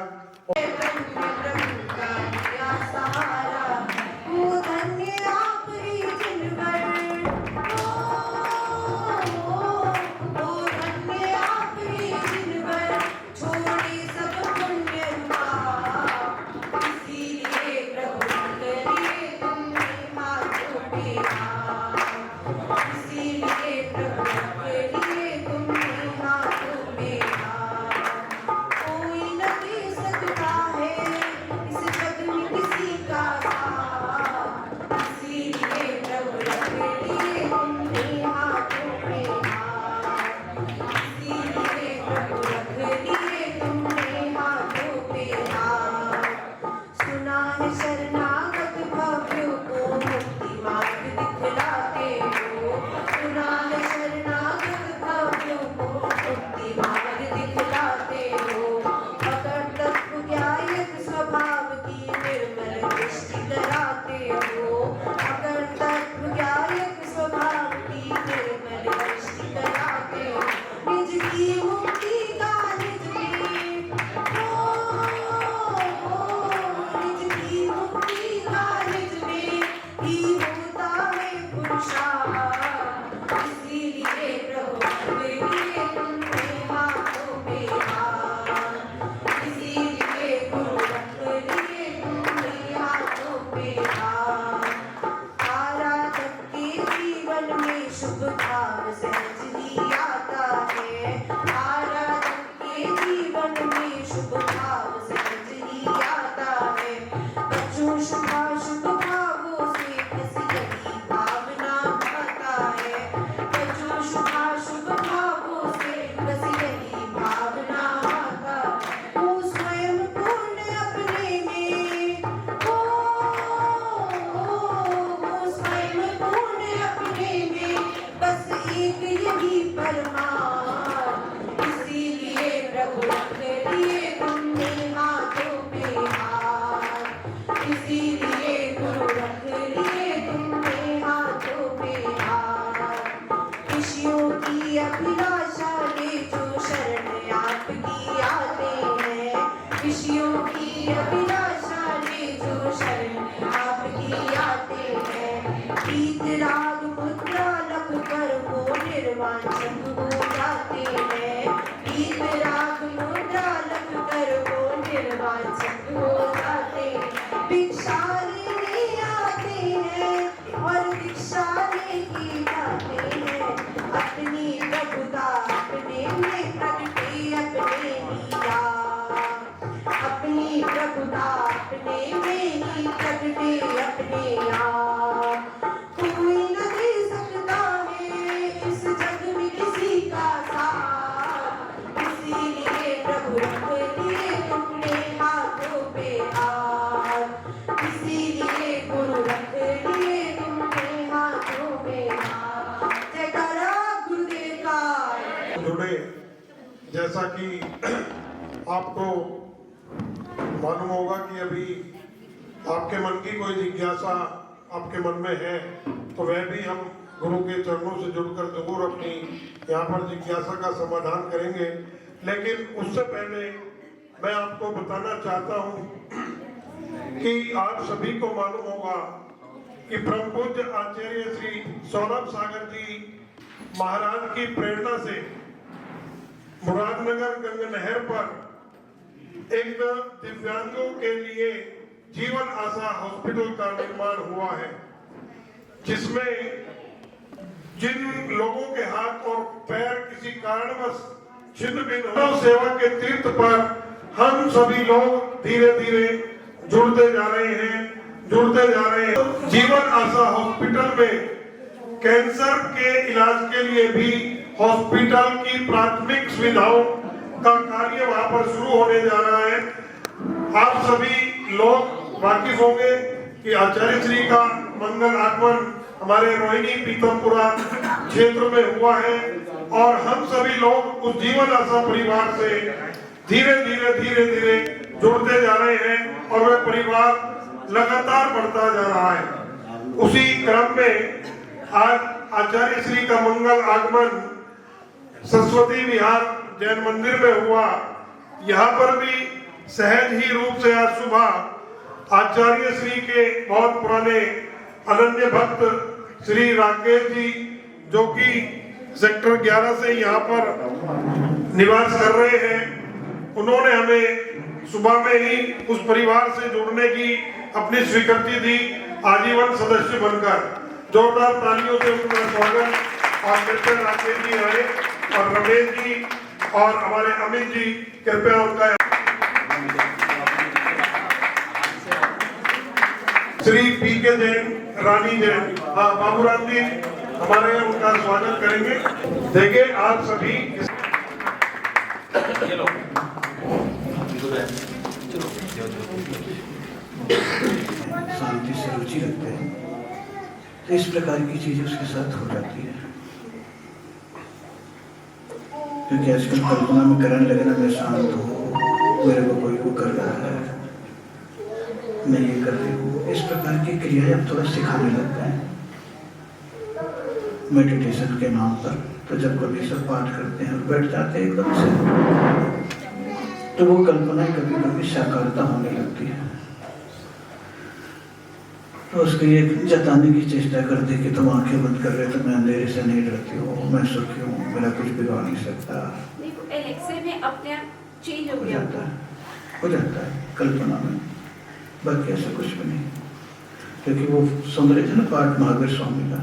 फरमान, इसीलिए प्रभु रख लिए तुमने हाथों में हाथ, इसीलिए गुरु रख लिए तुमने हाथों में हाथ। ऋषियों की अभिलाषा ले जो शरण आपकी आते हैं, ऋषियों की अभिलाषा ले जो शरण आपकी आते हैं। वीतराग मुद्रा लख कर वो निर्वांछन हो जाते हैं, वीतराग मुद्रा लख कर वो निर्वांछन हो जाते हैं। भिक्षा लेने आते हैं और दीक्षा लेके जाते हैं, अपनी प्रभुता अपने में प्रगटे अपने लिया, अपनी प्रभुता अपने में ही प्रगटे अपने आप। कोई न दे सकता है इस जग में किसी का साथ, इसीलिए प्रभु रख लिए तुमने हाथों पे हाथ, इसीलिए गुरु रख लिए तुमने हाथों में हाथ। जयकारा गुरुदेव का। जुड़े, जैसा कि आपको मालूम होगा कि अभी आपके मन की कोई जिज्ञासा आपके मन में है, तो वह भी हम गुरु के चरणों से जुड़कर जरूर अपनी यहाँ पर जिज्ञासा का समाधान करेंगे। लेकिन उससे पहले मैं आपको बताना चाहता हूँ कि आप सभी को मालूम होगा कि परम पूज्य आचार्य श्री सौरभ सागर जी महाराज की प्रेरणा से मुरादनगर गंगा नहर पर एक दिव्यांगों के लिए जीवन आशा हॉस्पिटल का निर्माण हुआ है, जिसमें जिन लोगों के हाथ और पैर किसी कारणवश छिन्न भिन्न हो, सेवा के तीर्थ पर हम सभी लोग धीरे धीरे जुड़ते जा रहे हैं। जीवन आशा हॉस्पिटल में कैंसर के इलाज के लिए भी हॉस्पिटल की प्राथमिक सुविधाओं का कार्य वहां पर शुरू होने जा रहा है। आप सभी लोग वाकिफ होंगे कि आचार्य श्री का मंगल आगमन हमारे रोहिणी पीतमपुरा क्षेत्र में हुआ है, और हम सभी लोग उस जीवन आशा परिवार से धीरे धीरे जुड़ते जा रहे हैं, और वह परिवार लगातार बढ़ता जा रहा है। उसी क्रम में आज आचार्य श्री का मंगल आगमन सरस्वती विहार जैन मंदिर में हुआ। यहाँ पर भी सहज ही रूप से आज सुबह आचार्य श्री के बहुत पुराने अनन्य भक्त श्री राकेश जी, जो कि सेक्टर 11 से यहाँ पर निवास कर रहे हैं, उन्होंने हमें सुबह में ही उस परिवार से जुड़ने की अपनी स्वीकृति दी, आजीवन सदस्य बनकर। जोरदार तालियों से उनका स्वागत। और कृपया राकेश जी आए, और रमेश जी और हमारे अमित जी कृपया उनका। श्री पी के जैन, रानी जैन, हाँ बाबूराम जी हमारे उनका स्वागत करेंगे। देखिए आप सभी शांति से रुचि रखते हैं, तो इस प्रकार की चीजें उसके साथ हो जाती है। क्योंकि आजकल कल्पना में करने लगना, मैं शांत हूँ, मेरे को कोई को कर रहा है, मैं ये कर रही हूँ, इस प्रकार की क्रियाएं अब थोड़ा सिखाने लगते हैं मेडिटेशन के नाम पर। तो जब कभी सब पाठ करते हैं और बैठ जाते हैं एकदम से, तो वो कल्पनाएं कभी कभी साकारता होने लगती है। तो उसको ये जताने की चेष्टा करते कि तुम आंखें बंद कर रहे, तो मैं अंधेरे से नहीं डरती हूँ, मैं सुखी हूँ, मेरा कुछ बिगाड़ नहीं सकता। एलेक्सा में अपने आप चेंज हो जाता है कल्पना में, बाकी ऐसा कुछ भी नहीं। क्योंकि वो सुन रहे थे ना पाठ महावीर स्वामी का,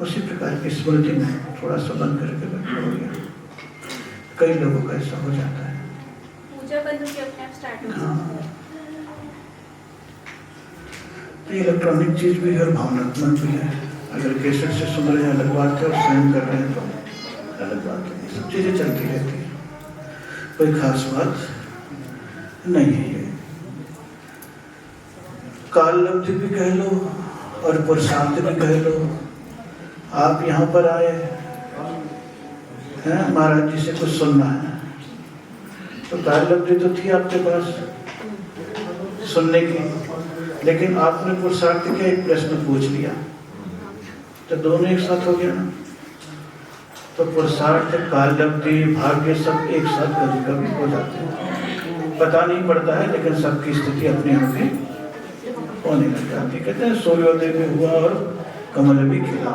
उसी प्रकार की स्मृति में थोड़ा सा बंद करके बैठा हो गया। कई लोगों का ऐसा हो जाता है। पूजा बंद होकर अपने आप स्टार्ट हो हाँ, तो इलेक्ट्रॉनिक चीज भी है और भावनात्मक भी है। अगर कैसेट से सुन रहे हैं अलग बात है, और स्वयं कर रहे हैं तो अलग बात है। सब चीजें चलती रहती है, कोई खास बात नहीं है। ये काल लब्धि भी कह लो और पुरुषार्थ भी कह लो। आप यहाँ पर आए है महाराज जी से कुछ सुनना है, तो कालब्धि तो थी आपके पास सुनने की, लेकिन आपने पुरुषार्थ के एक प्रश्न पूछ लिया, तो दोनों एक साथ हो गया ना। तो पुरुषार्थ, कालब्धि, भाग्य सब एक साथ कभी कभी हो जाते हैं, पता नहीं पड़ता है, लेकिन सबकी स्थिति अपने आप ही होने लग जाती। कहते हैं सूर्योदय भी हुआ और कमल भी खिला,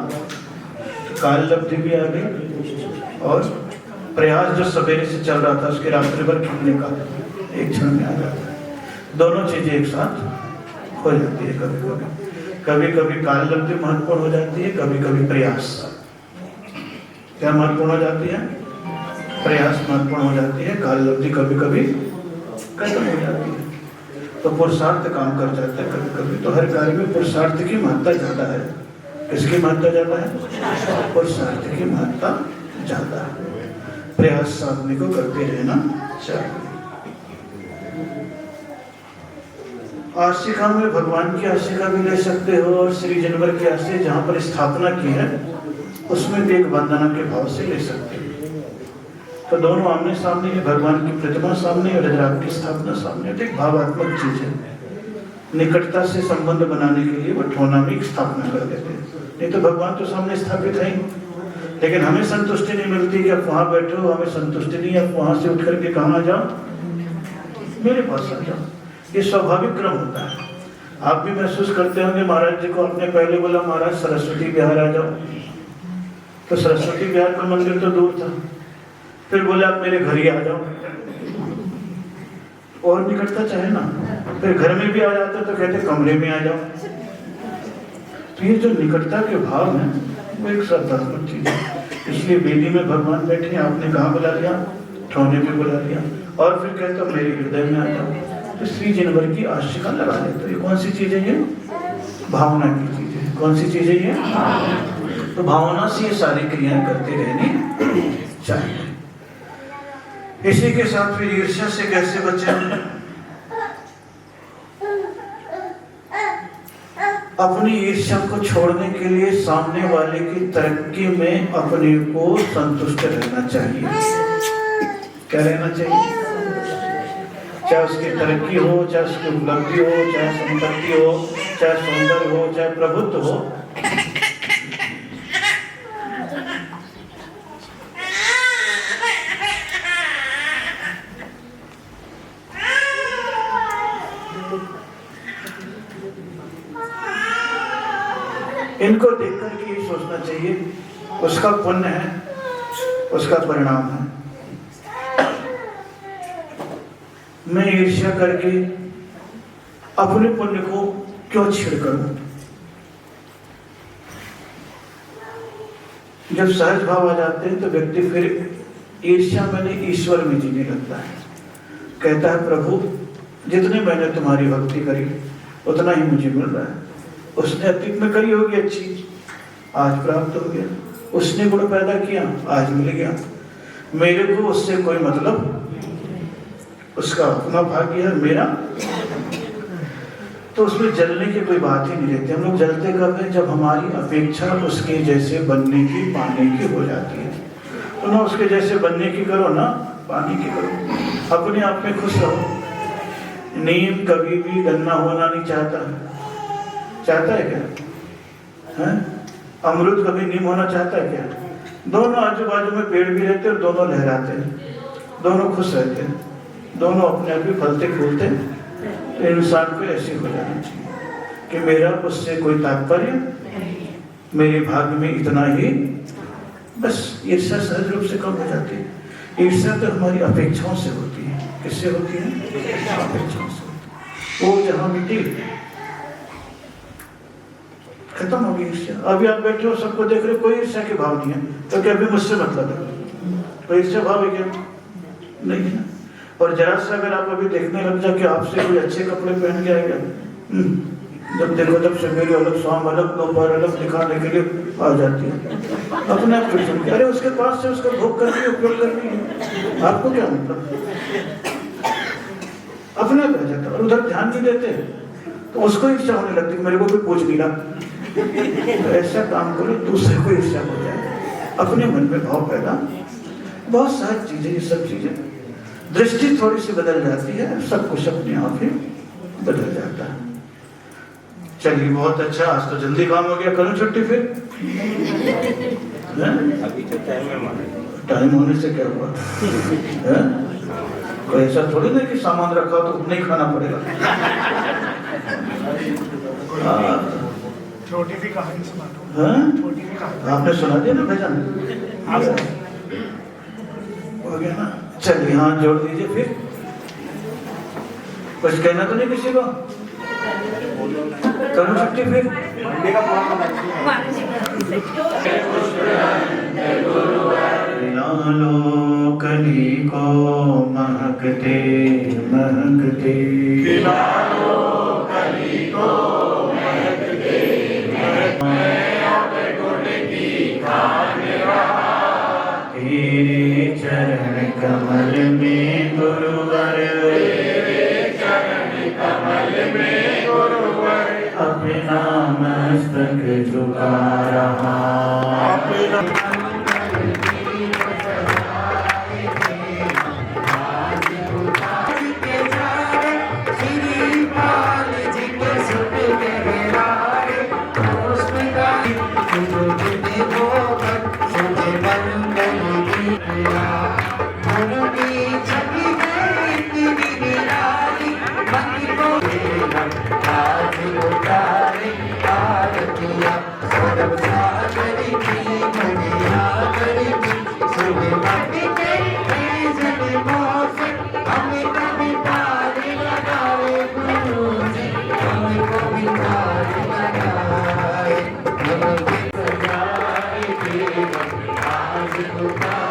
कालब्धि भी आ गई और प्रयास जो सवेरे से चल रहा था उसके रात्रि भर खिलने का एक क्षण में आ जाता है। दोनों चीजें एक साथ हो जाती है। कभी कभी कभी कभी कालब्धि महत्वपूर्ण हो जाती है, कभी कभी प्रयास। क्या महत्वपूर्ण हो जाती है? प्रयास महत्वपूर्ण हो जाती है, कालब्धि कभी कभी खत्म हो जाती है। तो पुरुषार्थ काम कर जाता है कभी कभी। तो हर कार्य में पुरुषार्थ की महत्ता ज्यादा है। किसकी महत्ता ज्यादा है? पुरुषार्थ की महत्ता ज्यादा है। प्रयास आदमी को करते रहना चाहिए। आशिका में भगवान की आशिका भी ले सकते हो और श्री जनवर की आशिका जहाँ पर स्थापना की है उसमें भी एक वंदना के भाव से ले सकते हो। तो दोनों आमने सामने है, भगवान की प्रतिमा सामने और रुद्राक्ष की स्थापना सामने। तो एक भावात्मक चीज है। निकटता से संबंध बनाने के लिए वो ठोना में स्थापना कर देते हैं। नहीं तो भगवान तो सामने स्थापित है, लेकिन हमें संतुष्टि नहीं मिलती कि आप वहां बैठे हो, हमें संतुष्टि नहीं, आप वहां से उठ करके कहाँ आ जाओ, मेरे पास आ जाओ। ये स्वाभाविक क्रम होता है। आप भी महसूस करते होंगे, महाराज जी को आपने पहले बोला महाराज सरस्वती विहार आ जाओ, तो सरस्वती विहार का मंदिर तो दूर था, फिर बोले आप मेरे घर ही आ जाओ, और निकटता चाहे ना। फिर घर में भी आ जाते तो कहते कमरे में आ जाओ। तो ये जो निकटता के भाव है वो एक श्रद्धात्मक चीज है। इसलिए वेदी में भगवान बैठे, आपने कहाँ बुला लिया? ठोने पे बुला लिया, और फिर कहते मेरे हृदय में आ जाओ। तो श्री जनवर की आशिका लगा ले। तो ये कौन सी चीज है? ये भावना की चीज है। कौन सी चीज है ये? तो भावना से ये सारी क्रियाएं करते रहनी चाहिए। इसी के साथ फिर ईर्ष्या से कैसे बचें? अपनी ईर्ष्या को छोड़ने के लिए सामने वाले की तरक्की में अपने को संतुष्ट रहना चाहिए। क्या रहना चाहिए? चाहे उसकी तरक्की हो, चाहे उसकी उपलब्धि हो, चाहे संपत्ति हो, चाहे सौंदर्य हो, चाहे प्रभुत्व हो, इनको देख करके ये सोचना चाहिए उसका पुण्य है, उसका परिणाम है। मैं ईर्ष्या करके अपने पुण्य को क्यों छेड़ करूं? जब सहज भाव आ जाते हैं तो व्यक्ति फिर ईर्ष्या मैंने ईश्वर में जीने लगता है। कहता है प्रभु जितने मैंने तुम्हारी भक्ति करी उतना ही मुझे मिल रहा है। उसने अतीत में करी होगी अच्छी, आज प्राप्त हो गया। उसने गुण पैदा किया, आज मिल गया। मेरे को उससे कोई मतलब, उसका अपना भाग्य है, मेरा तो उसमें जलने की कोई बात ही नहीं रहती। हम लोग जलते कब है? जब हमारी अपेक्षा उसके जैसे बनने की, पाने की हो जाती है। तो ना उसके जैसे बनने की करो, ना पाने की करो। अपने आप में खुश रहो। नीम कभी भी गन्ना होना नहीं चाहता है क्या? है? अमरुद कभी नीम होना चाहता है क्या? दोनों आजू बाजू में पेड़ भी रहते हैं और दोनों लहराते हैं, दोनों खुश रहते हैं, दोनों अपने आप ही फलते फूलते। तो इंसान को ऐसे हो जाना चाहिए कि मेरा उससे कोई तात्पर्य, मेरे भाग्य में इतना ही बस। ईर्ष्या सहज रूप से कम हो जाती है। ईर्ष्या तो हमारी अपेक्षाओं से होती है। किससे होती है? अपेक्षाओं से। वो जहां मिट्टी खत्म होगी ईर्ष्या। अभी आप बैठे हो, सबको देख रहे हो, कोई ईर्ष्या के भाव नहीं है, तो क्या अभी मुझसे मतलब है? कोई ईर्ष्या भाव है क्या? नहीं है। और जरा सा अगर आप अभी देखने लग जाए कि आपसे कोई अच्छे कपड़े पहन के आएगा, जब देखो तब से मेरी अलग, शाम अलग, दोपहर अलग दिखाने के लिए आ जाती है। अपने आप फिर सुन के अरे उसके पास से उसका भोग करनी, उपयोग करनी है, आपको क्या मतलब? अपने आप आ जाता है। और उधर ध्यान नहीं देते तो उसको ईर्ष्या होने लगती है, मेरे को कोई पूछ नहीं रहा। तो ऐसा काम करो दूसरे को ईर्ष्या हो जाए। अपने मन में भाव पैदा बहुत सारी चीजें, ये सब चीजें दृष्टि थोड़ी सी बदल जाती है, सब कुछ अपने आप ही बदल जाता है। चलिए बहुत अच्छा, आज तो जल्दी काम हो गया, करूं छुट्टी फिर? अभी तो टाइम होने से क्या हुआ? कोई ऐसा थोड़ी ना कि सामान रखा तो नहीं खाना पड़ेगा। छोटी सी कहानी सुना दो। छोटी सी कहानी आपने सुना दिया ना भजन? हो गया ना? चलिए हाथ जोड़ दीजिए फिर। कुछ कहना तो नहीं किसी को? करो छुट्टी फिर। लालो कली को महकते महकते, लालो कली को महकते महकते, गुण की खान रहा तेरे चरण कमल में गुरुवर, तेरे चरण कमल में गुरुवर, अपना मस्तक झुका रहा, अपना लगाए